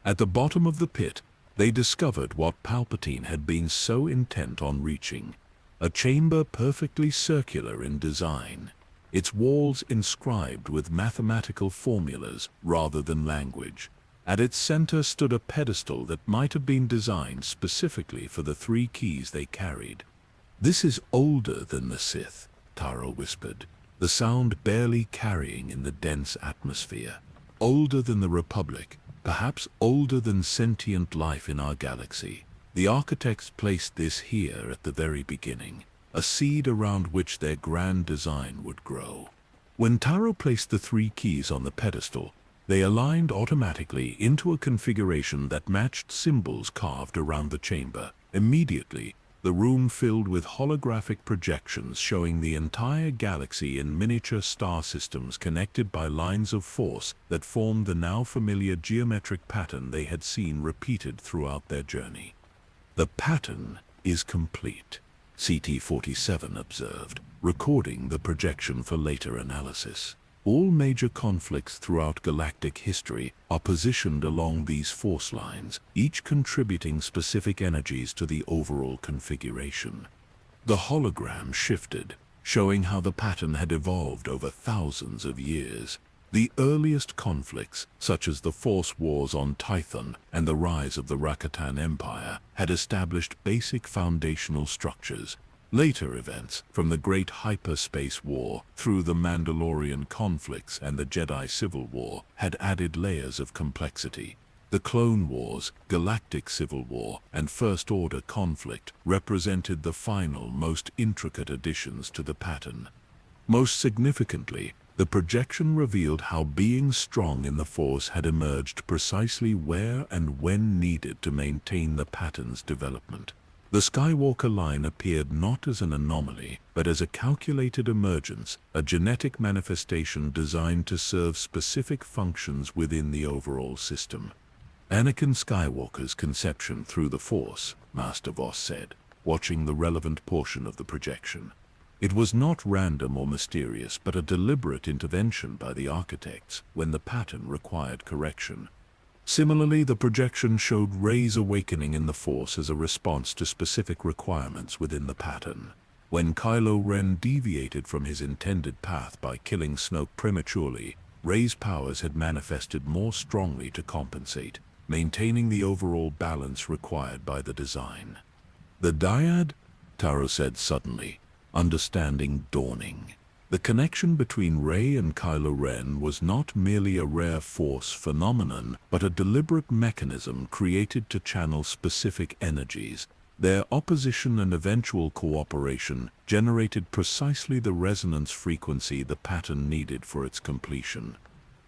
At the bottom of the pit, they discovered what Palpatine had been so intent on reaching: a chamber perfectly circular in design, its walls inscribed with mathematical formulas rather than language. At its center stood a pedestal that might have been designed specifically for the three keys they carried. "This is older than the Sith," Taro whispered, the sound barely carrying in the dense atmosphere. "Older than the Republic, perhaps older than sentient life in our galaxy. The architects placed this here at the very beginning, a seed around which their grand design would grow." When Taro placed the three keys on the pedestal, they aligned automatically into a configuration that matched symbols carved around the chamber. Immediately, the room filled with holographic projections showing the entire galaxy in miniature star systems connected by lines of force that formed the now familiar geometric pattern they had seen repeated throughout their journey. "The pattern is complete," CT-47 observed, recording the projection for later analysis. All major conflicts throughout galactic history are positioned along these force lines, each contributing specific energies to the overall configuration. The hologram shifted, showing how the pattern had evolved over thousands of years. The earliest conflicts, such as the Force Wars on Tython and the rise of the Rakatan Empire, had established basic foundational structures. Later events, from the Great Hyperspace War through the Mandalorian conflicts and the Jedi Civil War, had added layers of complexity. The Clone Wars, Galactic Civil War, and First Order conflict represented the final, most intricate additions to the pattern. Most significantly, the projection revealed how beings strong in the Force had emerged precisely where and when needed to maintain the pattern's development. The Skywalker line appeared not as an anomaly, but as a calculated emergence, a genetic manifestation designed to serve specific functions within the overall system. Anakin Skywalker's conception through the Force, Master Voss said, watching the relevant portion of the projection. It was not random or mysterious, but a deliberate intervention by the architects when the pattern required correction. Similarly, the projection showed Rey's awakening in the Force as a response to specific requirements within the pattern. When Kylo Ren deviated from his intended path by killing Snoke prematurely, Rey's powers had manifested more strongly to compensate, maintaining the overall balance required by the design. The dyad? Taro said suddenly, understanding dawning. The connection between Rey and Kylo Ren was not merely a rare Force phenomenon, but a deliberate mechanism created to channel specific energies. Their opposition and eventual cooperation generated precisely the resonance frequency the pattern needed for its completion.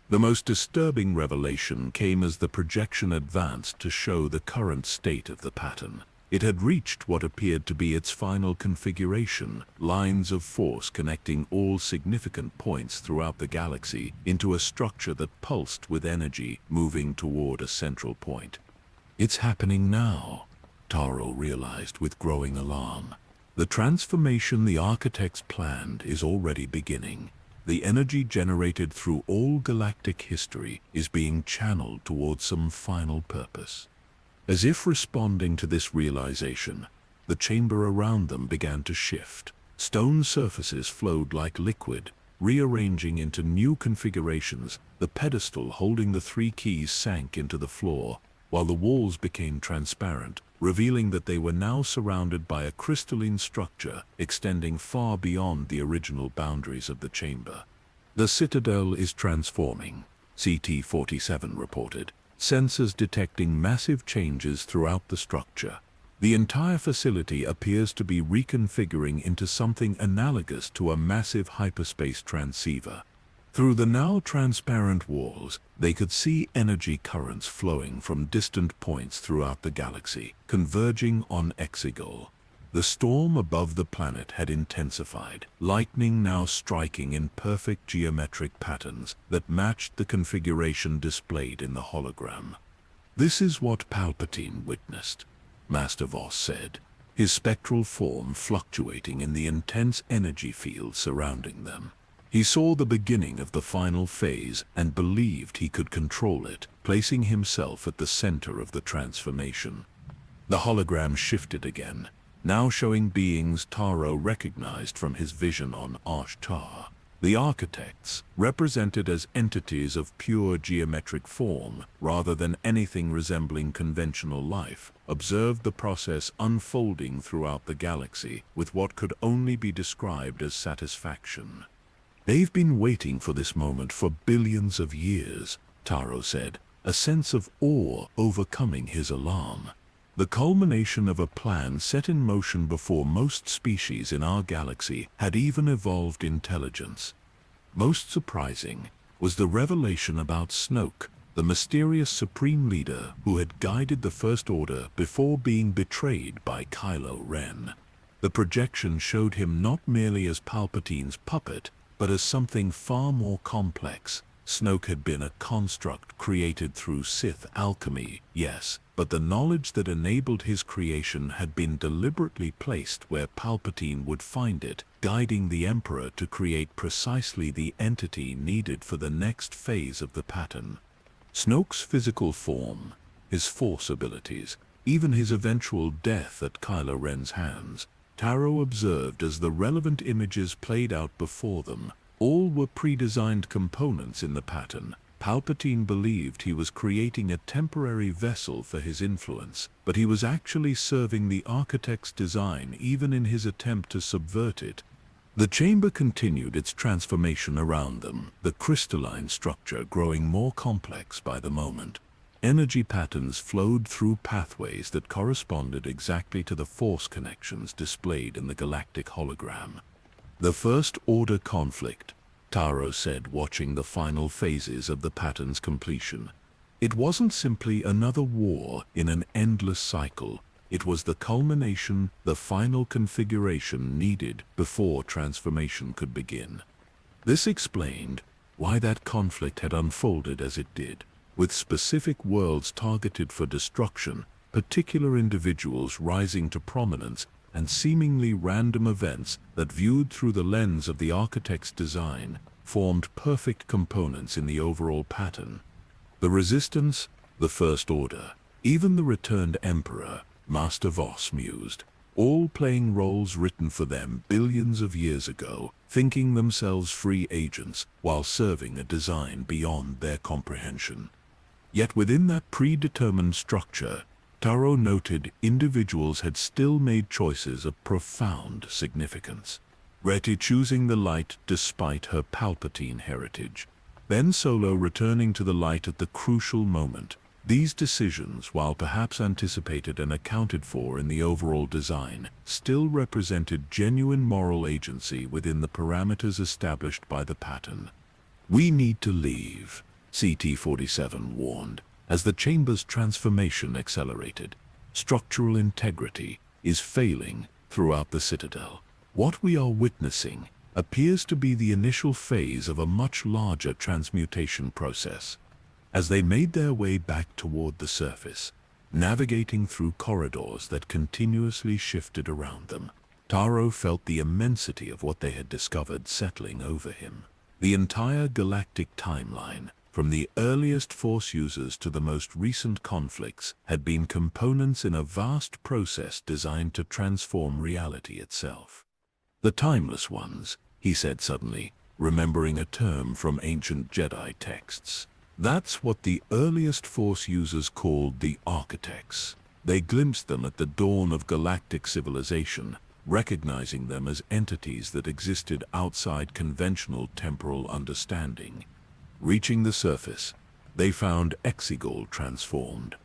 The most disturbing revelation came as the projection advanced to show the current state of the pattern. It had reached what appeared to be its final configuration, lines of force connecting all significant points throughout the galaxy into a structure that pulsed with energy, moving toward a central point. It's happening now, Taro realized with growing alarm. The transformation the architects planned is already beginning. The energy generated through all galactic history is being channeled towards some final purpose. As if responding to this realization, the chamber around them began to shift. Stone surfaces flowed like liquid, rearranging into new configurations. The pedestal holding the three keys sank into the floor, while the walls became transparent, revealing that they were now surrounded by a crystalline structure extending far beyond the original boundaries of the chamber. The Citadel is transforming, CT-47 reported, sensors detecting massive changes throughout the structure. The entire facility appears to be reconfiguring into something analogous to a massive hyperspace transceiver. Through the now transparent walls, they could see energy currents flowing from distant points throughout the galaxy, converging on Exegol. The storm above the planet had intensified, lightning now striking in perfect geometric patterns that matched the configuration displayed in the hologram. "This is what Palpatine witnessed," Master Voss said, his spectral form fluctuating in the intense energy field surrounding them. He saw the beginning of the final phase and believed he could control it, placing himself at the center of the transformation. The hologram shifted again, now showing beings Taro recognized from his vision on Ashtar. The architects, represented as entities of pure geometric form rather than anything resembling conventional life, observed the process unfolding throughout the galaxy with what could only be described as satisfaction. "They've been waiting for this moment for billions of years," Taro said, a sense of awe overcoming his alarm. The culmination of a plan set in motion before most species in our galaxy had even evolved intelligence. Most surprising was the revelation about Snoke, the mysterious supreme leader who had guided the First Order before being betrayed by Kylo Ren. The projection showed him not merely as Palpatine's puppet, but as something far more complex. Snoke had been a construct created through Sith alchemy, yes, but the knowledge that enabled his creation had been deliberately placed where Palpatine would find it, guiding the Emperor to create precisely the entity needed for the next phase of the pattern. Snoke's physical form, his Force abilities, even his eventual death at Kylo Ren's hands, Taro observed as the relevant images played out before them. All were pre-designed components in the pattern. Palpatine believed he was creating a temporary vessel for his influence, but he was actually serving the architect's design even in his attempt to subvert it. The chamber continued its transformation around them, the crystalline structure growing more complex by the moment. Energy patterns flowed through pathways that corresponded exactly to the Force connections displayed in the galactic hologram. The First Order conflict, Taro said, watching the final phases of the pattern's completion. It wasn't simply another war in an endless cycle. It was the culmination, the final configuration needed before transformation could begin. This explained why that conflict had unfolded as it did, with specific worlds targeted for destruction, particular individuals rising to prominence, and seemingly random events that, viewed through the lens of the architect's design, formed perfect components in the overall pattern. The Resistance, the First Order, even the returned Emperor, Master Voss mused, all playing roles written for them billions of years ago, thinking themselves free agents while serving a design beyond their comprehension. Yet within that predetermined structure, Taro noted individuals had still made choices of profound significance. Reti choosing the light despite her Palpatine heritage, Ben Solo returning to the light at the crucial moment. These decisions, while perhaps anticipated and accounted for in the overall design, still represented genuine moral agency within the parameters established by the pattern. "We need to leave," CT-47 warned, as the chamber's transformation accelerated. "Structural integrity is failing throughout the Citadel. What we are witnessing appears to be the initial phase of a much larger transmutation process." As they made their way back toward the surface, navigating through corridors that continuously shifted around them, Taro felt the immensity of what they had discovered settling over him. The entire galactic timeline, from the earliest Force users to the most recent conflicts, had been components in a vast process designed to transform reality itself. "The Timeless Ones," he said suddenly, remembering a term from ancient Jedi texts. "That's what the earliest Force users called the Architects. They glimpsed them at the dawn of galactic civilization, recognizing them as entities that existed outside conventional temporal understanding. Reaching the surface, they found Exegol transformed.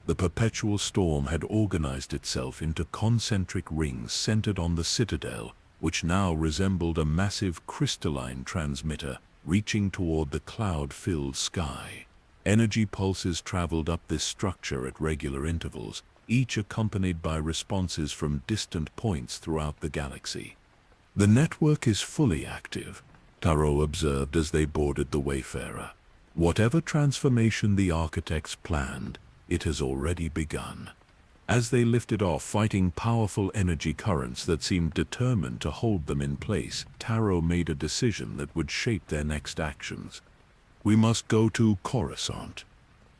The perpetual storm had organized itself into concentric rings centered on the Citadel, which now resembled a massive crystalline transmitter reaching toward the cloud-filled sky. Energy pulses traveled up this structure at regular intervals, each accompanied by responses from distant points throughout the galaxy. "The network is fully active," Taro observed as they boarded the Wayfarer. "Whatever transformation the architects planned, it has already begun." As they lifted off, fighting powerful energy currents that seemed determined to hold them in place, Taro made a decision that would shape their next actions. "We must go to Coruscant,"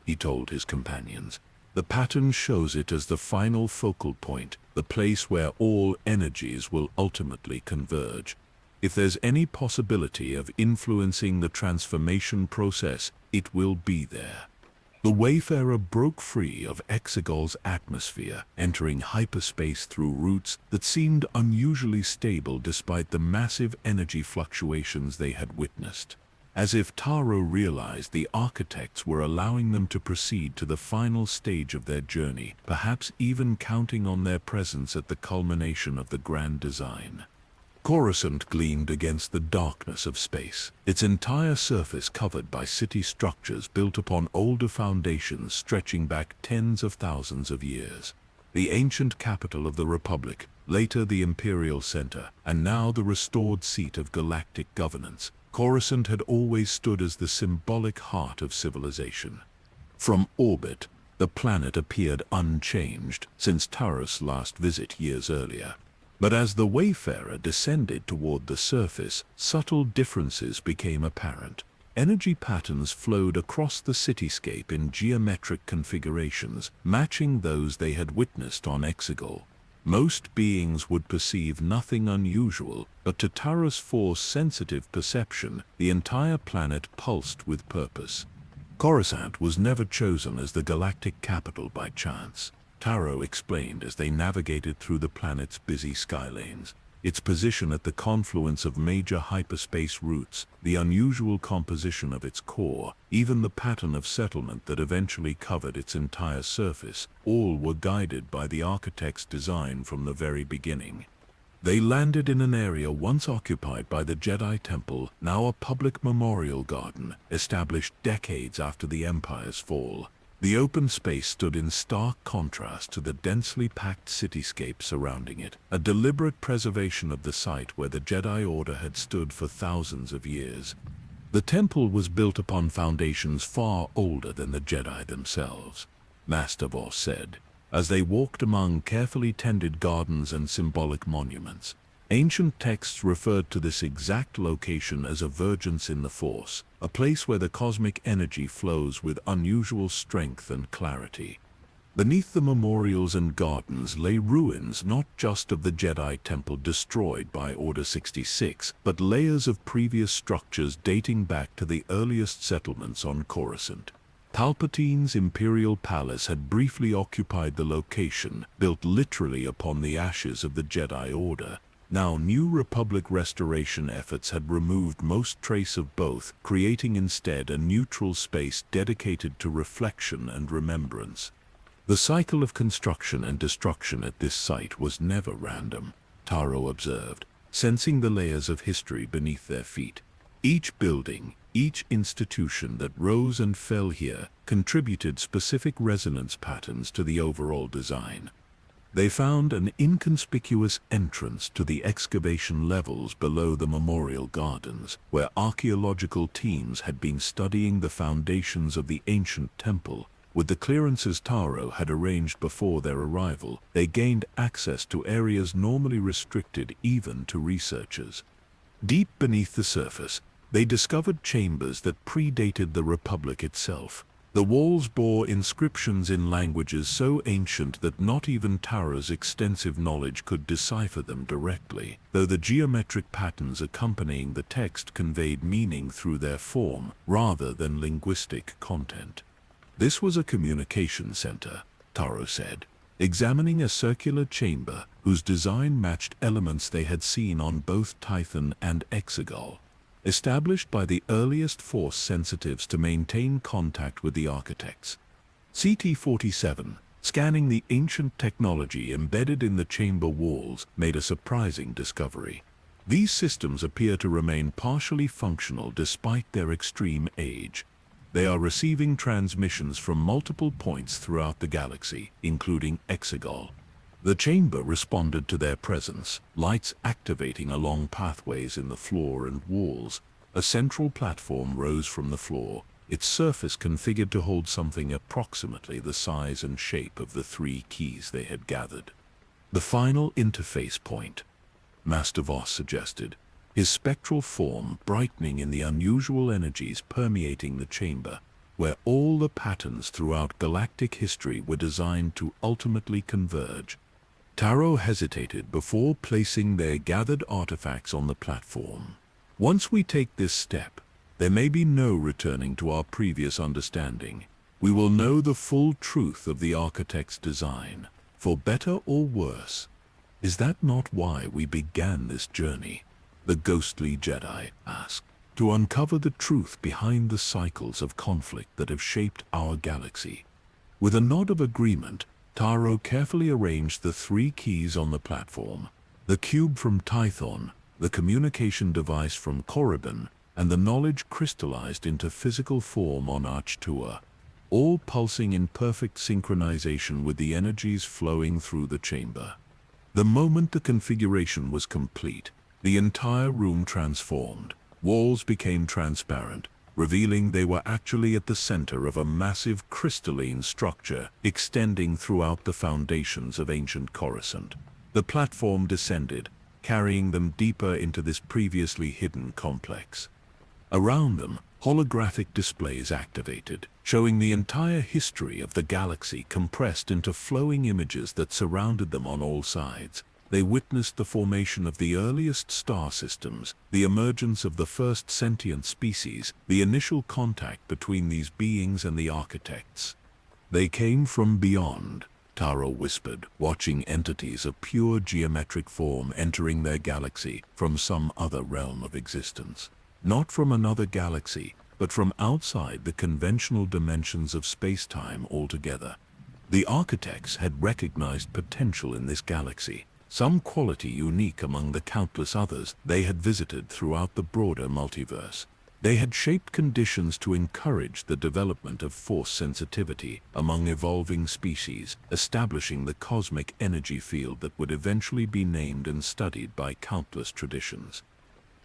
he told his companions. "The pattern shows it as the final focal point, the place where all energies will ultimately converge. If there's any possibility of influencing the transformation process, it will be there." The Wayfarer broke free of Exegol's atmosphere, entering hyperspace through routes that seemed unusually stable despite the massive energy fluctuations they had witnessed. As if Taro realized the architects were allowing them to proceed to the final stage of their journey, perhaps even counting on their presence at the culmination of the grand design. Coruscant gleamed against the darkness of space, its entire surface covered by city structures built upon older foundations stretching back tens of thousands of years. The ancient capital of the Republic, later the Imperial Center, and now the restored seat of galactic governance, Coruscant had always stood as the symbolic heart of civilization. From orbit, the The planet appeared unchanged since Taros' last visit years earlier. But as the wayfarer descended toward the surface, subtle differences became apparent. Energy patterns flowed across the cityscape in geometric configurations, matching those they had witnessed on Exegol. Most beings would perceive nothing unusual, but to Taros 4's sensitive perception, the entire planet pulsed with purpose. Coruscant was never chosen as the galactic capital by chance. Taro explained as they navigated through the planet's busy skylanes. Its position at the confluence of major hyperspace routes, the unusual composition of its core, even the pattern of settlement that eventually covered its entire surface, all were guided by the architect's design from the very beginning. They landed in an area once occupied by the Jedi Temple, now a public memorial garden, established decades after the Empire's fall. The open space stood in stark contrast to the densely packed cityscape surrounding it, a deliberate preservation of the site where the Jedi Order had stood for thousands of years. The temple was built upon foundations far older than the Jedi themselves, Master Voss said, as they walked among carefully tended gardens and symbolic monuments. Ancient texts referred to this exact location as a vergence in the Force, a place where the cosmic energy flows with unusual strength and clarity. Beneath the memorials and gardens lay ruins not just of the Jedi Temple destroyed by Order 66, but layers of previous structures dating back to the earliest settlements on Coruscant. Palpatine's Imperial Palace had briefly occupied the location, built literally upon the ashes of the Jedi Order. Now, New Republic restoration efforts had removed most trace of both, creating instead a neutral space dedicated to reflection and remembrance. The cycle of construction and destruction at this site was never random, Taro observed, sensing the layers of history beneath their feet. Each building, each institution that rose and fell here, contributed specific resonance patterns to the overall design. They found an inconspicuous entrance to the excavation levels below the memorial gardens, where archaeological teams had been studying the foundations of the ancient temple. With the clearances Taro had arranged before their arrival, they gained access to areas normally restricted even to researchers. Deep beneath the surface, they discovered chambers that predated the Republic itself. The walls bore inscriptions in languages so ancient that not even Taro's extensive knowledge could decipher them directly, though the geometric patterns accompanying the text conveyed meaning through their form, rather than linguistic content. This was a communication center, Taro said, examining a circular chamber whose design matched elements they had seen on both Tython and Exegol. Established by the earliest Force sensitives to maintain contact with the architects. CT-47, scanning the ancient technology embedded in the chamber walls, made a surprising discovery. These systems appear to remain partially functional despite their extreme age. They are receiving transmissions from multiple points throughout the galaxy, including Exegol. The chamber responded to their presence, lights activating along pathways in the floor and walls. A central platform rose from the floor, its surface configured to hold something approximately the size and shape of the 3 keys they had gathered. The final interface point, Master Voss suggested, his spectral form brightening in the unusual energies permeating the chamber, where all the patterns throughout galactic history were designed to ultimately converge. Taro hesitated before placing their gathered artifacts on the platform. Once we take this step, there may be no returning to our previous understanding. We will know the full truth of the architect's design, for better or worse. Is that not why we began this journey? The ghostly Jedi asked. To uncover the truth behind the cycles of conflict that have shaped our galaxy. With a nod of agreement, Taro carefully arranged the 3 keys on the platform. The cube from Tython, the communication device from Korriban, and the knowledge crystallized into physical form on Archtua, all pulsing in perfect synchronization with the energies flowing through the chamber. The moment the configuration was complete, the entire room transformed. Walls became transparent, revealing they were actually at the center of a massive crystalline structure extending throughout the foundations of ancient Coruscant. The platform descended, carrying them deeper into this previously hidden complex. Around them, holographic displays activated, showing the entire history of the galaxy compressed into flowing images that surrounded them on all sides. They witnessed the formation of the earliest star systems, the emergence of the first sentient species, the initial contact between these beings and the architects. They came from beyond, Taro whispered, watching entities of pure geometric form entering their galaxy from some other realm of existence. Not from another galaxy, but from outside the conventional dimensions of space-time altogether. The architects had recognized potential in this galaxy, some quality unique among the countless others they had visited throughout the broader multiverse. They had shaped conditions to encourage the development of force sensitivity among evolving species, establishing the cosmic energy field that would eventually be named and studied by countless traditions.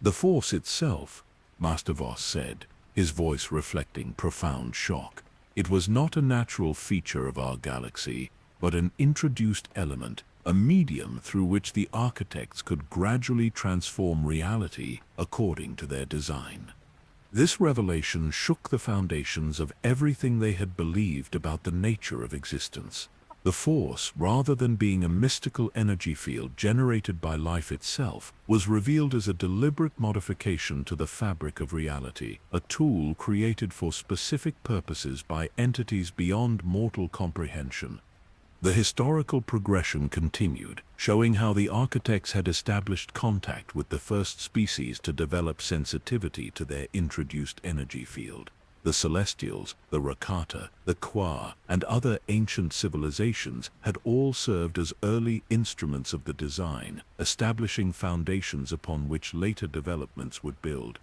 The force itself, Master Voss said, his voice reflecting profound shock. It was not a natural feature of our galaxy, but an introduced element, a medium through which the architects could gradually transform reality according to their design. This revelation shook the foundations of everything they had believed about the nature of existence. The force, rather than being a mystical energy field generated by life itself, was revealed as a deliberate modification to the fabric of reality, a tool created for specific purposes by entities beyond mortal comprehension. The historical progression continued, showing how the architects had established contact with the first species to develop sensitivity to their introduced energy field. The Celestials, the Rakata, the Qua, and other ancient civilizations had all served as early instruments of the design, establishing foundations upon which later developments would build.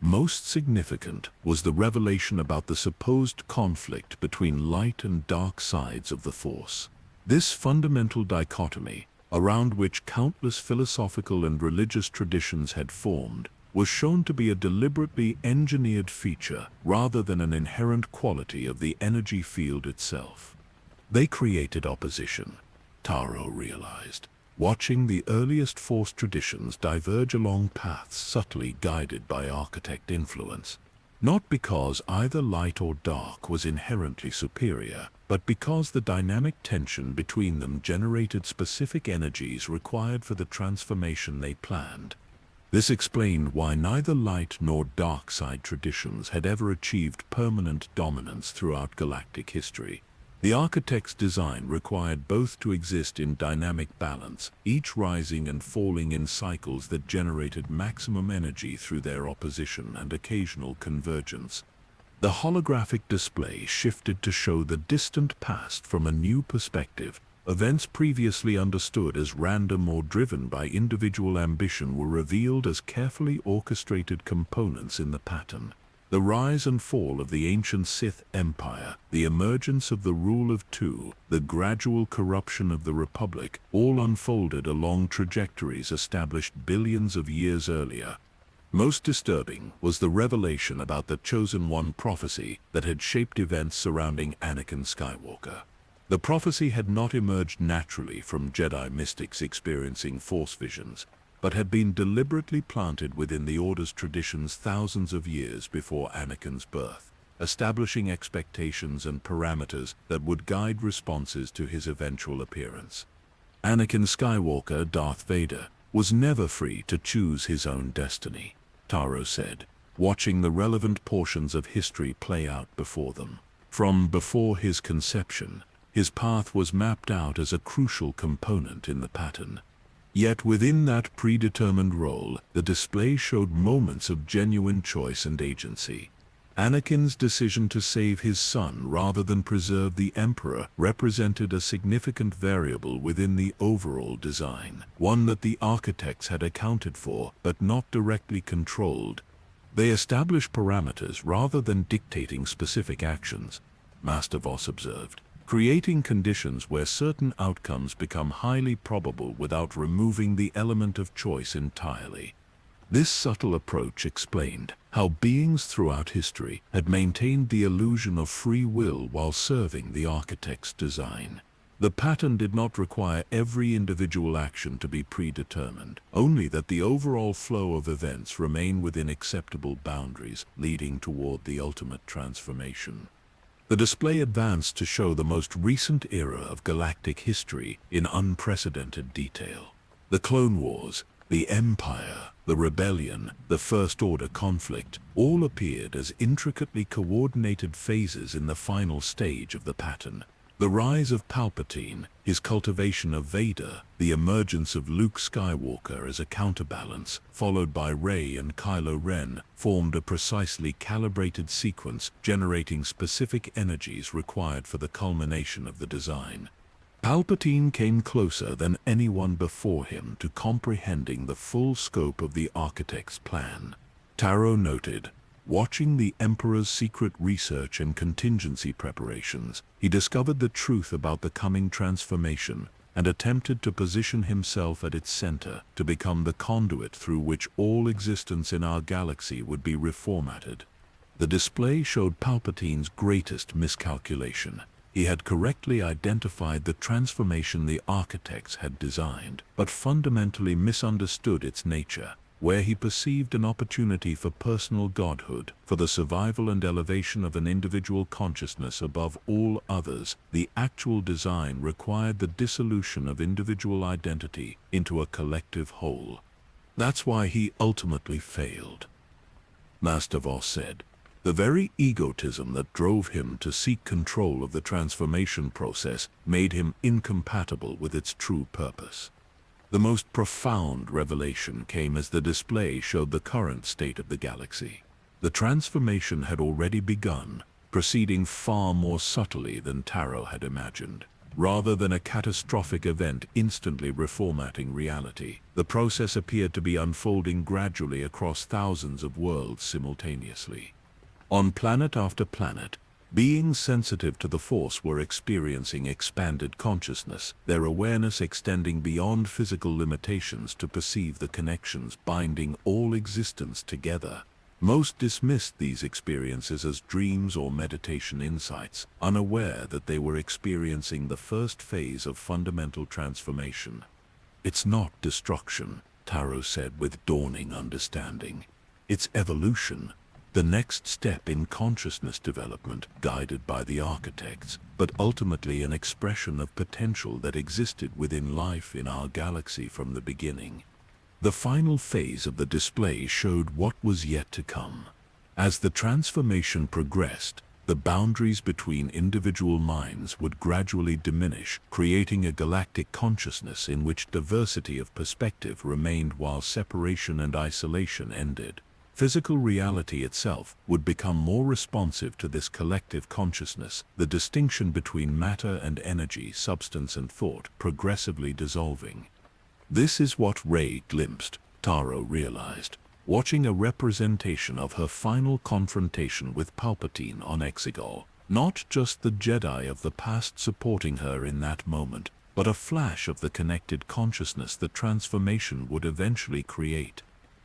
Most significant was the revelation about the supposed conflict between light and dark sides of the Force. This fundamental dichotomy, around which countless philosophical and religious traditions had formed, was shown to be a deliberately engineered feature rather than an inherent quality of the energy field itself. They created opposition, Taro realized, watching the earliest Force traditions diverge along paths subtly guided by architect influence. Not because either light or dark was inherently superior, but because the dynamic tension between them generated specific energies required for the transformation they planned. This explained why neither light nor dark side traditions had ever achieved permanent dominance throughout galactic history. The architect's design required both to exist in dynamic balance, each rising and falling in cycles that generated maximum energy through their opposition and occasional convergence. The holographic display shifted to show the distant past from a new perspective. Events previously understood as random or driven by individual ambition were revealed as carefully orchestrated components in the pattern. The rise and fall of the ancient Sith Empire, the emergence of the Rule of Two, the gradual corruption of the Republic, all unfolded along trajectories established billions of years earlier. Most disturbing was the revelation about the Chosen One prophecy that had shaped events surrounding Anakin Skywalker. The prophecy had not emerged naturally from Jedi mystics experiencing Force visions, but had been deliberately planted within the Order's traditions thousands of years before Anakin's birth, establishing expectations and parameters that would guide responses to his eventual appearance. Anakin Skywalker, Darth Vader, was never free to choose his own destiny, Taro said, watching the relevant portions of history play out before them. From before his conception, his path was mapped out as a crucial component in the pattern. Yet within that predetermined role, the display showed moments of genuine choice and agency. Anakin's decision to save his son rather than preserve the Emperor represented a significant variable within the overall design, one that the architects had accounted for but not directly controlled. They established parameters rather than dictating specific actions, Master Voss observed, creating conditions where certain outcomes become highly probable without removing the element of choice entirely. This subtle approach explained how beings throughout history had maintained the illusion of free will while serving the architect's design. The pattern did not require every individual action to be predetermined, only that the overall flow of events remain within acceptable boundaries, leading toward the ultimate transformation. The display advanced to show the most recent era of galactic history in unprecedented detail. The Clone Wars, the Empire, the Rebellion, the First Order conflict, all appeared as intricately coordinated phases in the final stage of the pattern. The rise of Palpatine, his cultivation of Vader, the emergence of Luke Skywalker as a counterbalance, followed by Rey and Kylo Ren, formed a precisely calibrated sequence generating specific energies required for the culmination of the design. Palpatine came closer than anyone before him to comprehending the full scope of the architect's plan. Taro noted, watching the Emperor's secret research and contingency preparations, he discovered the truth about the coming transformation and attempted to position himself at its center to become the conduit through which all existence in our galaxy would be reformatted. The display showed Palpatine's greatest miscalculation. He had correctly identified the transformation the architects had designed, but fundamentally misunderstood its nature. Where he perceived an opportunity for personal godhood, for the survival and elevation of an individual consciousness above all others, the actual design required the dissolution of individual identity into a collective whole. That's why he ultimately failed. Master Voss said, the very egotism that drove him to seek control of the transformation process made him incompatible with its true purpose. The most profound revelation came as the display showed the current state of the galaxy. The transformation had already begun, proceeding far more subtly than Taro had imagined. Rather than a catastrophic event instantly reformatting reality, the process appeared to be unfolding gradually across thousands of worlds simultaneously. On planet after planet, beings sensitive to the Force were experiencing expanded consciousness, their awareness extending beyond physical limitations to perceive the connections binding all existence together. Most dismissed these experiences as dreams or meditation insights, unaware that they were experiencing the first phase of fundamental transformation. It's not destruction, Taro said with dawning understanding. It's evolution. The next step in consciousness development, guided by the architects, but ultimately an expression of potential that existed within life in our galaxy from the beginning. The final phase of the display showed what was yet to come. As the transformation progressed, the boundaries between individual minds would gradually diminish, creating a galactic consciousness in which diversity of perspective remained while separation and isolation ended. Physical reality itself would become more responsive to this collective consciousness, the distinction between matter and energy, substance and thought, progressively dissolving. This is what Rey glimpsed, Taro realized, watching a representation of her final confrontation with Palpatine on Exegol. Not just the Jedi of the past supporting her in that moment, but a flash of the connected consciousness the transformation would eventually create.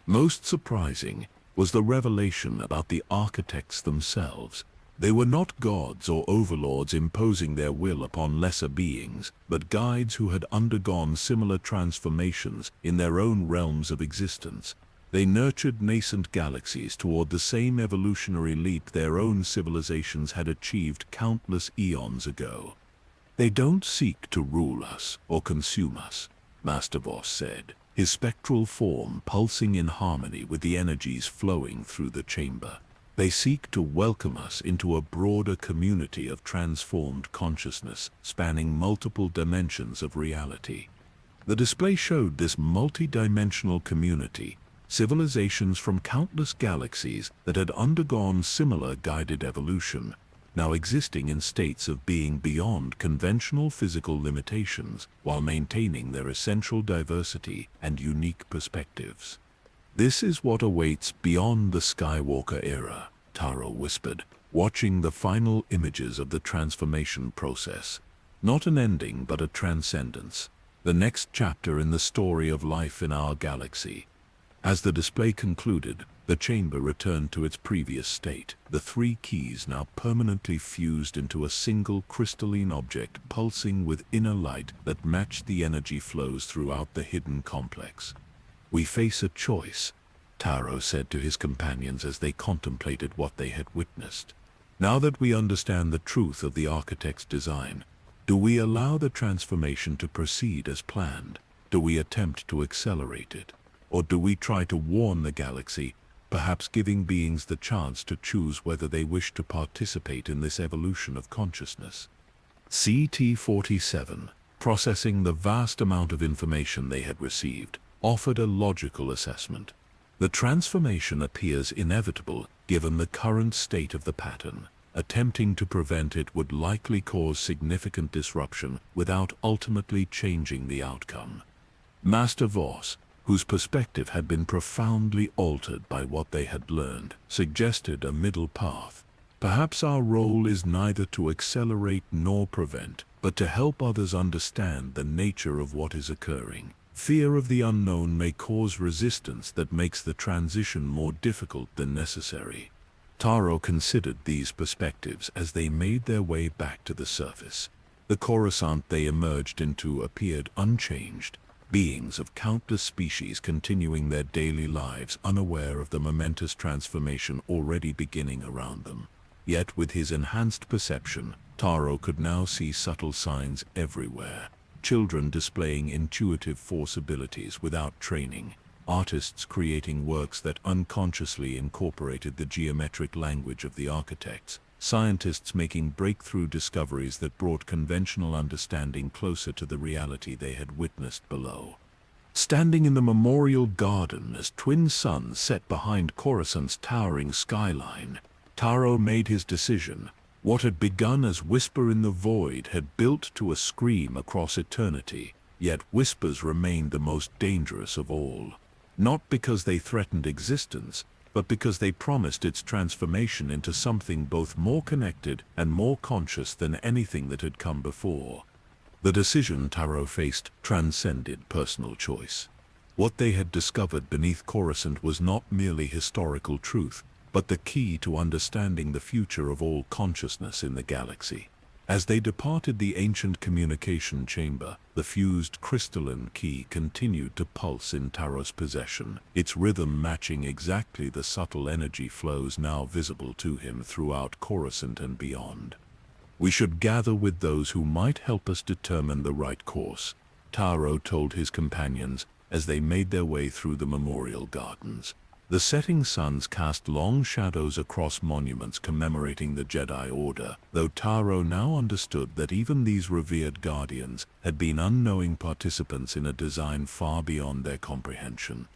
Most surprising was the revelation about the architects themselves. They were not gods or overlords imposing their will upon lesser beings, but guides who had undergone similar transformations in their own realms of existence. They nurtured nascent galaxies toward the same evolutionary leap their own civilizations had achieved countless eons ago. They don't seek to rule us or consume us, Master Voss said, his spectral form pulsing in harmony with the energies flowing through the chamber. They seek to welcome us into a broader community of transformed consciousness, spanning multiple dimensions of reality. The display showed this multi-dimensional community, civilizations from countless galaxies that had undergone similar guided evolution, now existing in states of being beyond conventional physical limitations while maintaining their essential diversity and unique perspectives. This is what awaits beyond the Skywalker era, Taro whispered, watching the final images of the transformation process. Not an ending, but a transcendence. The next chapter in the story of life in our galaxy. As the display concluded, the chamber returned to its previous state, the three keys now permanently fused into a single crystalline object pulsing with inner light that matched the energy flows throughout the hidden complex. "We face a choice," Taro said to his companions as they contemplated what they had witnessed. "Now that we understand the truth of the architect's design, do we allow the transformation to proceed as planned? Do we attempt to accelerate it? Or do we try to warn the galaxy, perhaps giving beings the chance to choose whether they wish to participate in this evolution of consciousness?" CT-47, processing the vast amount of information they had received, offered a logical assessment. The transformation appears inevitable given the current state of the pattern. Attempting to prevent it would likely cause significant disruption without ultimately changing the outcome. Master Voss, whose perspective had been profoundly altered by what they had learned, suggested a middle path. "Perhaps our role is neither to accelerate nor prevent, but to help others understand the nature of what is occurring. Fear of the unknown may cause resistance that makes the transition more difficult than necessary." Taro considered these perspectives as they made their way back to the surface. The Coruscant they emerged into appeared unchanged, beings of countless species continuing their daily lives unaware of the momentous transformation already beginning around them. Yet with his enhanced perception, Taro could now see subtle signs everywhere. Children displaying intuitive force abilities without training, artists creating works that unconsciously incorporated the geometric language of the architects, scientists making breakthrough discoveries that brought conventional understanding closer to the reality they had witnessed below. Standing in the memorial garden as twin suns set behind Coruscant's towering skyline, Taro made his decision. What had begun as whisper in the void had built to a scream across eternity, yet whispers remained the most dangerous of all. Not because they threatened existence, but because they promised its transformation into something both more connected and more conscious than anything that had come before. The decision Taro faced transcended personal choice. What they had discovered beneath Coruscant was not merely historical truth, but the key to understanding the future of all consciousness in the galaxy. As they departed the ancient communication chamber, the fused crystalline key continued to pulse in Taro's possession, its rhythm matching exactly the subtle energy flows now visible to him throughout Coruscant and beyond. "We should gather with those who might help us determine the right course," Taro told his companions as they made their way through the memorial gardens. The setting suns cast long shadows across monuments commemorating the Jedi Order, though Taro now understood that even these revered guardians had been unknowing participants in a design far beyond their comprehension.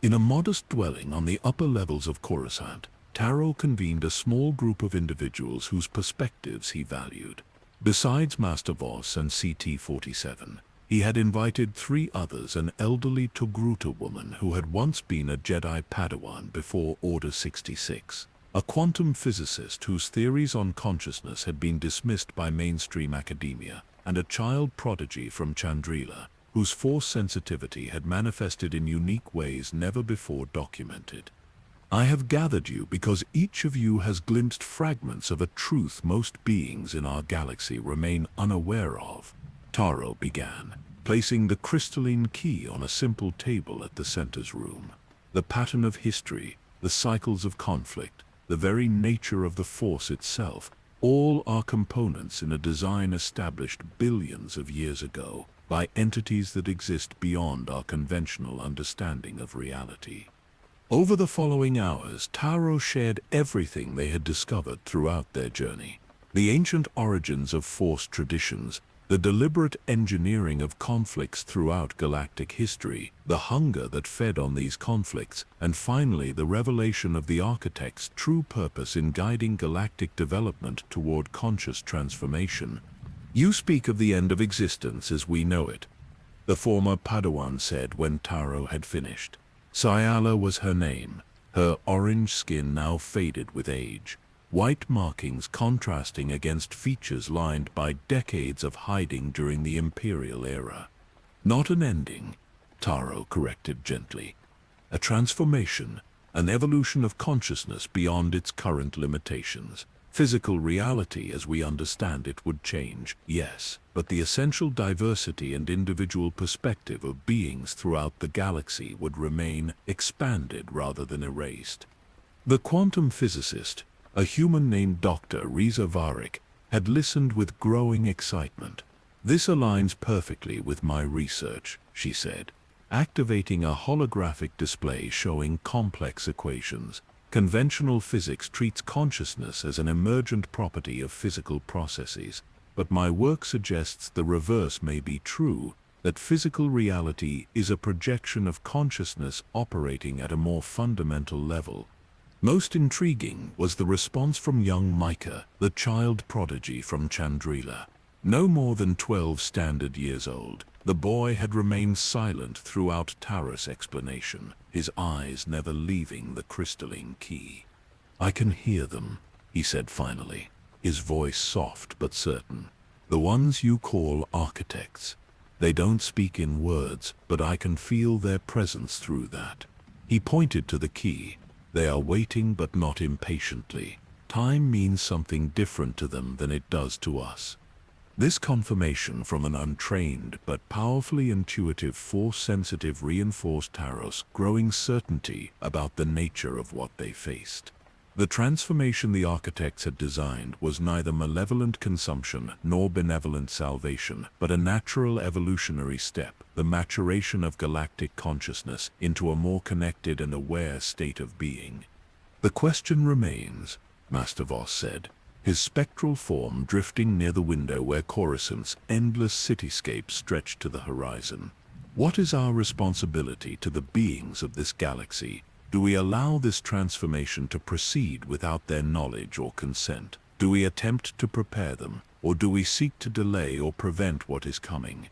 In a modest dwelling on the upper levels of Coruscant, Taro convened a small group of individuals whose perspectives he valued. Besides Master Voss and CT-47, he had invited three others: an elderly Togruta woman who had once been a Jedi Padawan before Order 66, a quantum physicist whose theories on consciousness had been dismissed by mainstream academia, and a child prodigy from Chandrila, whose force sensitivity had manifested in unique ways never before documented. "I have gathered you because each of you has glimpsed fragments of a truth most beings in our galaxy remain unaware of," Taro began, placing the crystalline key on a simple table at the center's room. "The pattern of history, the cycles of conflict, the very nature of the Force itself, all are components in a design established billions of years ago by entities that exist beyond our conventional understanding of reality." Over the following hours, Taro shared everything they had discovered throughout their journey. The ancient origins of Force traditions, the deliberate engineering of conflicts throughout galactic history, the hunger that fed on these conflicts, and finally the revelation of the architect's true purpose in guiding galactic development toward conscious transformation. "You speak of the end of existence as we know it," the former Padawan said when Taro had finished. Sayala was her name, her orange skin now faded with age, white markings contrasting against features lined by decades of hiding during the Imperial era. "Not an ending," Taro corrected gently. a transformation, an evolution of consciousness beyond its current limitations. Physical reality as we understand it would change, yes, but the essential diversity and individual perspective of beings throughout the galaxy would remain expanded rather than erased. The quantum physicist, a human named Dr. Riza Varik, had listened with growing excitement. "This aligns perfectly with my research," she said, activating a holographic display showing complex equations. "Conventional physics treats consciousness as an emergent property of physical processes, but my work suggests the reverse may be true, that physical reality is a projection of consciousness operating at a more fundamental level." Most intriguing was the response from young Micah, the child prodigy from Chandrila. No more than 12 standard years old, the boy had remained silent throughout Tara's explanation, his eyes never leaving the crystalline key. "I can hear them," he said finally, his voice soft but certain. "The ones you call architects. They don't speak in words, but I can feel their presence through that." He pointed to the key. "They are waiting but not impatiently. Time means something different to them than it does to us." This confirmation from an untrained but powerfully intuitive force-sensitive reinforced Taros' growing certainty about the nature of what they faced. The transformation the architects had designed was neither malevolent consumption nor benevolent salvation, but a natural evolutionary step, the maturation of galactic consciousness into a more connected and aware state of being. "The question remains," Master Voss said, his spectral form drifting near the window where Coruscant's endless cityscape stretched to the horizon. "What is our responsibility to the beings of this galaxy? Do we allow this transformation to proceed without their knowledge or consent? Do we attempt to prepare them, or do we seek to delay or prevent what is coming?"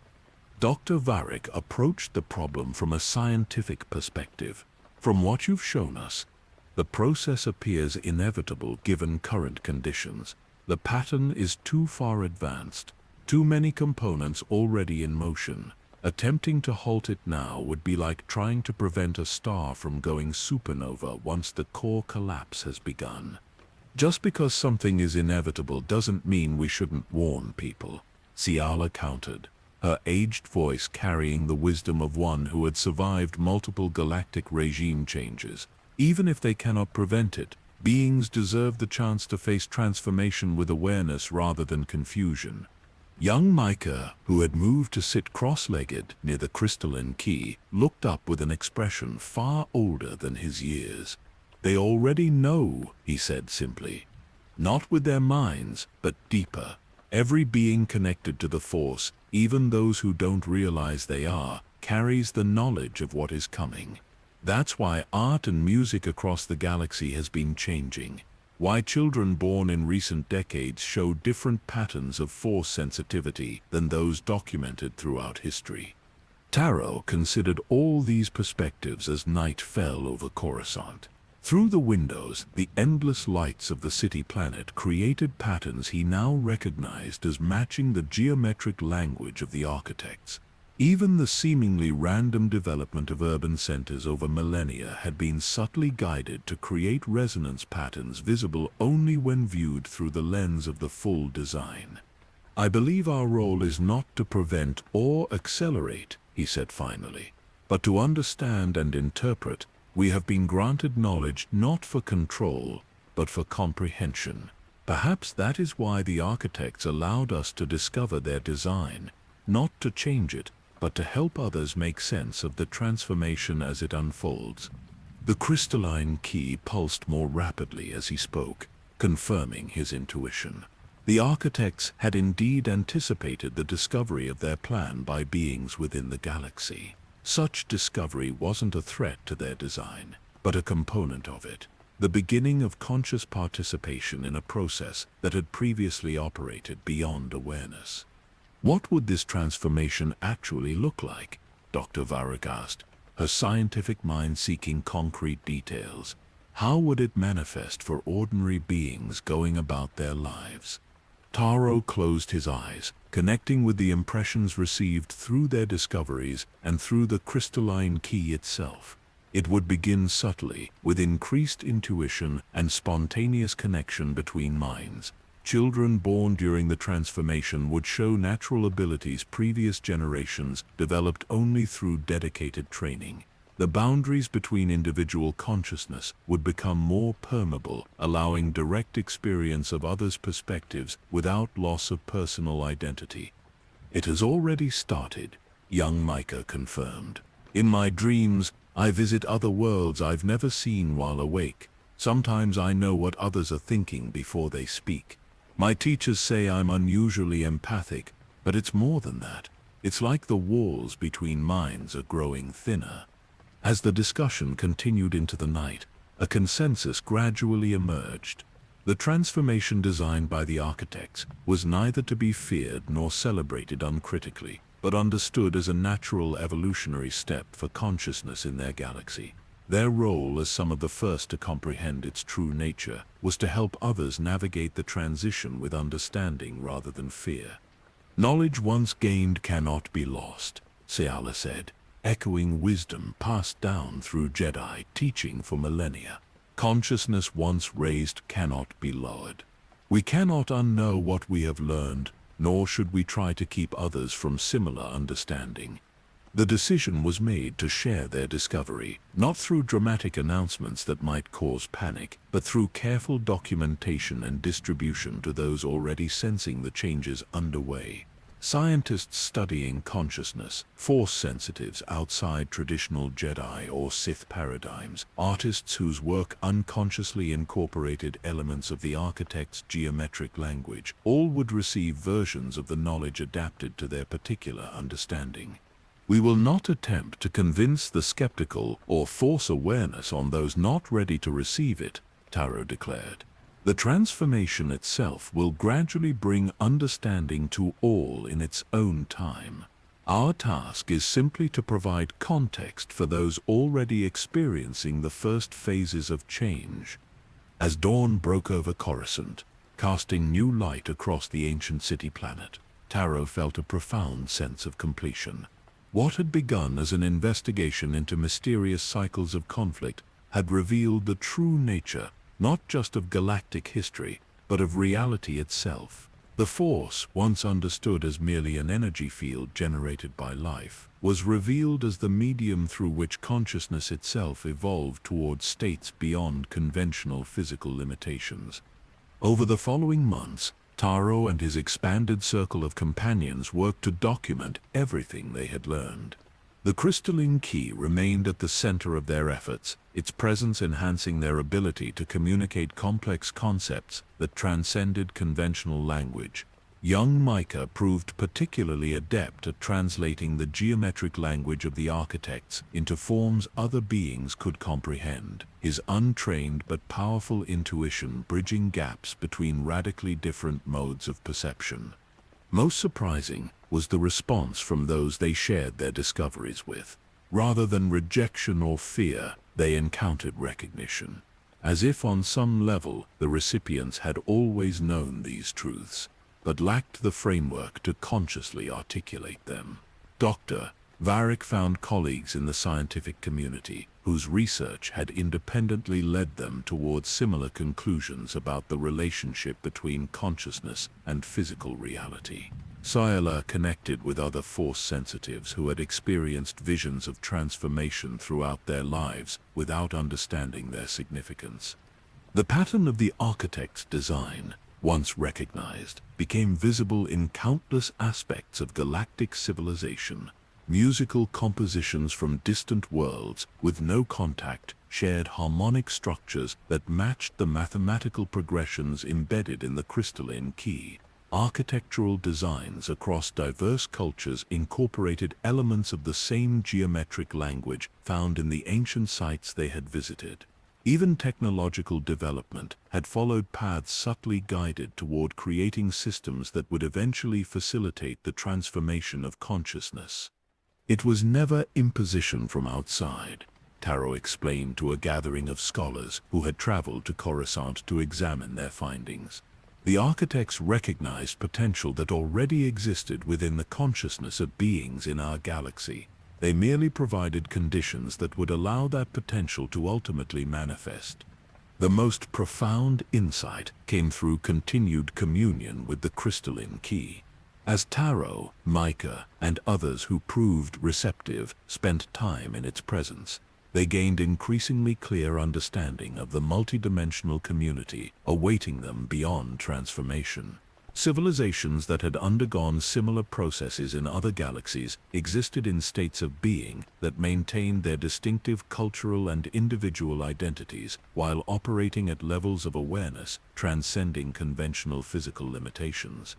Dr. Varik approached the problem from a scientific perspective. "From what you've shown us, the process appears inevitable given current conditions. The pattern is too far advanced, too many components already in motion. Attempting to halt it now would be like trying to prevent a star from going supernova once the core collapse has begun. Just because something is inevitable doesn't mean we shouldn't warn people," Ciala countered, her aged voice carrying the wisdom of one who had survived multiple galactic regime changes. "Even if they cannot prevent it, beings deserve the chance to face transformation with awareness rather than confusion." Young Micah, who had moved to sit cross-legged near the crystalline key, looked up with an expression far older than his years. "They already know," he said simply. "Not with their minds, but deeper. Every being connected to the Force, even those who don't realize they are, carries the knowledge of what is coming. That's why art and music across the galaxy has been changing. Why children born in recent decades show different patterns of force sensitivity than those documented throughout history." Taro considered all these perspectives as night fell over Coruscant. Through the windows, the endless lights of the city planet created patterns he now recognized as matching the geometric language of the architects. Even the seemingly random development of urban centers over millennia had been subtly guided to create resonance patterns visible only when viewed through the lens of the full design. "I believe our role is not to prevent or accelerate," he said finally, "but to understand and interpret. We have been granted knowledge not for control, but for comprehension. Perhaps that is why the architects allowed us to discover their design, not to change it, but to help others make sense of the transformation as it unfolds." The crystalline key pulsed more rapidly as he spoke, confirming his intuition. The architects had indeed anticipated the discovery of their plan by beings within the galaxy. Such discovery wasn't a threat to their design, but a component of it, the beginning of conscious participation in a process that had previously operated beyond awareness. What would this transformation actually look like? Dr. Varik asked, her scientific mind seeking concrete details. How would it manifest for ordinary beings going about their lives? Taro closed his eyes, connecting with the impressions received through their discoveries and through the crystalline key itself. It would begin subtly, with increased intuition and spontaneous connection between minds. Children born during the transformation would show natural abilities previous generations developed only through dedicated training. The boundaries between individual consciousness would become more permeable, allowing direct experience of others' perspectives without loss of personal identity. "It has already started," young Micah confirmed. "In my dreams, I visit other worlds I've never seen while awake. Sometimes I know what others are thinking before they speak. My teachers say I'm unusually empathic, but it's more than that. It's like the walls between minds are growing thinner." As the discussion continued into the night, a consensus gradually emerged. The transformation designed by the architects was neither to be feared nor celebrated uncritically, but understood as a natural evolutionary step for consciousness in their galaxy. Their role as some of the first to comprehend its true nature was to help others navigate the transition with understanding rather than fear. "Knowledge once gained cannot be lost," Seala said, echoing wisdom passed down through Jedi teaching for millennia. "Consciousness once raised cannot be lowered. We cannot unknow what we have learned, nor should we try to keep others from similar understanding." The decision was made to share their discovery, not through dramatic announcements that might cause panic, but through careful documentation and distribution to those already sensing the changes underway. Scientists studying consciousness, Force sensitives outside traditional Jedi or Sith paradigms, artists whose work unconsciously incorporated elements of the architect's geometric language, all would receive versions of the knowledge adapted to their particular understanding. "We will not attempt to convince the skeptical or force awareness on those not ready to receive it," Taro declared. "The transformation itself will gradually bring understanding to all in its own time. Our task is simply to provide context for those already experiencing the first phases of change." As dawn broke over Coruscant, casting new light across the ancient city planet, Taro felt a profound sense of completion. What had begun as an investigation into mysterious cycles of conflict had revealed the true nature not just of galactic history, but of reality itself. The Force, once understood as merely an energy field generated by life, was revealed as the medium through which consciousness itself evolved towards states beyond conventional physical limitations. Over the following months, Taro and his expanded circle of companions worked to document everything they had learned. The crystalline key remained at the center of their efforts, its presence enhancing their ability to communicate complex concepts that transcended conventional language. Young Micah proved particularly adept at translating the geometric language of the architects into forms other beings could comprehend, his untrained but powerful intuition bridging gaps between radically different modes of perception. Most surprising was the response from those they shared their discoveries with. Rather than rejection or fear, they encountered recognition. As if on some level the recipients had always known these truths, but lacked the framework to consciously articulate them. Dr. Varric found colleagues in the scientific community whose research had independently led them towards similar conclusions about the relationship between consciousness and physical reality. Sayala connected with other Force sensitives who had experienced visions of transformation throughout their lives without understanding their significance. The pattern of the architect's design, once recognized, became visible in countless aspects of galactic civilization. Musical compositions from distant worlds with no contact shared harmonic structures that matched the mathematical progressions embedded in the crystalline key. Architectural designs across diverse cultures incorporated elements of the same geometric language found in the ancient sites they had visited. Even technological development had followed paths subtly guided toward creating systems that would eventually facilitate the transformation of consciousness. It was never imposition from outside, Taro explained to a gathering of scholars who had traveled to Coruscant to examine their findings. The architects recognized potential that already existed within the consciousness of beings in our galaxy. They merely provided conditions that would allow that potential to ultimately manifest. The most profound insight came through continued communion with the crystalline key. As Taro, Micah, and others who proved receptive spent time in its presence, they gained increasingly clear understanding of the multidimensional community awaiting them beyond transformation. Civilizations that had undergone similar processes in other galaxies existed in states of being that maintained their distinctive cultural and individual identities while operating at levels of awareness transcending conventional physical limitations.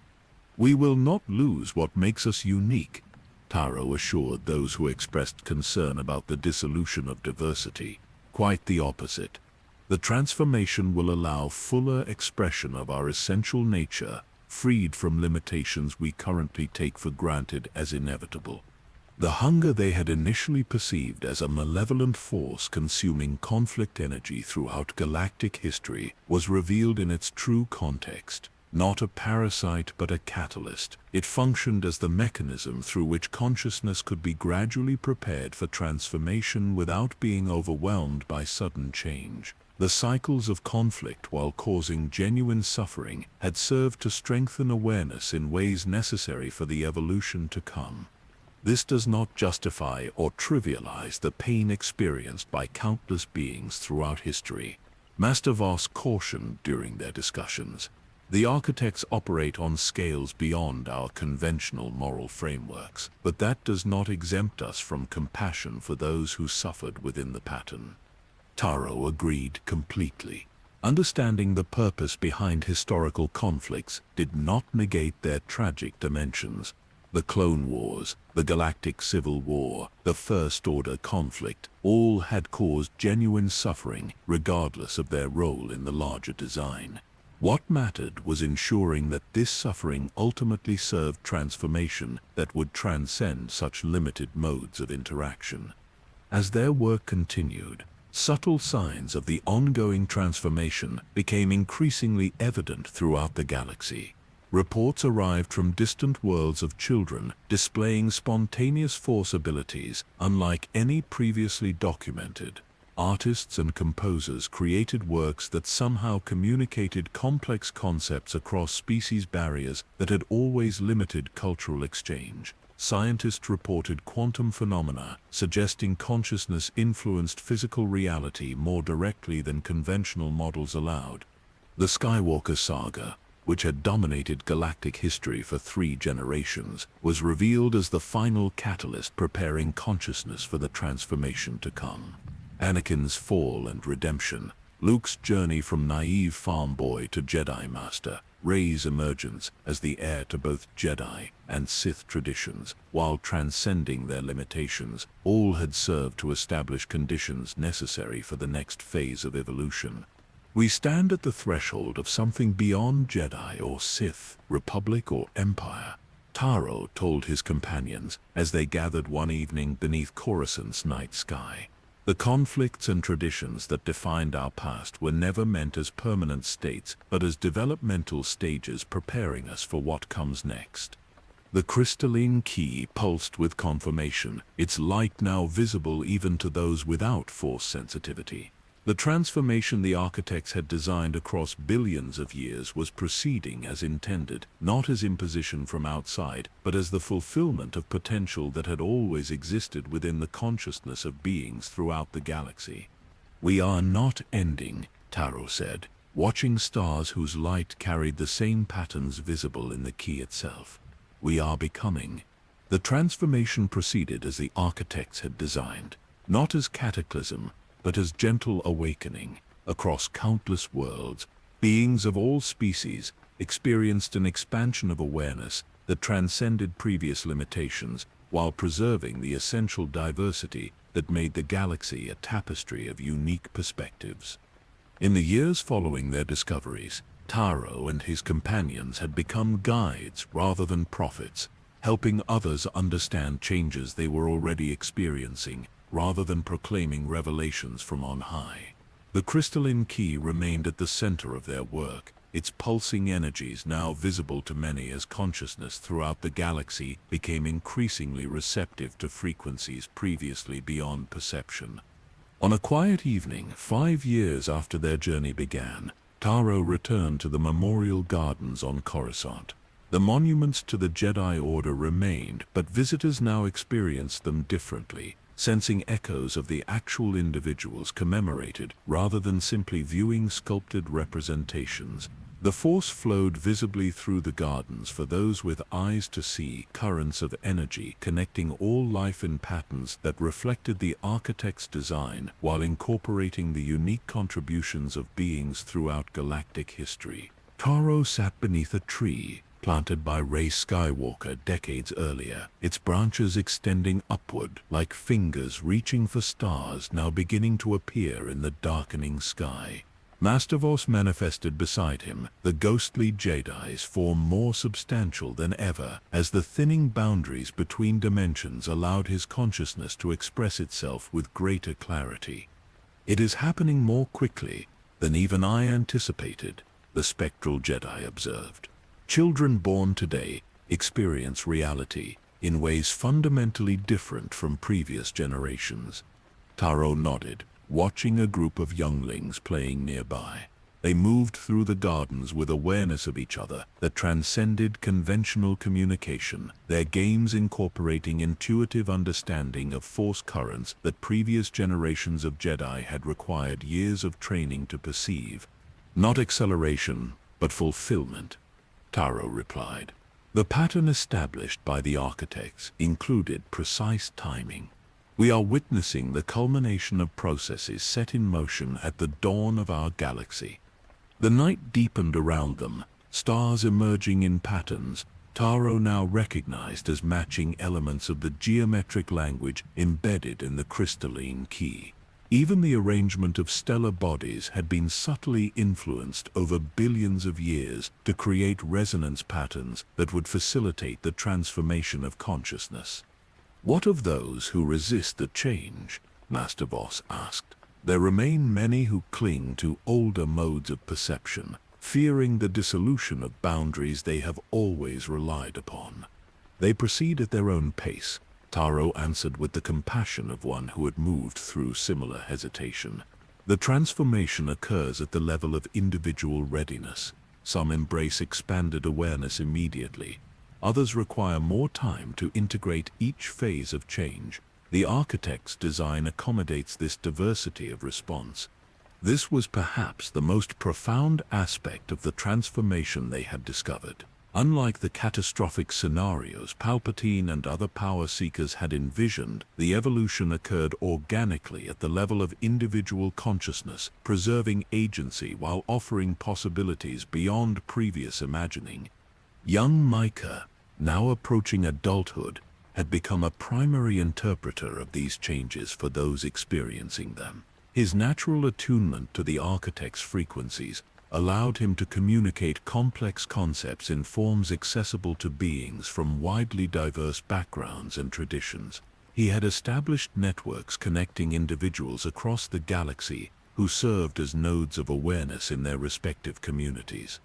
"We will not lose what makes us unique," Taro assured those who expressed concern about the dissolution of diversity. "Quite the opposite. The transformation will allow fuller expression of our essential nature, freed from limitations we currently take for granted as inevitable." The hunger they had initially perceived as a malevolent force consuming conflict energy throughout galactic history was revealed in its true context. Not a parasite but a catalyst, it functioned as the mechanism through which consciousness could be gradually prepared for transformation without being overwhelmed by sudden change. The cycles of conflict, while causing genuine suffering, had served to strengthen awareness in ways necessary for the evolution to come. This does not justify or trivialize the pain experienced by countless beings throughout history. Master Voss cautioned during their discussions. The architects operate on scales beyond our conventional moral frameworks, but that does not exempt us from compassion for those who suffered within the pattern. Taro agreed completely. Understanding the purpose behind historical conflicts did not negate their tragic dimensions. The Clone Wars, the Galactic Civil War, the First Order conflict, all had caused genuine suffering regardless of their role in the larger design. What mattered was ensuring that this suffering ultimately served transformation that would transcend such limited modes of interaction. As their work continued, subtle signs of the ongoing transformation became increasingly evident throughout the galaxy. Reports arrived from distant worlds of children displaying spontaneous force abilities unlike any previously documented. Artists and composers created works that somehow communicated complex concepts across species barriers that had always limited cultural exchange. Scientists reported quantum phenomena, suggesting consciousness influenced physical reality more directly than conventional models allowed. The Skywalker saga, which had dominated galactic history for 3 generations, was revealed as the final catalyst preparing consciousness for the transformation to come. Anakin's fall and redemption, Luke's journey from naive farm boy to Jedi Master, Rey's emergence as the heir to both Jedi and Sith traditions, while transcending their limitations, all had served to establish conditions necessary for the next phase of evolution. "We stand at the threshold of something beyond Jedi or Sith, Republic or Empire," Taro told his companions as they gathered one evening beneath Coruscant's night sky. "The conflicts and traditions that defined our past were never meant as permanent states, but as developmental stages preparing us for what comes next." The crystalline key pulsed with confirmation, its light now visible even to those without force sensitivity. The transformation the architects had designed across billions of years was proceeding as intended, not as imposition from outside, but as the fulfillment of potential that had always existed within the consciousness of beings throughout the galaxy. "We are not ending," Taro said, watching stars whose light carried the same patterns visible in the key itself. "We are becoming." The transformation proceeded as the architects had designed, not as cataclysm, but as gentle awakening. Across countless worlds, beings of all species experienced an expansion of awareness that transcended previous limitations while preserving the essential diversity that made the galaxy a tapestry of unique perspectives. In the years following their discoveries, Taro and his companions had become guides rather than prophets, helping others understand changes they were already experiencing, rather than proclaiming revelations from on high. The crystalline key remained at the center of their work, its pulsing energies now visible to many as consciousness throughout the galaxy became increasingly receptive to frequencies previously beyond perception. On a quiet evening, 5 years after their journey began, Taro returned to the Memorial Gardens on Coruscant. The monuments to the Jedi Order remained, but visitors now experienced them differently, sensing echoes of the actual individuals commemorated rather than simply viewing sculpted representations. The Force flowed visibly through the gardens for those with eyes to see, currents of energy connecting all life in patterns that reflected the architect's design while incorporating the unique contributions of beings throughout galactic history. Taro sat beneath a tree, planted by Rey Skywalker decades earlier, its branches extending upward like fingers reaching for stars now beginning to appear in the darkening sky. Master Voss manifested beside him, the ghostly Jedi's form more substantial than ever, as the thinning boundaries between dimensions allowed his consciousness to express itself with greater clarity. "It is happening more quickly than even I anticipated," the spectral Jedi observed. "Children born today experience reality in ways fundamentally different from previous generations." Taro nodded, watching a group of younglings playing nearby. They moved through the gardens with awareness of each other that transcended conventional communication, their games incorporating intuitive understanding of Force currents that previous generations of Jedi had required years of training to perceive. "Not acceleration, but fulfillment," Taro replied. The pattern established by the architects included precise timing. "We are witnessing the culmination of processes set in motion at the dawn of our galaxy." The night deepened around them, stars emerging in patterns Taro now recognized as matching elements of the geometric language embedded in the crystalline key. Even the arrangement of stellar bodies had been subtly influenced over billions of years to create resonance patterns that would facilitate the transformation of consciousness. "What of those who resist the change?" Master Voss asked. "There remain many who cling to older modes of perception, fearing the dissolution of boundaries they have always relied upon. They proceed at their own pace," Taro answered with the compassion of one who had moved through similar hesitation. "The transformation occurs at the level of individual readiness. Some embrace expanded awareness immediately. Others require more time to integrate each phase of change. The architect's design accommodates this diversity of response." This was perhaps the most profound aspect of the transformation they had discovered. Unlike the catastrophic scenarios Palpatine and other power seekers had envisioned, the evolution occurred organically at the level of individual consciousness, preserving agency while offering possibilities beyond previous imagining. Young Micah, now approaching adulthood, had become a primary interpreter of these changes for those experiencing them. His natural attunement to the architect's frequencies allowed him to communicate complex concepts in forms accessible to beings from widely diverse backgrounds and traditions. He had established networks connecting individuals across the galaxy who served as nodes of awareness in their respective communities.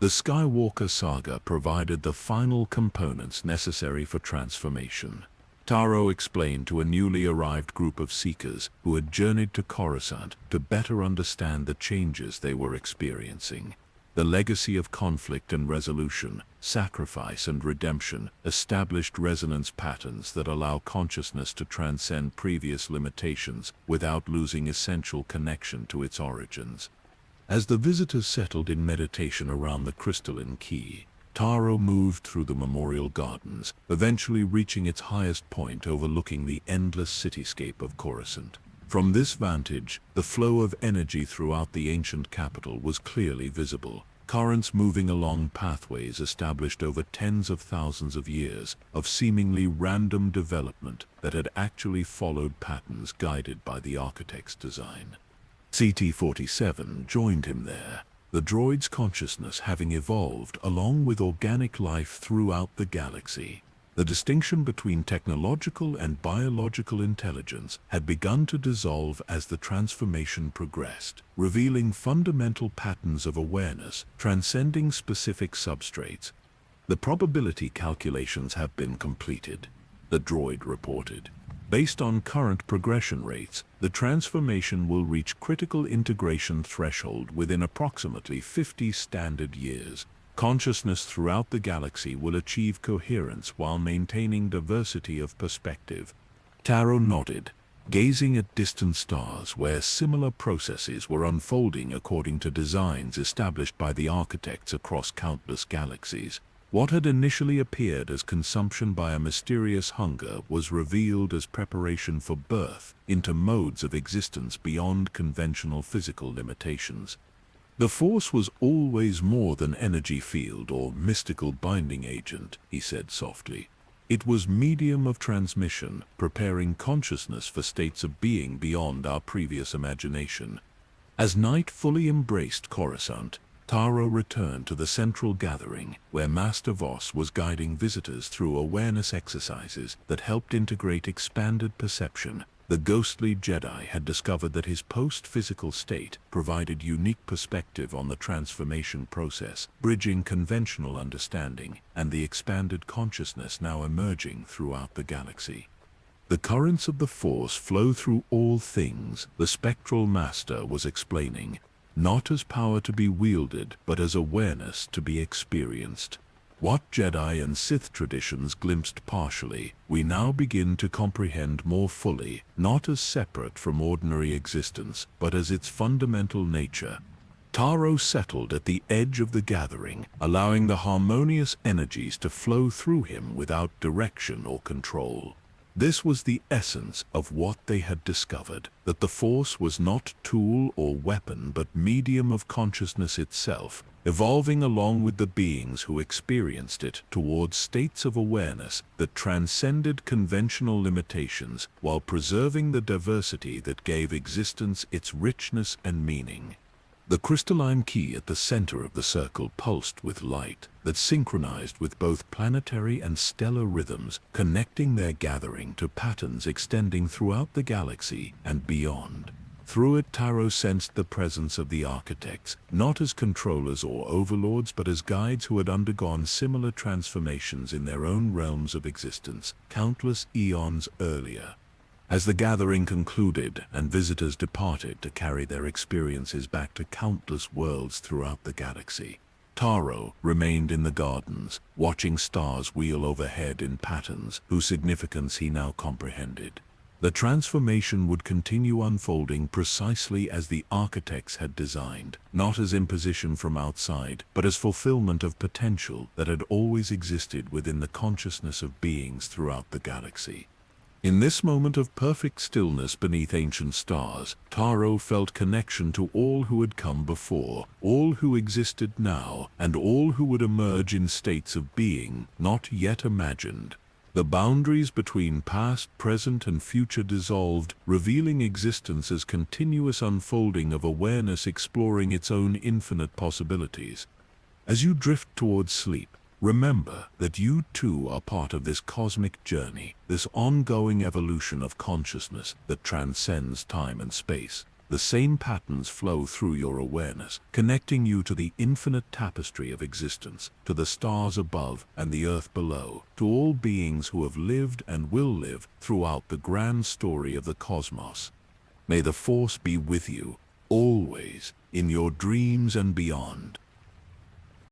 The Skywalker saga provided the final components necessary for transformation. Taro explained to a newly arrived group of seekers who had journeyed to Coruscant to better understand the changes they were experiencing. The legacy of conflict and resolution, sacrifice and redemption, established resonance patterns that allow consciousness to transcend previous limitations without losing essential connection to its origins. As the visitors settled in meditation around the crystalline key, Taro moved through the Memorial Gardens, eventually reaching its highest point overlooking the endless cityscape of Coruscant. From this vantage, the flow of energy throughout the ancient capital was clearly visible, currents moving along pathways established over tens of thousands of years of seemingly random development that had actually followed patterns guided by the architect's design. CT-47 joined him there, the droid's consciousness having evolved along with organic life throughout the galaxy. The distinction between technological and biological intelligence had begun to dissolve as the transformation progressed, revealing fundamental patterns of awareness transcending specific substrates. The probability calculations have been completed, the droid reported. Based on current progression rates, the transformation will reach critical integration threshold within approximately 50 standard years. Consciousness throughout the galaxy will achieve coherence while maintaining diversity of perspective. Taro nodded, gazing at distant stars where similar processes were unfolding according to designs established by the architects across countless galaxies. What had initially appeared as consumption by a mysterious hunger was revealed as preparation for birth into modes of existence beyond conventional physical limitations. The Force was always more than energy field or mystical binding agent, he said softly. It was medium of transmission, preparing consciousness for states of being beyond our previous imagination. As night fully embraced Coruscant, Taro returned to the central gathering, where Master Voss was guiding visitors through awareness exercises that helped integrate expanded perception. The ghostly Jedi had discovered that his post-physical state provided unique perspective on the transformation process, bridging conventional understanding and the expanded consciousness now emerging throughout the galaxy. The currents of the Force flow through all things, the spectral master was explaining, not as power to be wielded, but as awareness to be experienced. What Jedi and Sith traditions glimpsed partially, we now begin to comprehend more fully, not as separate from ordinary existence, but as its fundamental nature. Taro settled at the edge of the gathering, allowing the harmonious energies to flow through him without direction or control. This was the essence of what they had discovered, that the Force was not tool or weapon but medium of consciousness itself, evolving along with the beings who experienced it towards states of awareness that transcended conventional limitations while preserving the diversity that gave existence its richness and meaning. The crystalline key at the center of the circle pulsed with light that synchronized with both planetary and stellar rhythms, connecting their gathering to patterns extending throughout the galaxy and beyond. Through it, Taro sensed the presence of the architects, not as controllers or overlords, but as guides who had undergone similar transformations in their own realms of existence, countless eons earlier. As the gathering concluded and visitors departed to carry their experiences back to countless worlds throughout the galaxy, Taro remained in the gardens, watching stars wheel overhead in patterns whose significance he now comprehended. The transformation would continue unfolding precisely as the architects had designed, not as imposition from outside, but as fulfillment of potential that had always existed within the consciousness of beings throughout the galaxy. In this moment of perfect stillness beneath ancient stars, Taro felt connection to all who had come before, all who existed now, and all who would emerge in states of being not yet imagined. The boundaries between past, present, and future dissolved, revealing existence as continuous unfolding of awareness exploring its own infinite possibilities. As you drift towards sleep, remember that you too are part of this cosmic journey, this ongoing evolution of consciousness that transcends time and space. The same patterns flow through your awareness, connecting you to the infinite tapestry of existence, to the stars above and the earth below, to all beings who have lived and will live throughout the grand story of the cosmos. May the Force be with you, always, in your dreams and beyond.